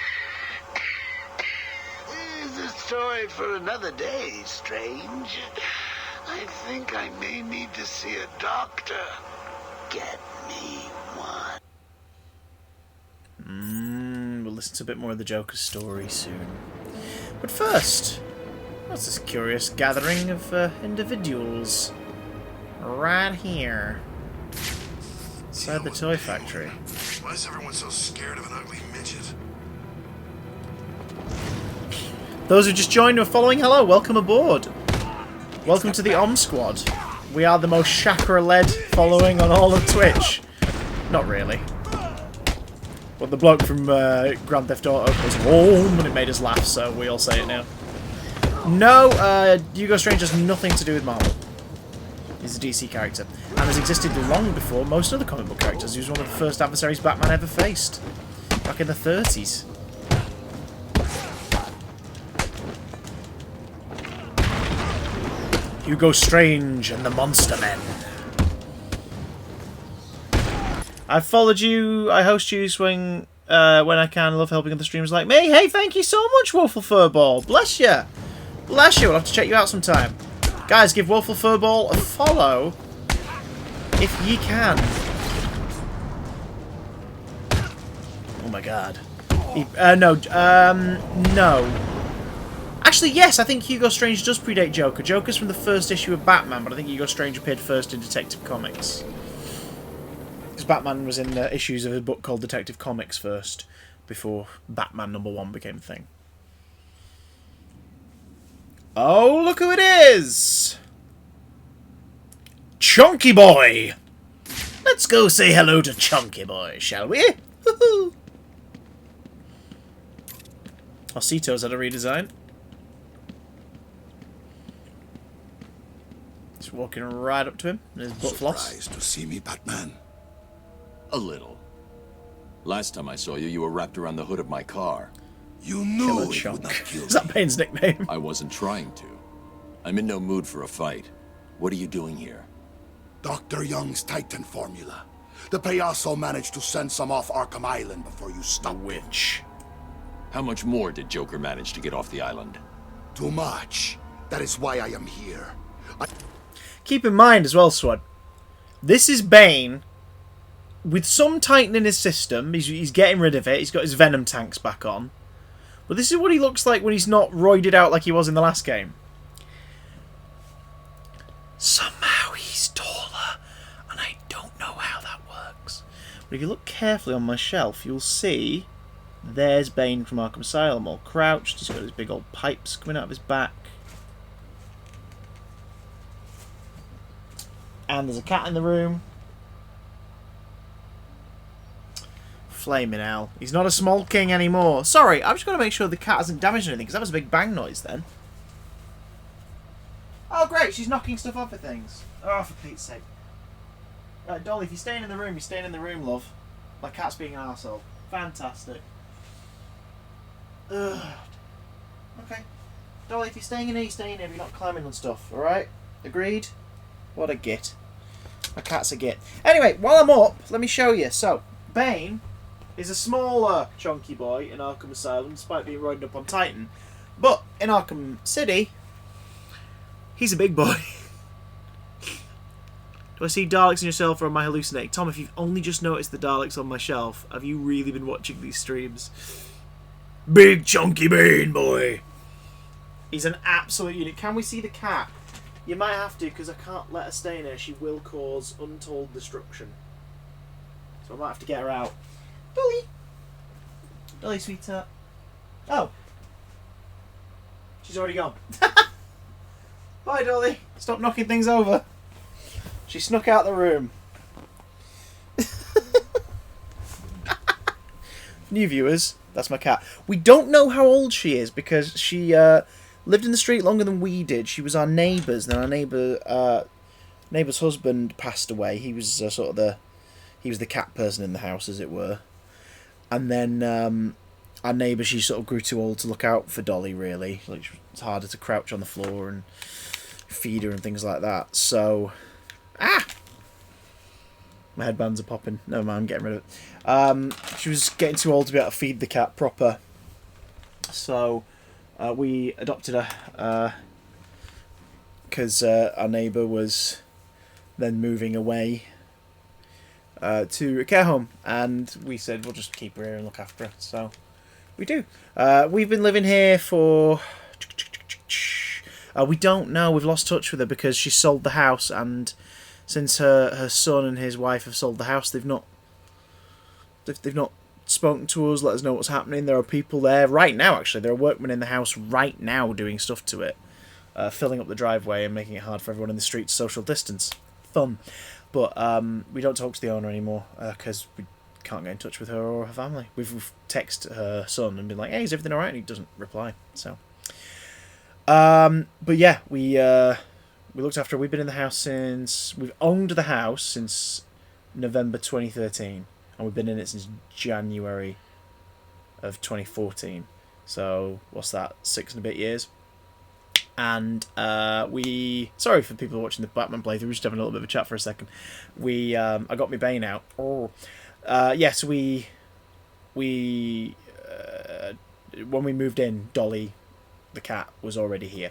is a story for another day, Strange. I think I may need to see a doctor. Get me one. We'll listen to a bit more of the Joker's story soon. But first, what's this curious gathering of individuals right here inside the toy factory? Why is everyone so scared of an ugly midget? Those who just joined are following, hello, welcome aboard. Welcome to the Om Squad. We are the most chakra-led following on all of Twitch. Not really. But the bloke from Grand Theft Auto was home and it made us laugh, so we all say it now. No, Hugo Strange has nothing to do with Marvel. He's a DC character. And has existed long before most other comic book characters. He was one of the first adversaries Batman ever faced. Back in the 30s. Hugo Strange and the Monster Men. I've followed you, I host you when I can. I love helping other streamers like me. Hey, thank you so much, Wolfle Furball. Bless you. Bless you. I'll have to check you out sometime. Guys, give Wolfle Furball a follow if ye can. Oh my god. No. Actually, yes, I think Hugo Strange does predate Joker. Joker's from the first issue of Batman, but I think Hugo Strange appeared first in Detective Comics. Because Batman was in issues of a book called Detective Comics first, before Batman #1 became a thing. Oh, look who it is! Chunky Boy! Let's go say hello to Chunky Boy, shall we? Woohoo! Osito's had a redesign. Just walking right up to him in his butt floss. Surprised to see me, Batman? A little. Last time I saw you, you were wrapped around the hood of my car. You knew it would not kill me. Is that Bane's nickname? I wasn't trying to. I'm in no mood for a fight. What are you doing here? Dr. Young's Titan formula. The Payaso managed to send some off Arkham Island before you stopped. Witch. How much more did Joker manage to get off the island? Too much. That is why I am here. Keep in mind as well, Swad, this is Bane with some Titan in his system. He's getting rid of it. He's got his Venom tanks back on. But this is what he looks like when he's not roided out like he was in the last game. Somehow he's taller, and I don't know how that works. But if you look carefully on my shelf, you'll see there's Bane from Arkham Asylum, all crouched. He's got his big old pipes coming out of his back. And there's a cat in the room. Flaming hell. He's not a small king anymore. Sorry, I've just got to make sure the cat hasn't damaged anything, because that was a big bang noise then. Oh great, she's knocking stuff off of things. Oh, for Pete's sake. Right, Dolly, if you're staying in the room, you're staying in the room, love. My cat's being an arsehole. Fantastic. Ugh. Okay. Dolly, if you're staying in here, you're staying in here. You're not climbing on stuff, alright? Agreed? What a git. My cat's a git. Anyway, while I'm up, let me show you. So, Bane is a smaller, chunky boy in Arkham Asylum, despite being riding up on Titan. But in Arkham City, he's a big boy. Do I see Daleks in your shelf or am I hallucinating? Tom, if you've only just noticed the Daleks on my shelf, have you really been watching these streams? Big chunky Bane boy. He's an absolute unit. Can we see the cat? You might have to, because I can't let her stay in here. She will cause untold destruction. So I might have to get her out. Dolly! Dolly, sweetheart. Oh. She's already gone. Bye, Dolly. Stop knocking things over. She snuck out the room. New viewers, that's my cat. We don't know how old she is because she lived in the street longer than we did. She was our neighbour's. Then our neighbour's husband passed away. He was he was the cat person in the house, as it were. And then our neighbour, she sort of grew too old to look out for Dolly, really. Like, it's harder to crouch on the floor and feed her and things like that. So, my headbands are popping. Never mind, I'm getting rid of it. She was getting too old to be able to feed the cat proper. So, we adopted her because our neighbour was then moving away to a care home, and we said we'll just keep her here and look after her. So we do. We've been living here for we don't know. We've lost touch with her because she sold the house, and since her son and his wife have sold the house, they've not spoken to us, let us know what's happening. There are people there right now, actually. There are workmen in the house right now doing stuff to it, filling up the driveway and making it hard for everyone in the street to social distance. Fun. But we don't talk to the owner anymore because we can't get in touch with her or her family. We've texted her son and been like, hey, is everything alright? And he doesn't reply. So, but yeah, we looked after her. We've been in the house since... We've owned the house since November 2013. And we've been in it since January of 2014. So, what's that? 6 and a bit years. And sorry for people watching the Batman playthrough. We're just having a little bit of a chat for a second. I got my Bane out. Yes, when we moved in, Dolly, the cat, was already here.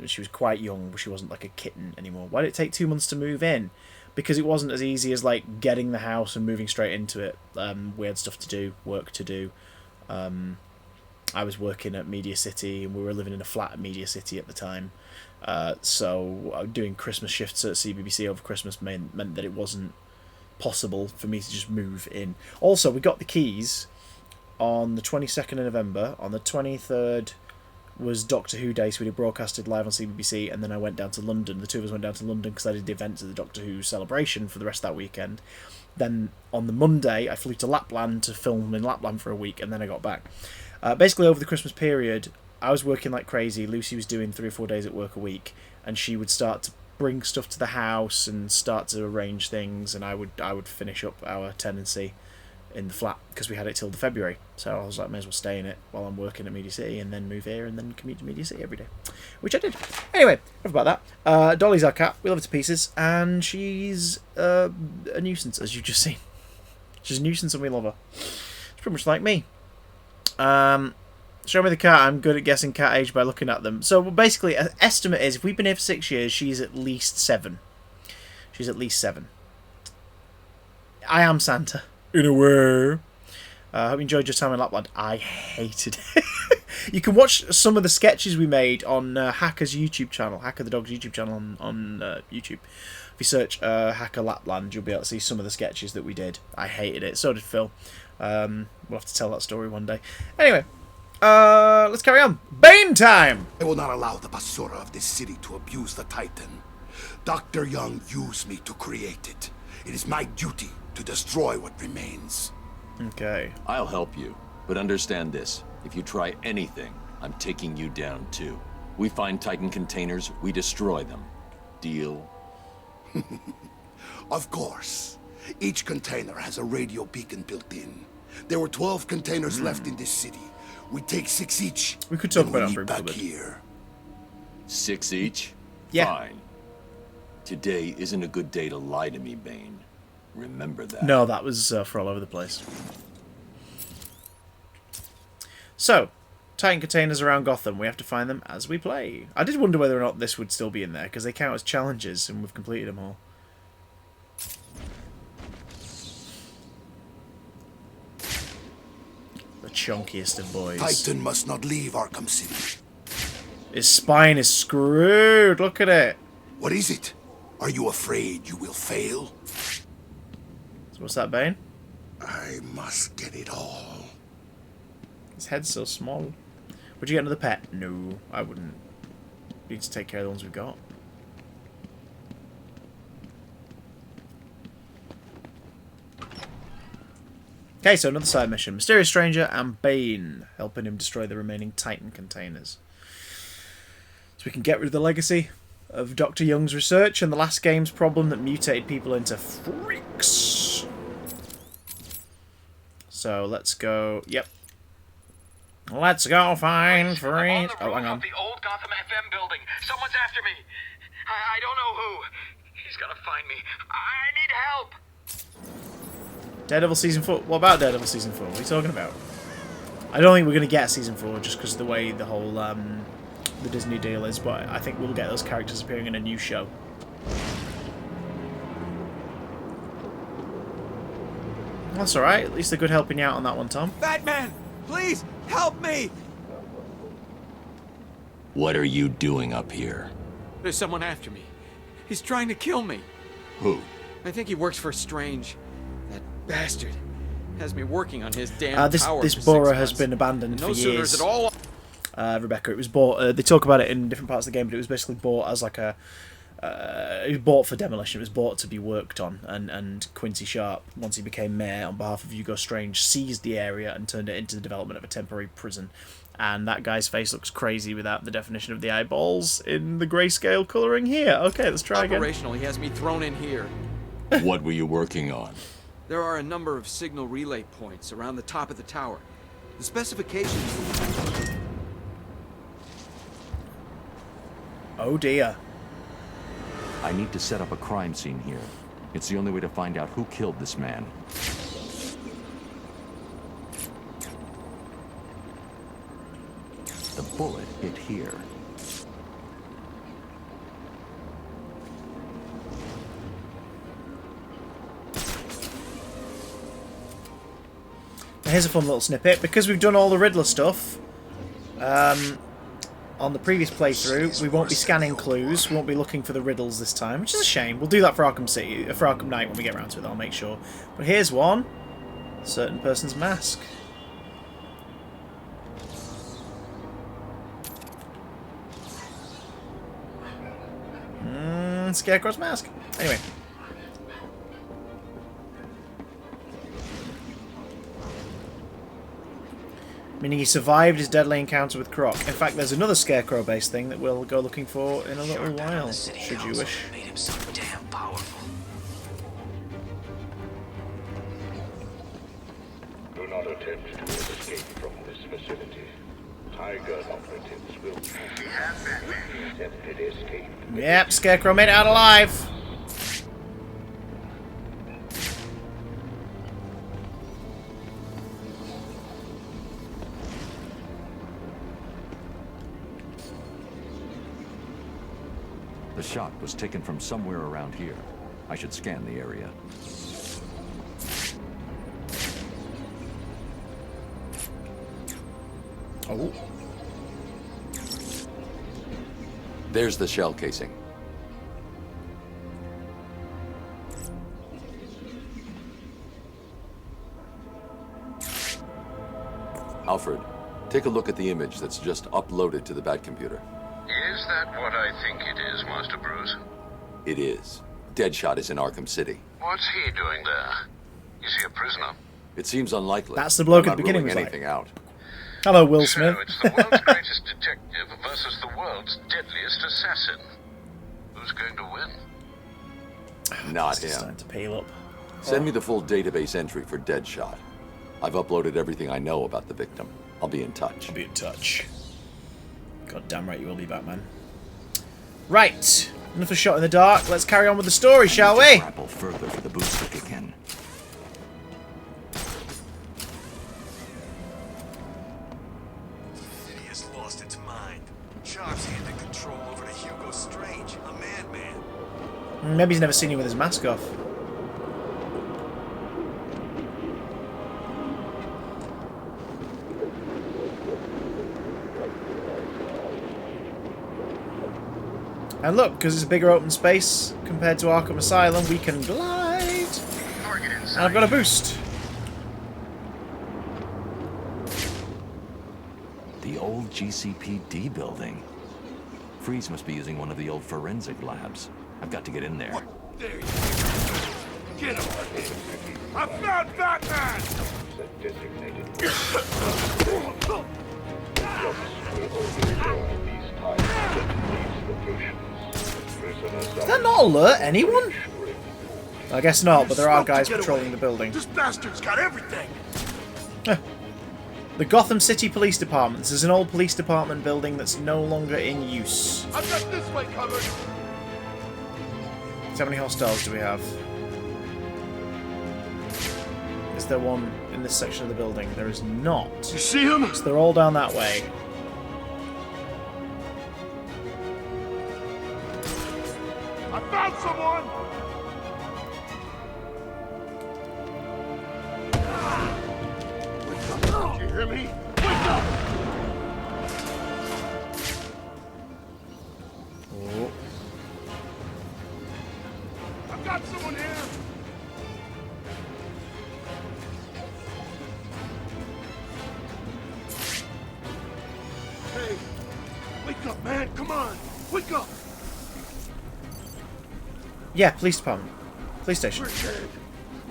She was quite young, but she wasn't like a kitten anymore. Why did it take 2 months to move in? Because it wasn't as easy as like getting the house and moving straight into it. We had stuff to do, work to do. I was working at Media City, and we were living in a flat at Media City at the time. So doing Christmas shifts at CBBC over Christmas meant that it wasn't possible for me to just move in. Also, we got the keys on the 22nd of November. On the 23rd was Doctor Who Day, so we broadcasted live on CBBC, and then I went down to London. The two of us went down to London because I did the event at the Doctor Who celebration for the rest of that weekend. Then on the Monday, I flew to Lapland to film in Lapland for a week, and then I got back. Basically, over the Christmas period, I was working like crazy. Lucy was doing 3 or 4 days at work a week, and she would start to bring stuff to the house and start to arrange things, and I would finish up our tenancy in the flat because we had it till the February. So I was like, may as well stay in it while I'm working at Media City, and then move here and then commute to Media City every day, which I did. Anyway, enough about that. Dolly's our cat. We love her to pieces, and she's a nuisance, as you've just seen. She's a nuisance, and we love her. She's pretty much like me. Show me the cat. I'm good at guessing cat age by looking at them. So basically, an estimate is if we've been here for 6 years, she's at least 7. She's at least 7. I am Santa, in a way. I hope you enjoyed your time in Lapland. I hated it. You can watch some of the sketches we made on Hacker's YouTube channel, Hacker the Dog's YouTube channel on YouTube. If you search Hacker Lapland, you'll be able to see some of the sketches that we did. I hated it. So did Phil. We'll have to tell that story one day. Anyway, let's carry on. Bane time! I will not allow the Basura of this city to abuse the Titan. Dr. Young used me to create it. It is my duty to destroy what remains. Okay. I'll help you, but understand this. If you try anything, I'm taking you down too. We find Titan containers, we destroy them. Deal? Of course. Each container has a radio beacon built in. There were 12 containers left in this city. We take 6 each. We could talk about it back here. 6 each? Yeah. Fine. Today isn't a good day to lie to me, Bane. Remember that. No, that was for all over the place. So, Titan containers around Gotham. We have to find them as we play. I did wonder whether or not this would still be in there, because they count as challenges, and we've completed them all. The chunkiest of boys. Titan must not leave Arkham City. His spine is screwed. Look at it. What is it? Are you afraid you will fail? So what's that, Bane? I must get it all. His head's so small. Would you get another pet? No, I wouldn't. We need to take care of the ones we've got. Okay, so another side mission. Mysterious Stranger and Bane, helping him destroy the remaining Titan containers. So we can get rid of the legacy of Dr. Young's research and the last game's problem that mutated people into freaks. So let's go. Yep. Let's go find freaks. Oh, hang on. The old Gotham FM building. Someone's after me. I don't know who. He's gotta find me. I need help. Daredevil Season 4. What about Daredevil Season 4? What are you talking about? I don't think we're going to get Season 4 just because of the way the whole the Disney deal is, but I think we'll get those characters appearing in a new show. That's alright. At least they're good helping you out on that one, Tom. Batman! Please, help me! What are you doing up here? There's someone after me. He's trying to kill me. Who? I think he works for Strange. That bastard has me working on his damn tower. This for 6 borough has months. been abandoned No for sooner years. is it all. Rebecca, it was bought. They talk about it in different parts of the game, but it was basically bought as like a. It was bought for demolition. It was bought to be worked on, and Quincy Sharp, once he became mayor on behalf of Hugo Strange, seized the area and turned it into the development of a temporary prison. And that guy's face looks crazy without the definition of the eyeballs in the grayscale colouring here. Okay, let's try again. Operational, he has me thrown in here. What were you working on? There are a number of signal relay points around the top of the tower. The specifications. Oh dear. I need to set up a crime scene here. It's the only way to find out who killed this man. The bullet hit here. Here's a fun little snippet. Because we've done all the Riddler stuff, on the previous playthrough, we won't be scanning clues, we won't be looking for the riddles this time, which is a shame. We'll do that for Arkham City, for Arkham Knight when we get around to it, I'll make sure. But here's one. Certain person's mask. Scarecrow's mask. Anyway. Meaning he survived his deadly encounter with Croc. In fact, there's another Scarecrow-based thing that we'll go looking for in a little while, should you wish. Made him so damn powerful. Do not attempt to escape from this facility. Tiger operatives will attempted escape. Yep, Scarecrow made it out alive. The shot was taken from somewhere around here. I should scan the area. Oh. There's the shell casing. Alfred, take a look at the image that's just uploaded to the Batcomputer. Is that what I think it is, Master Bruce? It is. Deadshot is in Arkham City. What's he doing there? Is he a prisoner? It seems unlikely. That's the bloke I'm at the not beginning ruling was like. anything out. Hello, Will Smith. So it's the world's greatest detective versus the world's deadliest assassin. Who's going to win? Not It's him. starting to peel up. Send me the full database entry for Deadshot. I've uploaded everything I know about the victim. I'll be in touch. I'll be in touch. God damn right you will be, Batman. Right. Enough of shot in the dark. Let's carry on with the story, shall we? Grapple further for the boost to kick in. City has lost its mind. Sharp's handed control over to Hugo Strange, a madman. Maybe he's never seen you with his mask off. And look, because it's a bigger open space compared to Arkham Asylum, we can glide. And I've got a boost. The old GCPD building. Freeze must be using one of the old forensic labs. I've got to get in there. There you go. Get him! I found Batman! Does that not alert anyone? I guess not, but there are guys patrolling the building. This bastard's got everything! The Gotham City Police Department. This is an old police department building that's no longer in use. I've got this way covered! So how many hostiles do we have? Is there one in this section of the building? There is not. You see him? So they're all down that way. I found someone! Wake up! Did you hear me? Wake up! Oh. I've got someone here! Hey! Wake up, man! Come on! Wake up! Yeah, police department. Police station. We're dead.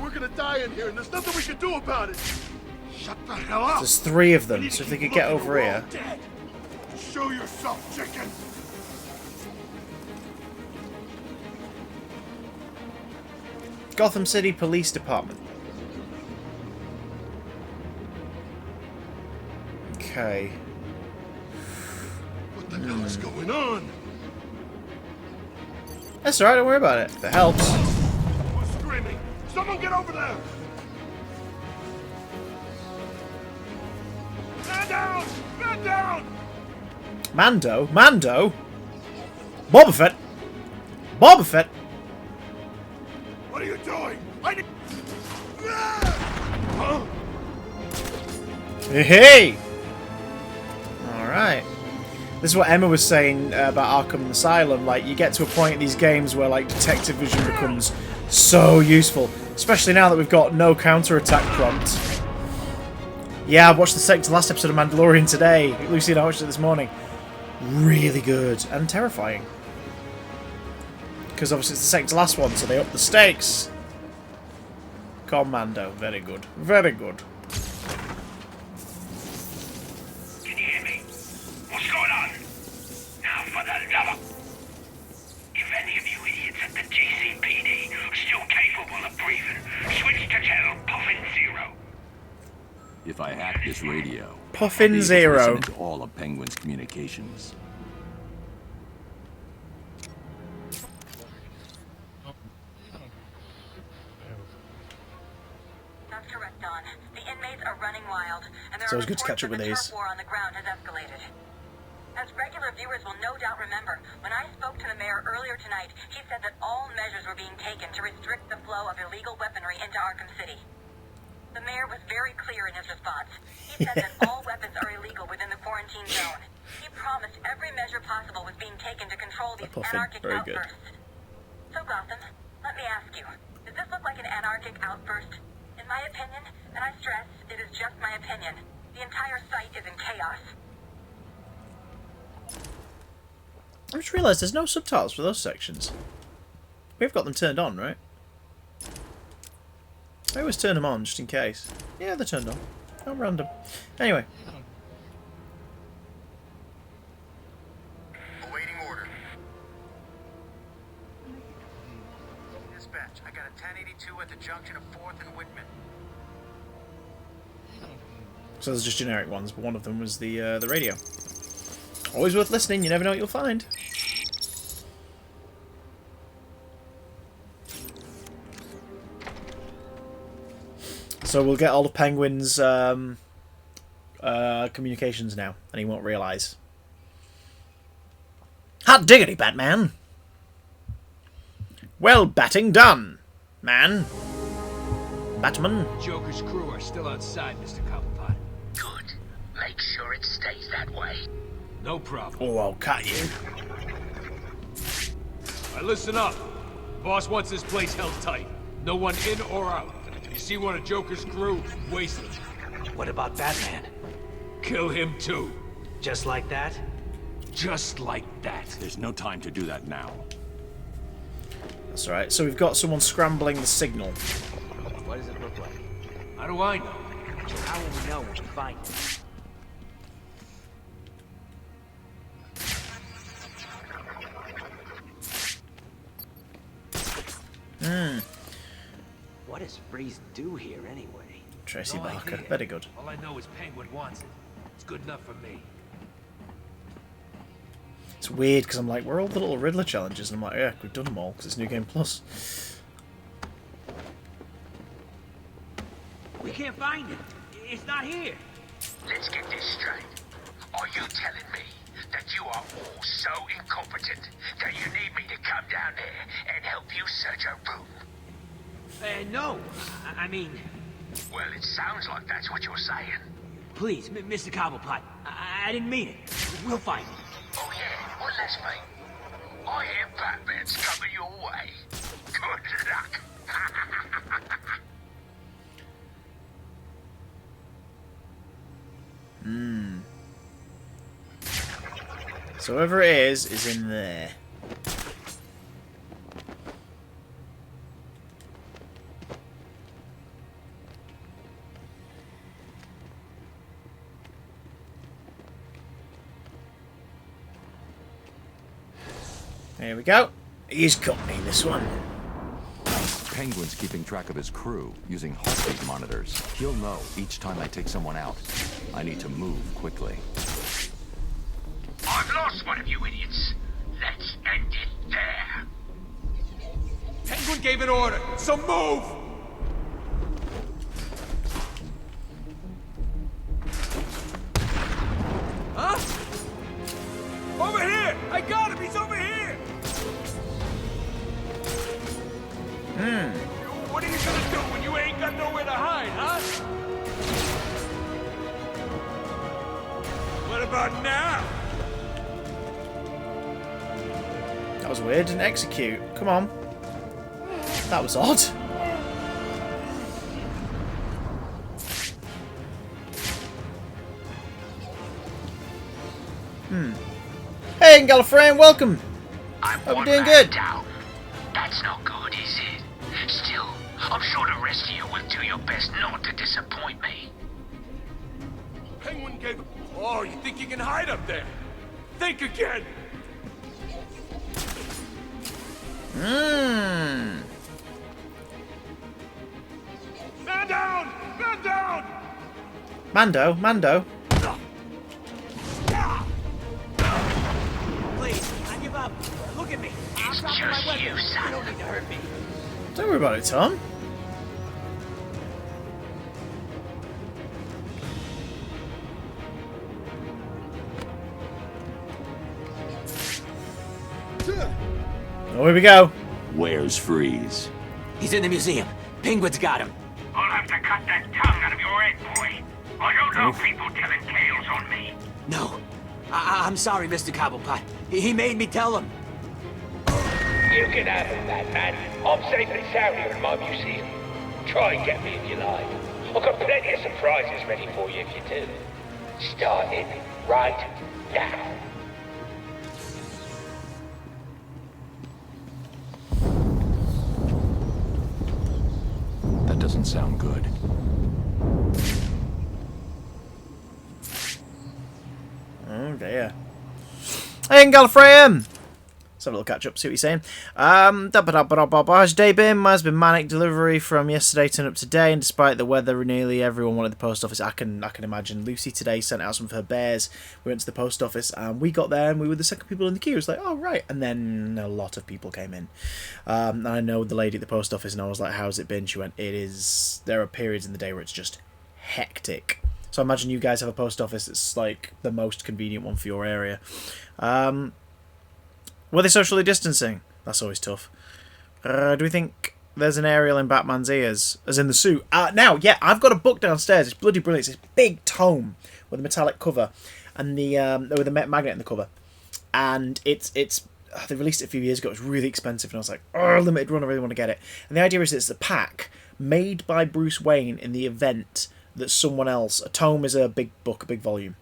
We're gonna die in here, and there's nothing we can do about it. Shut the hell up! There's 3 of them, so if they could get over here. Dead. Show yourself, chicken! Gotham City Police Department. Okay. What the hell is going on? That's alright, don't worry about it. If it helps. Who's screaming? Someone get over there! Man down! Man down! Mando? Mando? Boba Fett? Boba Fett? What are you doing? I need... Huh? Hey! Alright. This is what Emma was saying about Arkham Asylum. Like, you get to a point in these games where, like, detective vision becomes so useful. Especially now that we've got no counter-attack prompt. Yeah, I watched the last episode of Mandalorian today. Lucy and I watched it this morning. Really good. And terrifying. Because obviously it's the second to last one, so they up the stakes. Commando. Very good. Very good. Can you hear me? What's going on? Now for the love of... If any of you idiots at the GCPD are still capable of breathing, switch to channel Puffin 0. If I hack this radio, Puffin I'll be able to 0. listen to all of Penguin's communications. That's correct, Don. The inmates are running wild, and there So are it's good to catch up with reports these. that the turf war on the ground has escalated. As regular viewers will no doubt remember, when I spoke to the mayor earlier tonight, he said that all measures were being taken to restrict the flow of illegal weaponry into Arkham City. The mayor was very clear in his response. He said that all weapons are illegal within the quarantine zone. He promised every measure possible was being taken to control these anarchic very good. outbursts. So Gotham, let me ask you, does this look like an anarchic outburst? In my opinion, and I stress, it is just my opinion, the entire site is in chaos. I just realised there's no subtitles for those sections. We've got them turned on, right? I always turn them on, just in case. Yeah, they're turned on. How random. Anyway. Awaiting order. Dispatch, I got a 1082 at the junction of 4th and Whitman. So there's just generic ones, but one of them was the radio. Always worth listening, you never know what you'll find. So we'll get all the Penguin's communications now, and he won't realise. Hot diggity, Batman! Well, batting done, man. Batman. Joker's crew are still outside, Mr. Cobblepot. Good. Make sure it stays that way. No problem. Oh, I'll cut you. All right, listen up. Boss wants this place held tight. No one in or out. You see one of Joker's crew, waste it. What about Batman? Kill him too. Just like that? Just like that. There's no time to do that now. That's alright. So we've got someone scrambling the signal. What does it look like? How do I know? How will we know when we find it? What does Freeze do here anyway? Tracy No Barker. idea. Very good. All I know is Penguin wants it. It's good enough for me. It's weird because I'm like, where are all the little Riddler challenges? And I'm like, yeah, we've done them all because it's New Game Plus. We can't find it. It's not here. Let's get this straight. Are you telling me that you are all so incompetent that you need me to come down there and help you search a room? No. I mean... Well, it sounds like that's what you're saying. Please, Mr. Cobblepot. I didn't mean it. We'll find it. Oh yeah, well let's mate. I hear Batman's coming your way. Good luck. So whoever it is in there. There we go. He's company, this one. Penguin's keeping track of his crew using heartbeat monitors. He'll know each time I take someone out. I need to move quickly. I've lost one of you idiots. Let's end it there. Penguin gave an order, so move! Huh? Over here! I got him! He's over here! What are you gonna do when you ain't got nowhere to hide, huh? What about now? That was weird. Didn't execute. Come on. That was odd. Hey, Gallifreyan, welcome. Hope you're doing good. Down. That's not good, is it? Still, I'm sure the rest of you will do your best not to disappoint me. Penguin gave... Oh, you think you can hide up there? Think again! Man down! Man down! Mando. Please, I give up. Look at me. I'm dropping my weapon. You don't need to hurt me. Don't worry about it, Tom. Oh, here we go. Where's Freeze? He's in the museum. Penguin's got him. I'll have to cut that tongue out of your head, boy. I don't know people telling tales on me. No. I'm sorry, Mr. Cobblepot. He made me tell him. You can have it, Batman. I'm safe and sound here in my museum. Try and get me if you like. I've got plenty of surprises ready for you if you do. Starting right now. That doesn't sound good. Oh dear. Hey, Gallifreyan! Let's have a little catch up, see what you're saying. How's your day been? Mine's been manic. Delivery from yesterday turned up today, and despite the weather, nearly everyone wanted the post office. I can imagine. Lucy today sent out some of her bears. We went to the post office, and we got there, and we were the second people in the queue. It was like, oh, right. And then a lot of people came in. And I know the lady at the post office, and I was like, how's it been? She went, there are periods in the day where it's just hectic. So I imagine you guys have a post office that's like the most convenient one for your area. Were they socially distancing? That's always tough. Do we think there's an aerial in Batman's ears? As in the suit? Now, yeah, I've got a book downstairs. It's bloody brilliant. It's this big tome with a metallic cover and with a magnet in the cover. And it's they released it a few years ago. It was really expensive, and I was like, oh, limited run, I really want to get it. And the idea is it's a pack made by Bruce Wayne in the event that someone else... A tome is a big book, a big volume.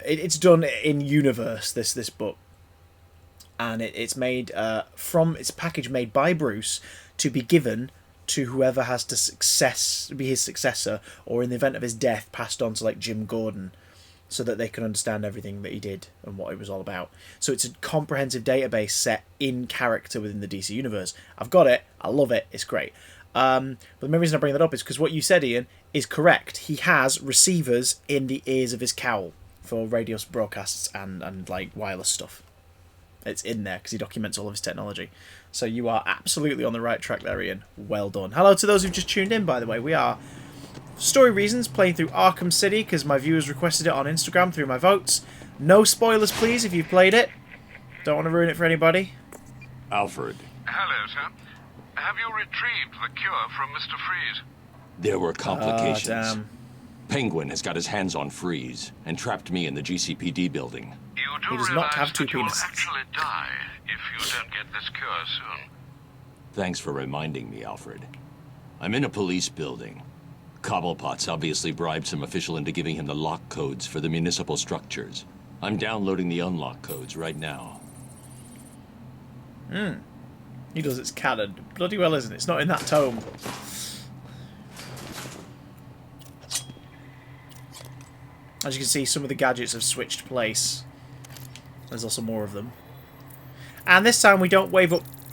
It's done in universe, this book, and it's made it's a package made by Bruce to be given to whoever has to be his successor, or in the event of his death, passed on to like Jim Gordon, so that they can understand everything that he did and what it was all about. So it's a comprehensive database set in character within the DC universe. I've got it. I love it. It's great. But the main reason I bring that up is because what you said, Ian, is correct. He has receivers in the ears of his cowl for radio broadcasts and like wireless stuff. It's in there because he documents all of his technology. So you are absolutely on the right track there, Ian. Well done. Hello to those who've just tuned in, by the way. We are, for story reasons, playing through Arkham City because my viewers requested it on Instagram through my votes. No spoilers, please, if you've played it. Don't want to ruin it for anybody. Alfred. Hello, sir. Have you retrieved the cure from Mr. Freeze? There were complications. Oh, damn. Penguin has got his hands on Freeze and trapped me in the GCPD building. You do He does realize not have two that you'll penises. actually die if you don't get this cure soon. Thanks for reminding me, Alfred. I'm in a police building. Cobblepot's obviously bribed some official into giving him the lock codes for the municipal structures. I'm downloading the unlock codes right now. He does its canon. Bloody well, isn't it? It's not in that tome. As you can see, some of the gadgets have switched place. There's also more of them. And this time we don't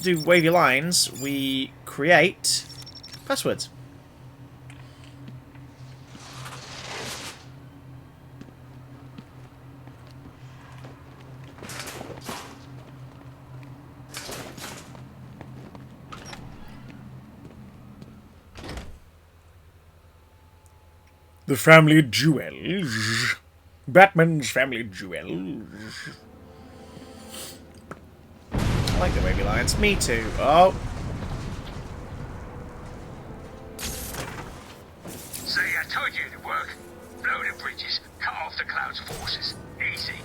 do wavy lines. We create passwords. The family jewels. Batman's family jewels. I like the wavy lines. Me too. Oh. See, I told you it'd work. Blow the bridges, cut off the Cloud's forces. Easy.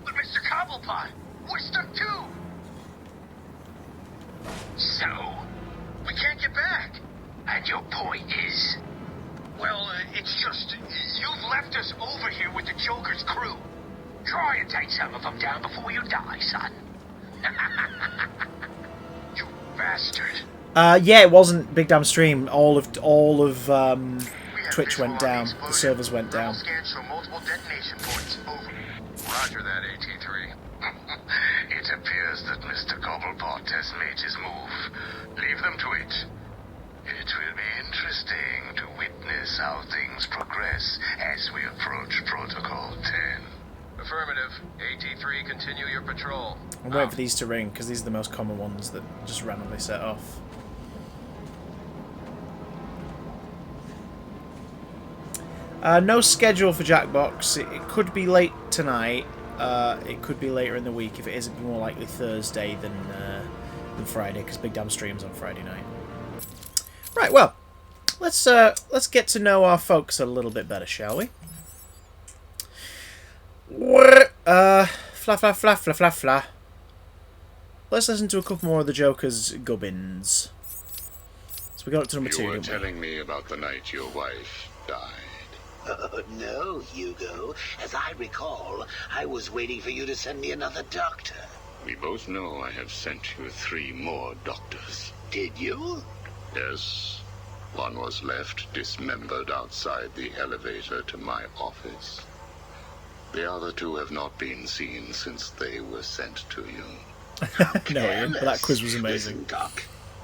But Mr. Cobblepot, we're stuck too. So, we can't get back. And your point is? Well, it's just, you've left us over here with the Joker's crew. Try and take some of them down before you die, son. You bastard. Yeah, it wasn't Big Damn Stream. All of Twitch went down. The servers went down. Scans show multiple detonation points. Over. Roger that, AT3. It appears that Mr. Cobblepot has made his move. Leave them to it. It will be interesting to witness how things progress as we approach Protocol 10. Affirmative. AT3, continue your patrol. I'm waiting for these to ring, because these are the most common ones that just randomly set off. No schedule for Jackbox. It could be late tonight. It could be later in the week. If it is, it'd be more likely Thursday than Friday, because Big Damn Stream's on Friday night. Right, well, let's get to know our folks a little bit better, shall we? Fla fla fla fla fla fla. Let's listen to a couple more of the Joker's gubbins. So we got up to number 2, You were didn't we? telling me about the night your wife died. Oh, no, Hugo. As I recall, I was waiting for you to send me another doctor. We both know I have sent you 3 more doctors. Did you? Yes. One was left dismembered outside the elevator to my office. The other two have not been seen since they were sent to you. No, Ian, but that quiz was amazing. Listen, Doc.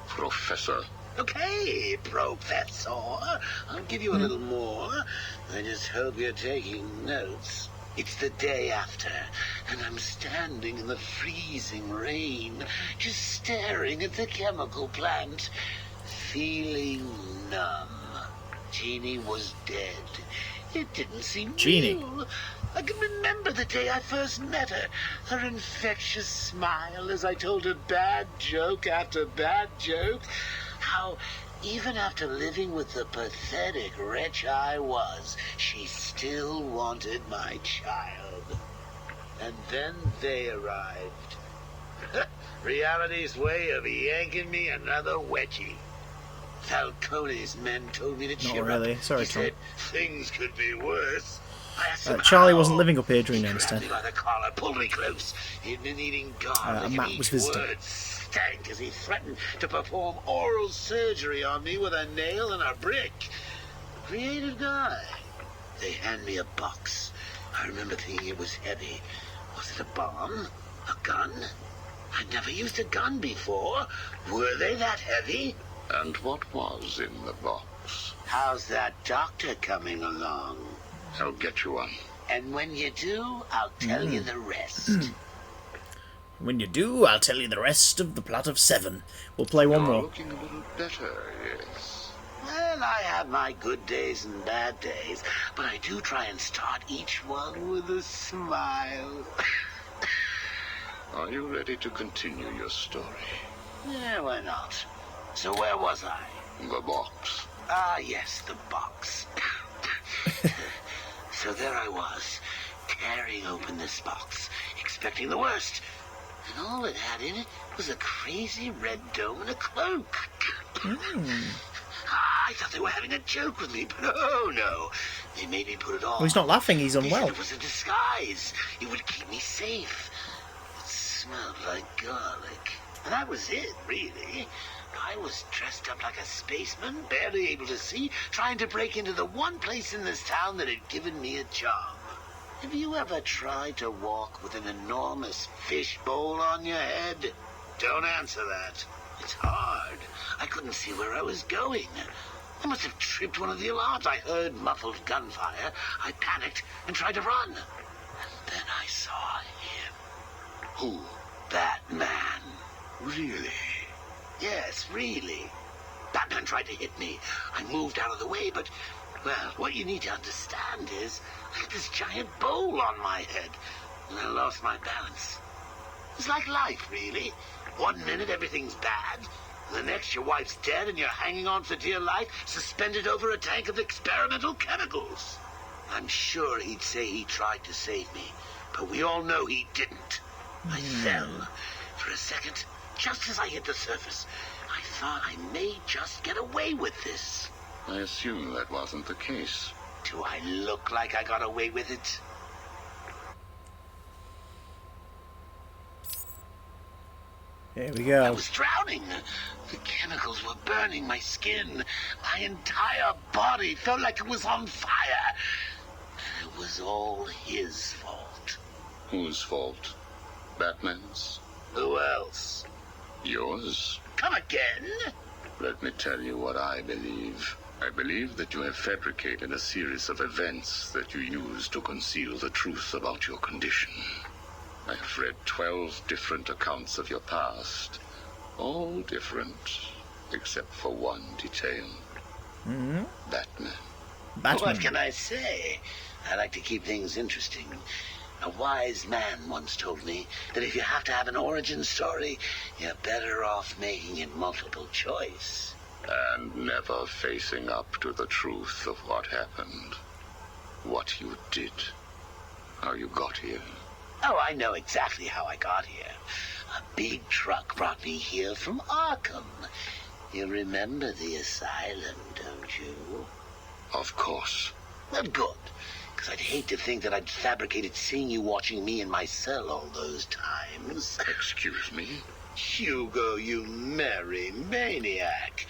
Professor. Okay, Professor. I'll give you a little more. I just hope you're taking notes. It's the day after, and I'm standing in the freezing rain, just staring at the chemical plant, feeling numb. Jeannie was dead. It didn't seem real. I can remember the day I first met her. Her infectious smile as I told her bad joke after bad joke. How, even after living with the pathetic wretch I was, she still wanted my child. And then they arrived. Reality's way of yanking me another wedgie. Falcone's men told me to cheer Not really. up. Sorry, He Tom. said things could be worse. I asked him Charlie how. wasn't living up here during He Ernest grabbed 10. me by the collar, pulled me close. He'd been eating garlic, and Matt was each visiting. word stank as he threatened to perform oral surgery on me with a nail and a brick. Creative guy. They hand me a box. I remember thinking it was heavy. Was it a bomb? A gun? I'd never used a gun before. Were they that heavy? And what was in the box? How's that doctor coming along? I'll get you one. And when you do, I'll tell you the rest. When you do, I'll tell you the rest of the plot of 7. We'll play one You're more. looking a little better, yes. Well, I have my good days and bad days, but I do try and start each one with a smile. Are you ready to continue your story? Yeah, why not? So where was I? The box. Ah, yes, the box. So there I was, tearing open this box, expecting the worst. And all it had in it was a crazy red dome and a cloak. I thought they were having a joke with me, but oh no. They made me put it on. Well, he's not laughing, he's They said unwell. it was a disguise. It would keep me safe. It smelled like garlic. And that was it, really. I was dressed up like a spaceman, barely able to see, trying to break into the one place in this town that had given me a job. Have you ever tried to walk with an enormous fishbowl on your head? Don't answer that. It's hard. I couldn't see where I was going. I must have tripped one of the alarms. I heard muffled gunfire. I panicked and tried to run. And then I saw him. Who? Batman. Really? Yes, really. Batman tried to hit me. I moved out of the way, but, well, what you need to understand is I had this giant bowl on my head, and I lost my balance. It's like life, really. One minute everything's bad, and the next your wife's dead and you're hanging on for dear life, suspended over a tank of experimental chemicals. I'm sure he'd say he tried to save me, but we all know he didn't. I fell. For a second, just as I hit the surface, I thought I may just get away with this. I assume that wasn't the case. Do I look like I got away with it? Here we go. I was drowning. The chemicals were burning my skin. My entire body felt like it was on fire. And it was all his fault. Whose fault? Batman's? Who else? Yours? Come again? Let me tell you what I believe. I believe that you have fabricated a series of events that you use to conceal the truth about your condition. I have read 12 different accounts of your past. All different, except for one detail. Batman. What can I say? I like to keep things interesting. A wise man once told me that if you have to have an origin story, you're better off making it multiple choice. And never facing up to the truth of what happened. What you did. How you got here. Oh, I know exactly how I got here. A big truck brought me here from Arkham. You remember the asylum, don't you? Of course. Well, good. Because I'd hate to think that I'd fabricated seeing you watching me in my cell all those times. Excuse me? Hugo, you merry maniac.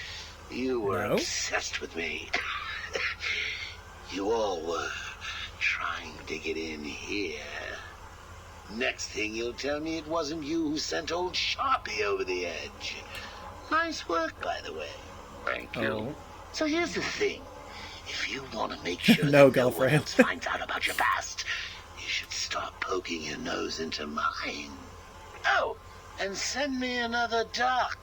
You were obsessed with me. You all were. trying to get in here. Next thing you'll tell me it wasn't you who sent old Sharpie over the edge. Nice work, by the way. Thank you. So here's the thing. If you want to make sure No, that no one girlfriend. else finds out about your past, you should start poking your nose into mine. Oh, and send me another doc.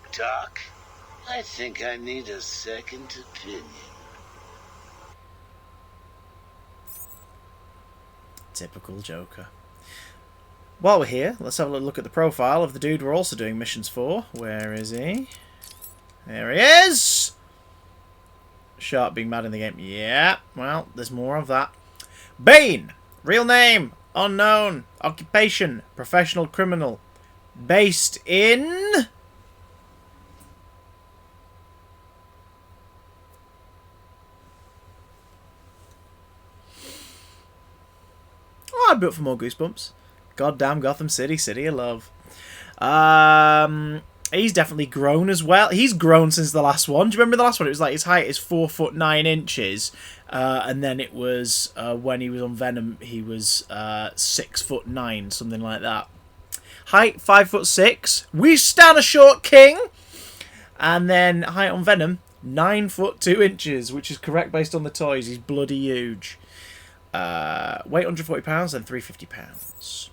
I think I need a second opinion. Typical Joker. While we're here, let's have a look at the profile of the dude we're also doing missions for. Where is he? There he is! Sharp being mad in the game. Yeah, well, there's more of that. Bane! Real name, unknown. Occupation, professional criminal. Based in... Oh, I'd be up for more Goosebumps. Goddamn Gotham City, city of love. He's definitely grown as well. He's grown since the last one. Do you remember the last one? It was like his height is 4'9", and then it was when he was on Venom, he was 6'9", something like that. Height 5'6". We stand a short king. And then height on Venom 9'2", which is correct based on the toys. He's bloody huge. Weight 140 pounds and 350 pounds.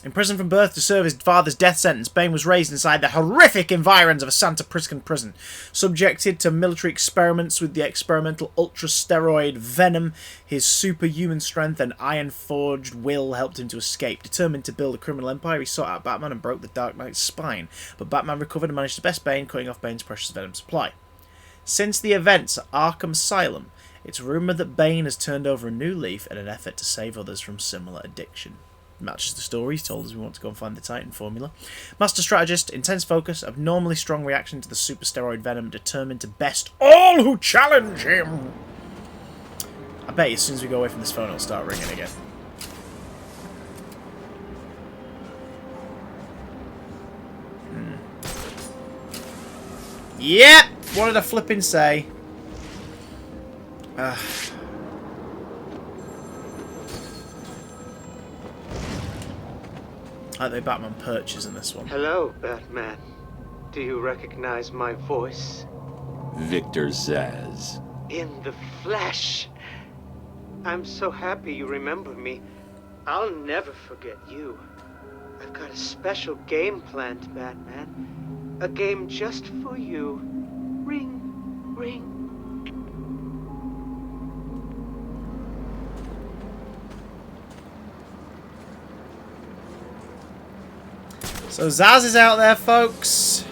Imprisoned from birth to serve his father's death sentence, Bane was raised inside the horrific environs of a Santa Priscan prison. Subjected to military experiments with the experimental ultra-steroid Venom, his superhuman strength and iron-forged will helped him to escape. Determined to build a criminal empire, he sought out Batman and broke the Dark Knight's spine. But Batman recovered and managed to best Bane, cutting off Bane's precious Venom supply. Since the events at Arkham Asylum, it's rumoured that Bane has turned over a new leaf in an effort to save others from similar addiction. Matches the story. He's told us we want to go and find the Titan formula. Master strategist, intense focus, abnormally strong reaction to the super steroid Venom, determined to best all who challenge him. I bet you as soon as we go away from this phone, it'll start ringing again. Yep! What did I flipping say? Like the Batman perches in this one. Hello, Batman. Do you recognize my voice? Victor Zsasz. In the flesh. I'm so happy you remember me. I'll never forget you. I've got a special game planned, Batman. A game just for you. Ring, ring. So Zsasz is out there, folks.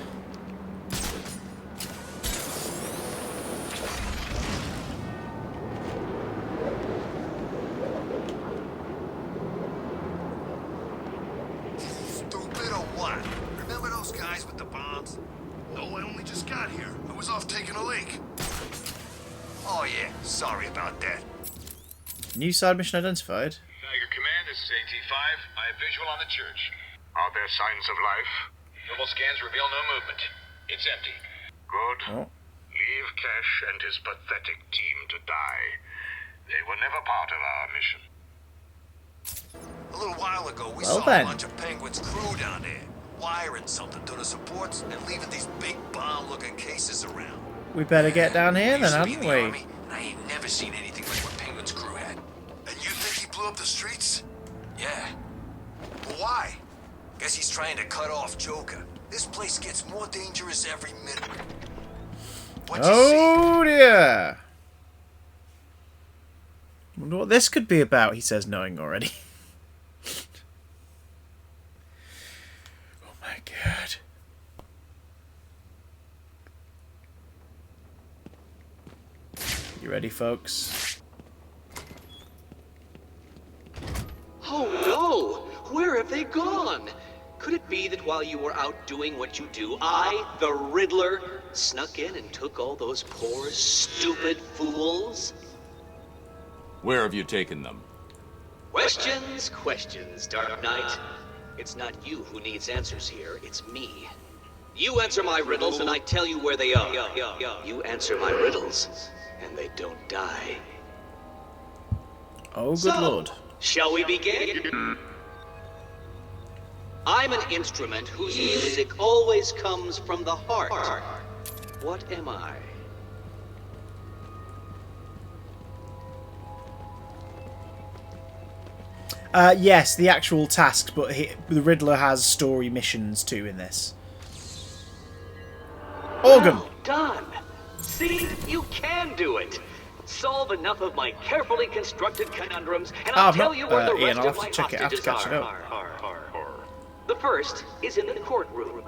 Stupid or what? Remember those guys with the bombs? No, I only just got here. I was off taking a leak. Oh yeah, sorry about that. New side mission identified. Tiger Command, this is AT-5. I have visual on the church. Are there signs of life? Thermal scans reveal no movement. It's empty. Good. Oh. Leave Cash and his pathetic team to die. They were never part of our mission. A little while ago, we Well saw then. a bunch of Penguin's crew down there, wiring something to the supports and leaving these big bomb-looking cases around. We better get down here then, haven't we? And I ain't never seen anything like what Penguin's crew had. And you think he blew up the streets? Yeah. Well, why? Guess he's trying to cut off Joker. This place gets more dangerous every minute. What'd you see? Oh dear. Wonder what this could be about, he says, knowing already. Oh my god. You ready, folks? Oh no! Where have they gone? Could it be that while you were out doing what you do, I, the Riddler, snuck in and took all those poor, stupid fools? Where have you taken them? Questions, questions, Dark Knight. It's not you who needs answers here, it's me. You answer my riddles and I tell you where they are. You answer my riddles and they don't die. Oh, good lord. Shall we begin? I'm an instrument whose music always comes from the heart. What am I? Yes, the actual tasks, but the Riddler has story missions too in this. Organ! Well done! See, you can do it! Solve enough of my carefully constructed conundrums, and I'll tell you where the rest of my hostages are. The first is in the courtroom.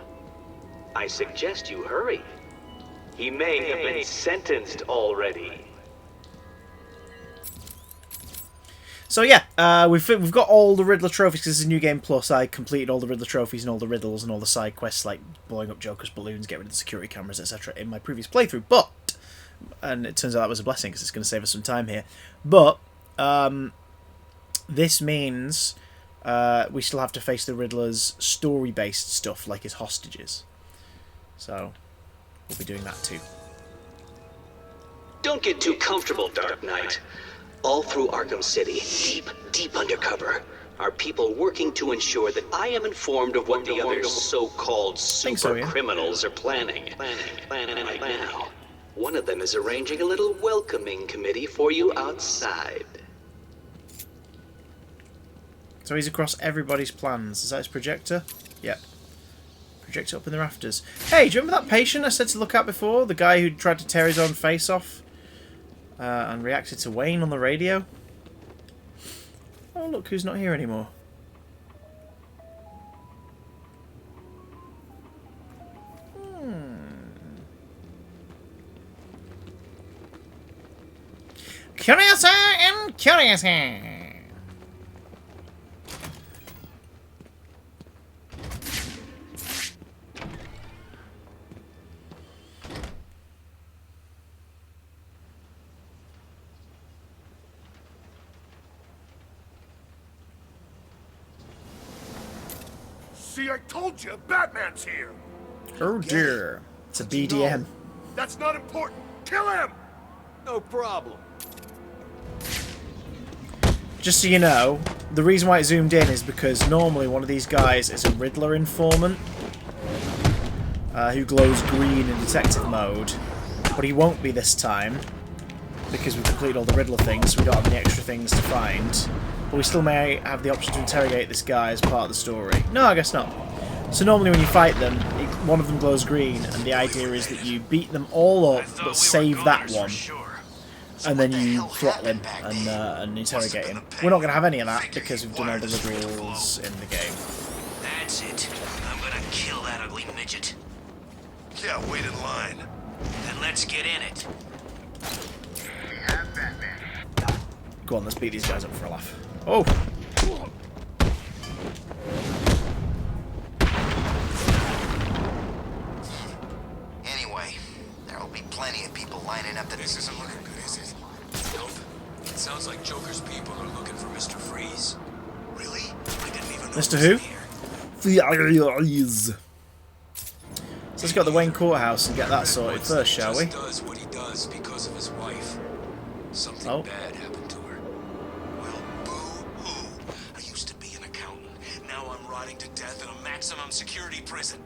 I suggest you hurry. He may have been sentenced already. So yeah, we've got all the Riddler trophies because this is a new game plus. I completed all the Riddler trophies and all the riddles and all the side quests like blowing up Joker's balloons, getting rid of the security cameras, etc. in my previous playthrough. But, and it turns out that was a blessing because it's going to save us some time here. But this means we still have to face the Riddler's story-based stuff like his hostages. So we'll be doing that too. Don't get too comfortable, Dark Knight. All through Arkham City, deep undercover, are people working to ensure that I am informed of what the other so-called super criminals are planning right now. One of them is arranging a little welcoming committee for you outside. So he's across everybody's plans. Is that his projector? Yep. Projector up in the rafters. Hey, do you remember that patient I said to look at before? The guy who tried to tear his own face off? And reacted to Wayne on the radio. Oh, look who's not here anymore. Curiouser and Curiouser. See, I told you, Batman's here. Oh dear. It's a BDM. No, that's not important. Kill him! No problem. Just so you know, the reason why it zoomed in is because normally one of these guys is a Riddler informant who glows green in detective mode, but he won't be this time because we've completed all the Riddler things, so we don't have any extra things to find. But we still may have the option to interrogate this guy as part of the story. No, I guess not. So normally when you fight them, one of them glows green, and the idea is that you beat them all up, but save that one, and then you throttle him and interrogate him. We're not going to have any of that because we've done all the riddles in the game. That's it. I'm gonna kill that ugly midget. Yeah, wait in line. Then let's get in it. Go on, let's beat these guys up for a laugh. Oh! Anyway, there'll be plenty of people lining up to... This isn't looking good, is it? Nope. It sounds like Joker's people are looking for Mr. Freeze. Really? I didn't even know Mr. Who? Freeze. So let's go to the Wayne Courthouse and get that sorted first, shall we? Does what he does because of his wife. Something bad happened to her. Well, boo-hoo. I used to be an accountant. Now I'm rotting to death in a maximum security prison.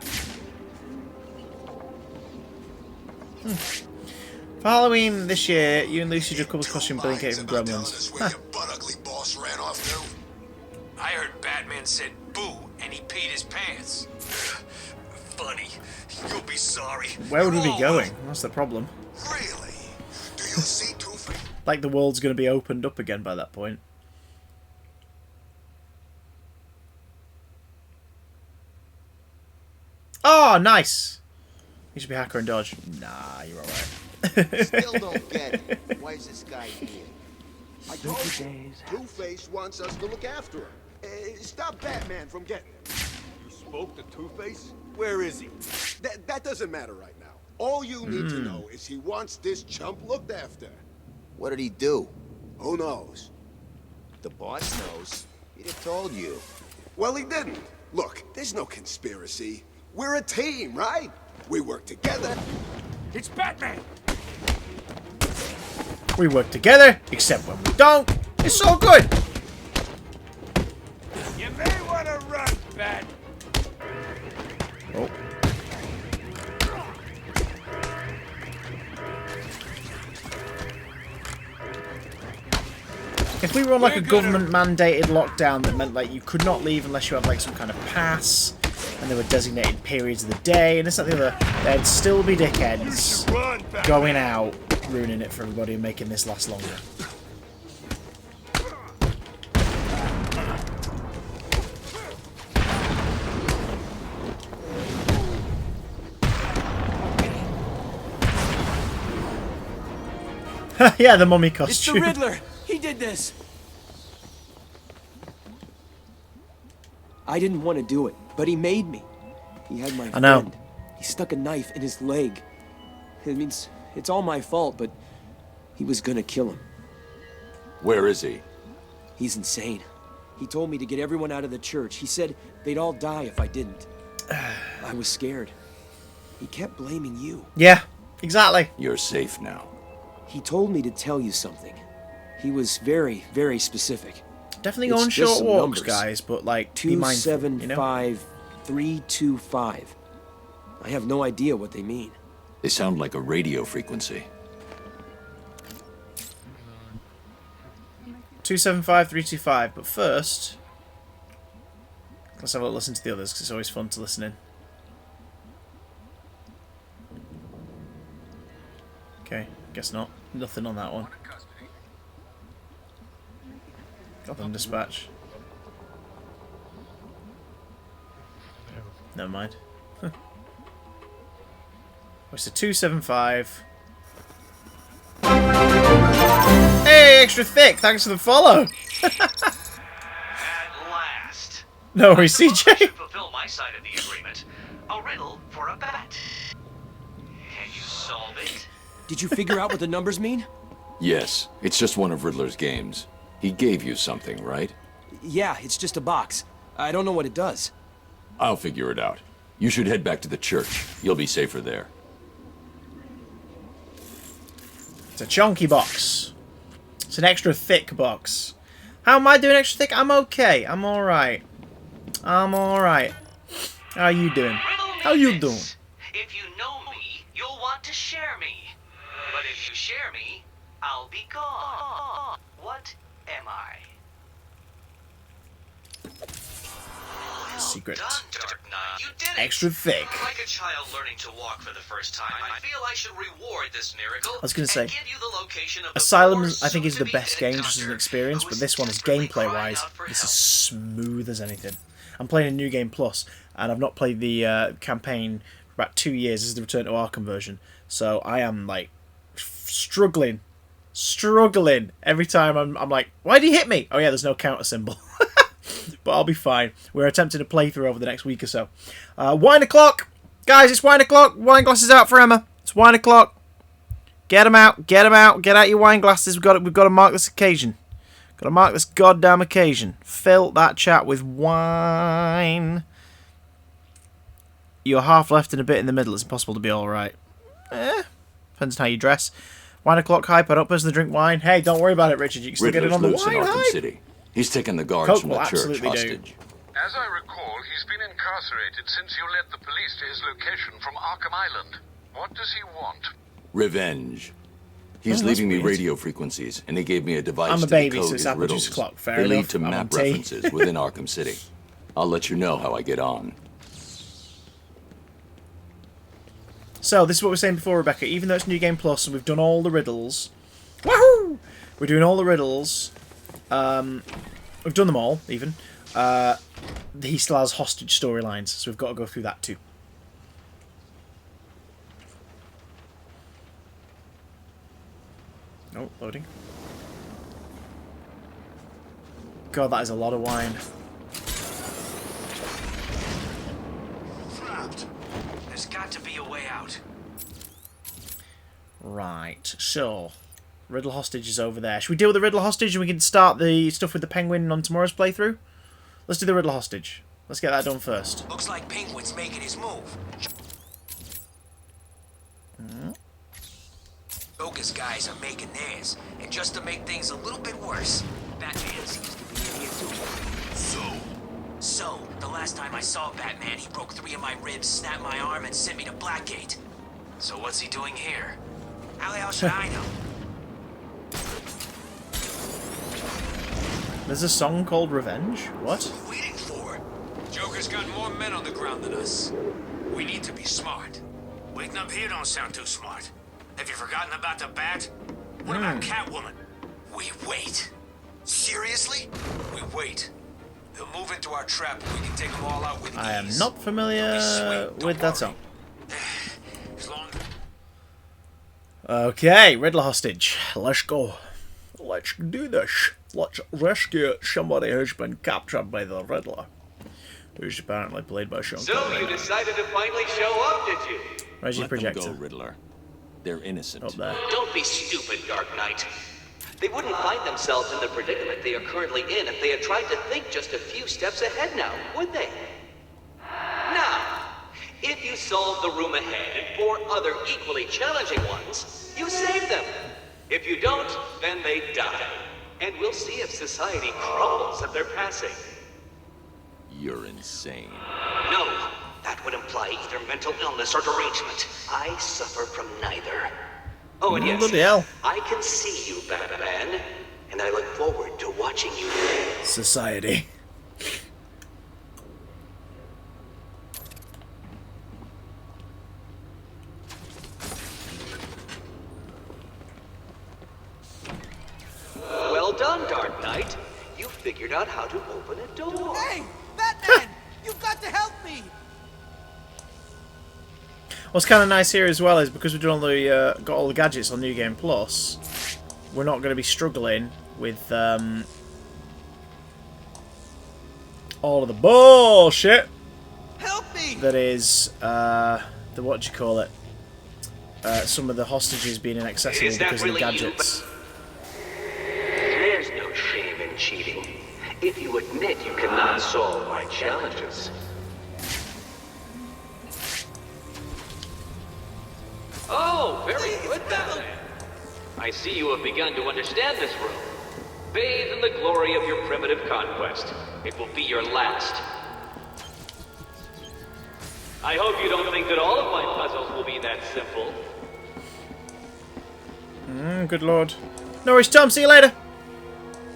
For Halloween this year, you and Lucy did a couple's costume Billy Kate from Gremlins. Huh. Butt-ugly boss ran off too. I heard Batman said boo and he peed his pants. Funny. You'll be sorry. Where would we be going? That's the problem. Really? Do you see Two-Face? Like the world's going to be opened up again by that point. Oh, nice! You should be hacker and dodge. Nah, you're alright. Still don't get it. Why is this guy here? I told you, Two-Face wants us to look after him. Stop Batman from getting him. You spoke to Two-Face? Where is he? That doesn't matter right now. All you need to know is he wants this chump looked after. What did he do? Who knows? The boss knows. He'd have told you. Well, he didn't. Look, there's no conspiracy. We're a team, right? We work together. It's Batman! We work together, except when we don't. It's so good. You may want to run, Bat. Oh. If we were on like a government-mandated lockdown that meant like you could not leave unless you had like some kind of pass, and there were designated periods of the day, and this and the other, there'd still be dickheads going out, ruining it for everybody and making this last longer. Yeah, the mummy costume. It's the Riddler. He did this. I didn't want to do it, but he made me. He had my I know. friend. He stuck a knife in his leg. It means it's all my fault, but he was gonna kill him. Where is he? He's insane. He told me to get everyone out of the church. He said they'd all die if I didn't. I was scared. He kept blaming you. Yeah, exactly. You're safe now. He told me to tell you something. He was very, very specific. Definitely go on short walks, guys, but like be mindful, you know? 275-325. I have no idea what they mean. They sound like a radio frequency. 275-325. But first, let's have a listen to the others because it's always fun to listen in. Okay, guess not. Nothing on that one. Gotham Dispatch. Never mind. What's the 275? Hey, extra thick! Thanks for the follow! At last. No worries, CJ. To fulfill my side of the agreement. A riddle for a bat. Can you solve it? Did you figure out what the numbers mean? Yes, it's just one of Riddler's games. He gave you something, right? Yeah, it's just a box. I don't know what it does. I'll figure it out. You should head back to the church. You'll be safer there. It's a chunky box. It's an extra thick box. How am I doing extra thick? I'm okay. I'm alright. I'm alright. How are you doing? How you doing? If you know me, you'll want to share me. But if you share me, I'll be gone. What am I? Secret. Done, Dark Knight. You did it. Extra thick. Like a child learning to walk for the first time, I feel I should reward this miracle. I was going to say, and give you the location of the Asylum, poor, I think, is the soon-to-be best dead game just as an doctor experience, but this one is gameplay-wise. This is smooth as anything. I'm playing a New Game Plus, and I've not played the campaign for about 2 years. This is the Return to Arkham version, so I am like struggling every time. I'm like, why did he hit me? Oh yeah, there's no counter symbol. But I'll be fine. We're attempting a playthrough over the next week or so. Wine o'clock! Guys, it's wine o'clock. Wine glasses out for Emma. It's wine o'clock. Get them out. Get them out. Get out your wine glasses. We've got to mark this occasion. Got to mark this goddamn occasion. Fill that chat with wine. You're half left and a bit in the middle. It's impossible to be alright. Depends on how you dress. Wine o'clock hype. I don't personally drink wine. Hey, don't worry about it, Richard. You can still get it on the Riddler's wine loose in Arkham hype. City. He's taken the guards Coke from will the church absolutely hostage. As I recall, he's been incarcerated since you led the police to his location from Arkham Island. What does he want? Revenge. He's Oh, leaving me weird. radio frequencies, and he gave me a device I'm a to baby, decode so it's his apple riddles. juice o'clock. Fair they lead enough. to I'm map on tea. references within Arkham City. I'll let you know how I get on. So, this is what we were saying before, Rebecca. Even though it's New Game Plus and we've done all the riddles... Woohoo! We're doing all the riddles. We've done them all, even. He still has hostage storylines, so we've got to go through that too. Oh, loading. God, that is a lot of wine. Trapped. There's got to be a way out. Right, so... Riddle hostage is over there. Should we deal with the Riddle hostage and we can start the stuff with the Penguin on tomorrow's playthrough? Let's do the Riddle hostage. Let's get that done first. Looks like Penguin's making his move. Joker's guys are making theirs, and just to make things a little bit worse, Batman seems to be in here too. So, the last time I saw Batman, he broke 3 of my ribs, snapped my arm, and sent me to Blackgate. So what's he doing here? How the hell should I know? There's a song called Revenge? What? Waiting for? Joker's got more men on the ground than us. We need to be smart. Waiting up here don't sound too smart. Have you forgotten about the Bat? What about Catwoman? We wait. Seriously? We wait. They'll move into our trap and we can take them all out with I am ease. not familiar with that song. Okay, Riddler hostage. Let's go. Let's do this. Let's rescue somebody who's been captured by the Riddler, who's apparently played by Sean So Connery. you decided to finally show up, did you? Where's your Let them projector? go, Riddler. They're innocent. Up there. Don't be stupid, Dark Knight. They wouldn't find themselves in the predicament they are currently in if they had tried to think just a few steps ahead now, would they? Now, if you solve the room ahead and 4 other equally challenging ones, you save them. If you don't, then they die. And we'll see if society crumbles at their passing. You're insane. No, that would imply either mental illness or derangement. I suffer from neither. Oh, and yes, Bloody hell. I can see you, Batman, and I look forward to watching you. Society. Well done, Dark Knight. You figured out how to open a door. Hey, Batman! You've got to help me! What's kind of nice here as well is because we've done all the got all the gadgets on New Game Plus, we're not going to be struggling with all of the bullshit. Help me! That is the what do you call it? Some of the hostages being inaccessible Is that because of the really you? gadgets. There's no shame in cheating. If you admit you cannot solve my challenges. Oh, very good, Batman. I see you have begun to understand this room. Bathe in the glory of your primitive conquest. It will be your last. I hope you don't think that all of my puzzles will be that simple. Good lord. No worries, Tom. See you later.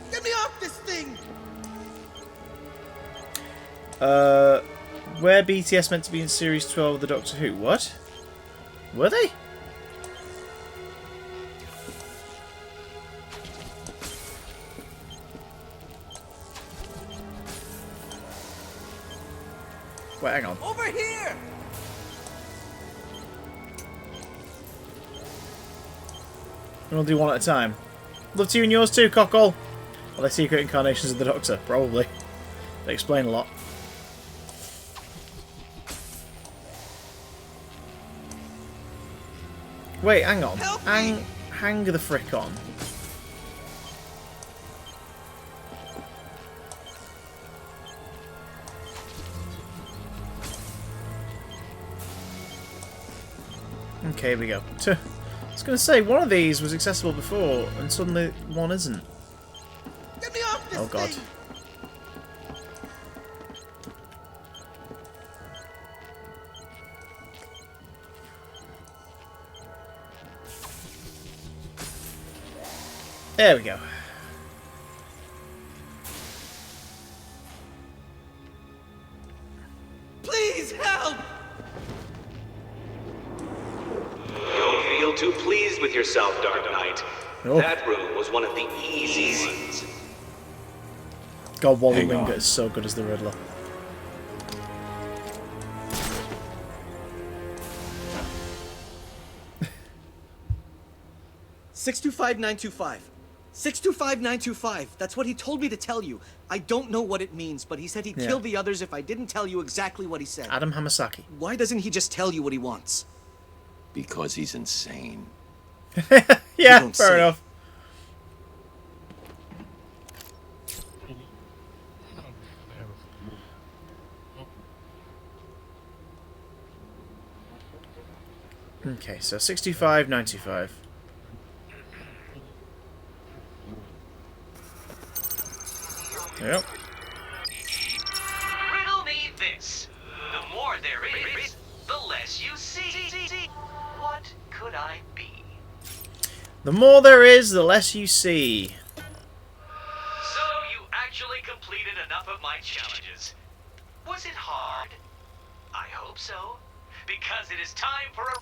Get me off this thing! Where BTS meant to be in Series 12 of the Doctor Who? What? Were they? Wait, hang on. Over here! We'll do one at a time. Love to you and yours too, Cockle. Are they secret incarnations of the Doctor? Probably. They explain a lot. Wait, hang on. Hang the frick on. Okay, here we go. I was going to say, one of these was accessible before, and suddenly one isn't. Get me off this Oh god. thing! There we go. Please help! Don't feel too pleased with yourself, Dark Knight. Oh. That room was one of the easy ones. God, Wally Hang on. Wingert is so good as the Riddler. $625,925. 625,925. That's what he told me to tell you. I don't know what it means, but he said he'd Yeah. kill the others if I didn't tell you exactly what he said. Adam Hamasaki. Why doesn't he just tell you what he wants? Because he's insane. Yeah, don't fair say. enough. Okay, so 65.95. Yep. Riddle me this. The more there is, the less you see. What could I be? The more there is, the less you see. So you actually completed enough of my challenges. Was it hard? I hope so. Because it is time for a...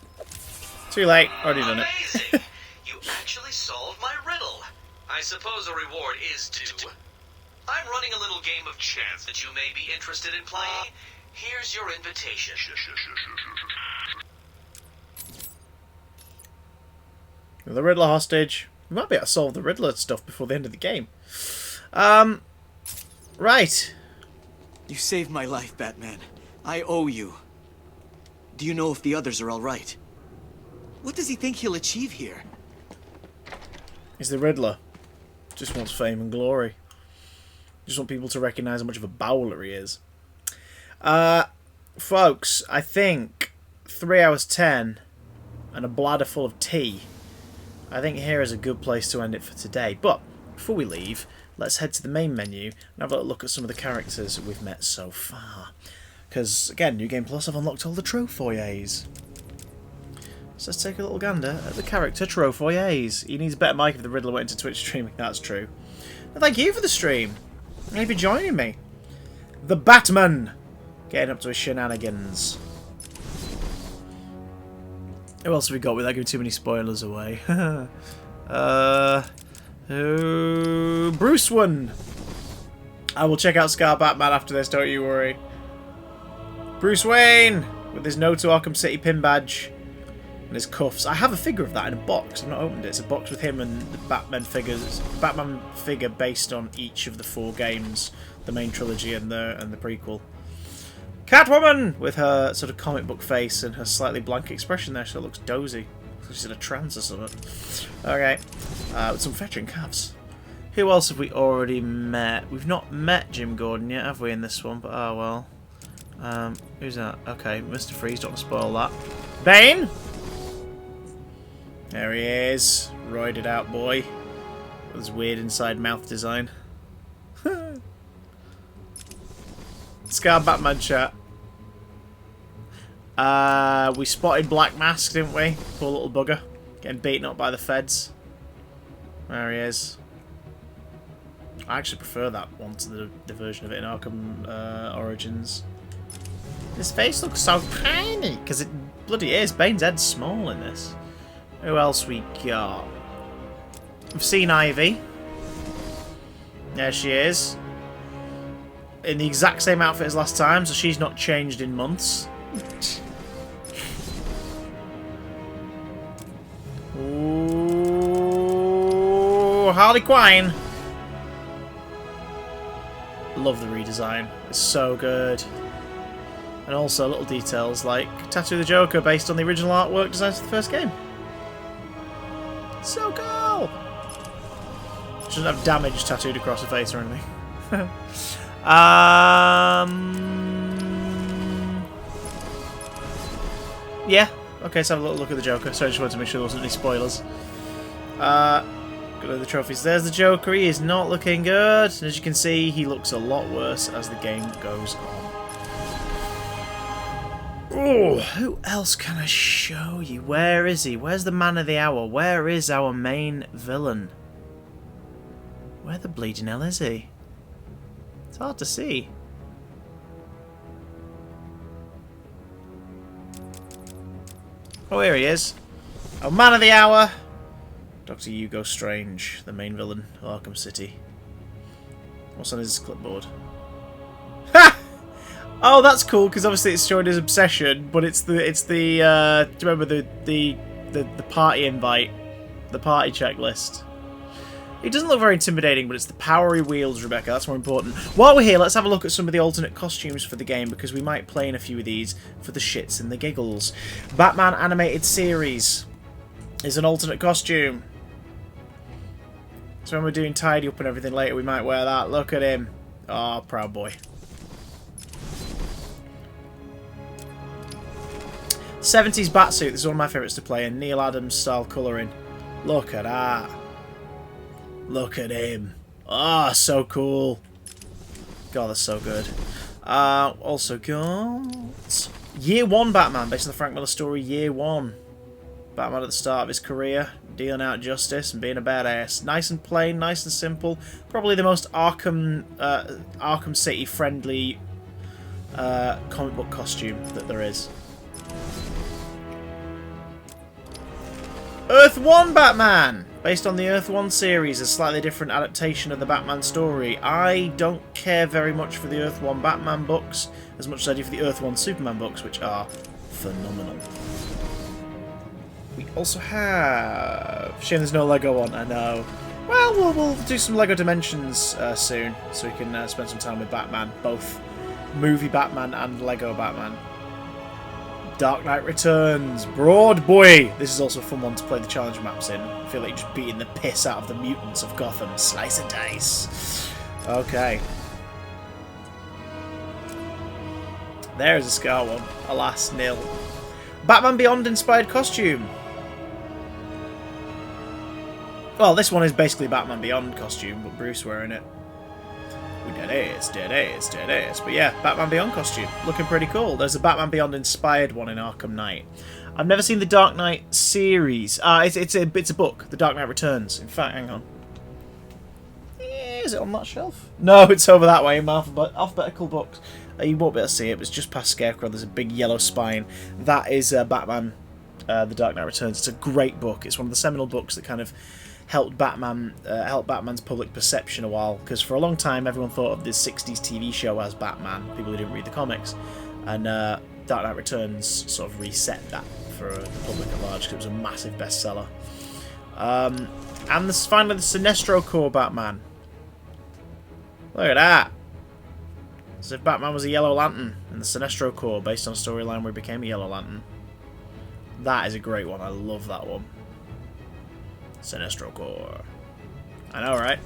Too late. Already done it. Amazing! You actually solved my riddle. I suppose a reward is due. I'm running a little game of chance that you may be interested in playing. Here's your invitation. The Riddler hostage. We might be able to solve the Riddler stuff before the end of the game. Right. You saved my life, Batman. I owe you. Do you know if the others are all right? What does he think he'll achieve here? He's the Riddler. Just wants fame and glory. Just want people to recognise how much of a bowler he is. Folks, I think 3 hours 10 and a bladder full of tea. I think here is a good place to end it for today. But before we leave, let's head to the main menu and have a look at some of the characters we've met so far. Because, again, New Game Plus, I've unlocked all the trophoyes. So let's take a little gander at the character trophoyes. He needs a better mic if the Riddler went into Twitch streaming, that's true. And thank you for the stream. Thank you for joining me. The Batman! Getting up to his shenanigans. Who else have we got without giving too many spoilers away? Bruce Wayne. I will check out Scar Batman after this, don't you worry. Bruce Wayne! With his No to Arkham City pin badge. And his cuffs. I have a figure of that in a box. I've not opened it. It's a box with him and the Batman figure based on each of the 4 games. The main trilogy and the prequel. Catwoman! With her sort of comic book face and her slightly blank expression there. She looks dozy. She's in a trance or something. Okay. With some fetching calves. Who else have we already met? We've not met Jim Gordon yet, have we, in this one? But oh well. Who's that? Okay, Mr. Freeze, don't want to spoil that. Bane! There he is. Roided out boy. With his weird inside mouth design. Scar Batman chat. We spotted Black Mask, didn't we? Poor little bugger. Getting beaten up by the feds. There he is. I actually prefer that one to the version of it in Arkham Origins. His face looks so tiny, because it bloody is. Bane's head's small in this. Who else we got? We've seen Ivy. There she is. In the exact same outfit as last time, so she's not changed in months. Ooh, Harley Quinn. Love the redesign. It's so good. And also little details like Tattoo the Joker based on the original artwork designed for the first game. So cool! She doesn't have damage tattooed across her face or anything. Yeah. Okay, let's have a little look at the Joker. Sorry, I just wanted to make sure there wasn't any spoilers. Got the trophies. There's the Joker. He is not looking good. And as you can see, he looks a lot worse as the game goes on. Oh, who else can I show you? Where is he? Where's the man of the hour? Where is our main villain? Where the bleeding hell is he? It's hard to see. Oh, here he is. Our man of the hour. Dr. Hugo Strange, the main villain of Arkham City. What's on his clipboard? Ha! Oh, that's cool because obviously it's showing his obsession, but it's the do you remember the party invite, the party checklist? It doesn't look very intimidating, but it's the power he wields, Rebecca. That's more important. While we're here, let's have a look at some of the alternate costumes for the game because we might play in a few of these for the shits and the giggles. Batman Animated Series is an alternate costume. So when we're doing tidy up and everything later, we might wear that. Look at him. Oh, proud boy. 70s Batsuit. This is one of my favourites to play in. Neil Adams style colouring. Look at that. Look at him. Ah, oh, so cool. God, that's so good. Also got Year 1 Batman, based on the Frank Miller story Year 1. Batman at the start of his career, dealing out justice and being a badass. Nice and plain, nice and simple. Probably the most Arkham City friendly comic book costume that there is. Earth 1 Batman! Based on the Earth 1 series, a slightly different adaptation of the Batman story. I don't care very much for the Earth 1 Batman books as much as I do for the Earth 1 Superman books, which are phenomenal. We also have... Shame there's no Lego one, I know. Well, we'll do some Lego Dimensions soon, so we can spend some time with Batman. Both movie Batman and Lego Batman. Dark Knight Returns. Broad boy! This is also a fun one to play the challenge maps in. I feel like you're just beating the piss out of the mutants of Gotham. Slice and dice. Okay. There's a Scar one. Alas, nil. Batman Beyond inspired costume. Well, this one is basically Batman Beyond costume, but Bruce wearing it. Dead ass. But yeah, Batman Beyond costume. Looking pretty cool. There's a Batman Beyond inspired one in Arkham Knight. I've never seen the Dark Knight series. It's a book, The Dark Knight Returns. In fact, hang on. Is it on that shelf? No, it's over that way in my alphabetical books. You won't be able to see it, but it's just past Scarecrow. There's a big yellow spine. That is Batman, The Dark Knight Returns. It's a great book. It's one of the seminal books that kind of helped Batman's public perception a while, because for a long time everyone thought of the 60s TV show as Batman, people who didn't read the comics, and Dark Knight Returns sort of reset that for the public at large, because it was a massive bestseller. And this finally the Sinestro Corps Batman. Look at that! As if Batman was a Yellow Lantern in the Sinestro Corps, based on a storyline where he became a Yellow Lantern. That is a great one, I love that one. Sinestro Corps. I know, right?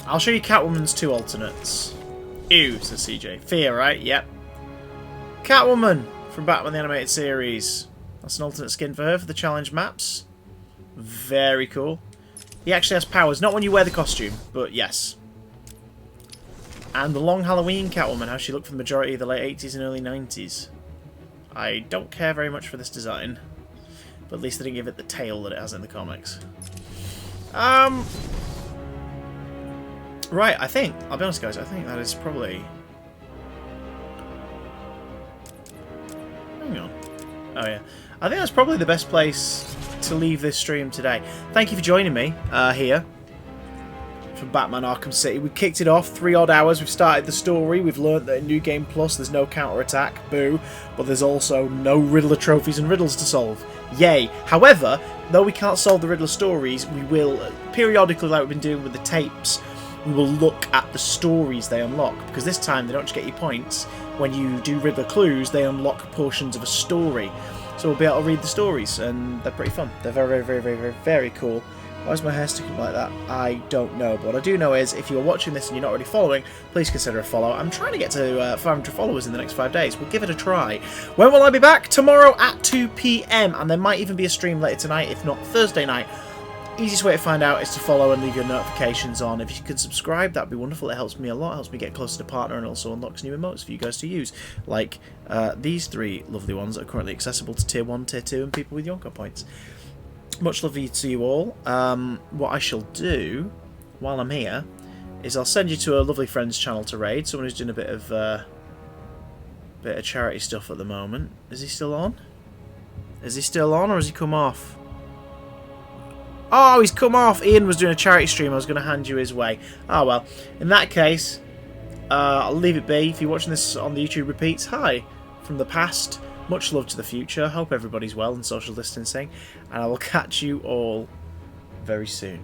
I'll show you Catwoman's 2 alternates. Ew, says CJ. Fear, right? Yep. Catwoman from Batman the Animated Series. That's an alternate skin for her for the challenge maps. Very cool. He actually has powers, not when you wear the costume, but yes. And the Long Halloween Catwoman, how she looked for the majority of the late 80s and early 90s. I don't care very much for this design, but at least they didn't give it the tail that it has in the comics. Right, I'll be honest guys, I think that is probably... Hang on. Oh yeah. I think that's probably the best place to leave this stream today. Thank you for joining me here from Batman Arkham City. We kicked it off 3 odd hours. We've started the story. We've learned that in New Game Plus there's no counter-attack. Boo. But there's also no Riddler trophies and riddles to solve. Yay. However, though we can't solve the Riddler stories, we will, periodically like we've been doing with the tapes, we will look at the stories they unlock. Because this time they don't just get you points. When you do Riddler clues, they unlock portions of a story. So we'll be able to read the stories, and they're pretty fun. They're very, very, very, very, very cool. Why is my hair sticking like that? I don't know. But what I do know is, if you're watching this and you're not already following, please consider a follow. I'm trying to get to 500 followers in the next 5 days. We'll give it a try. When will I be back? Tomorrow at 2 PM. And there might even be a stream later tonight, if not Thursday night. Easiest way to find out is to follow and leave your notifications on. If you could subscribe, that'd be wonderful. It helps me a lot. It helps me get closer to partner, and also unlocks new emotes for you guys to use. Like these 3 lovely ones that are currently accessible to Tier 1, Tier 2, and people with Yonko points. Much love to you all. What I shall do while I'm here is I'll send you to a lovely friend's channel to raid. Someone who's doing a bit of charity stuff at the moment. Is he still on? Is he still on, or has he come off? Oh, he's come off. Ian was doing a charity stream. I was going to hand you his way. Oh well. In that case, I'll leave it be. If you're watching this on the YouTube repeats, hi from the past. Much love to the future. Hope everybody's well and social distancing. And I will catch you all very soon.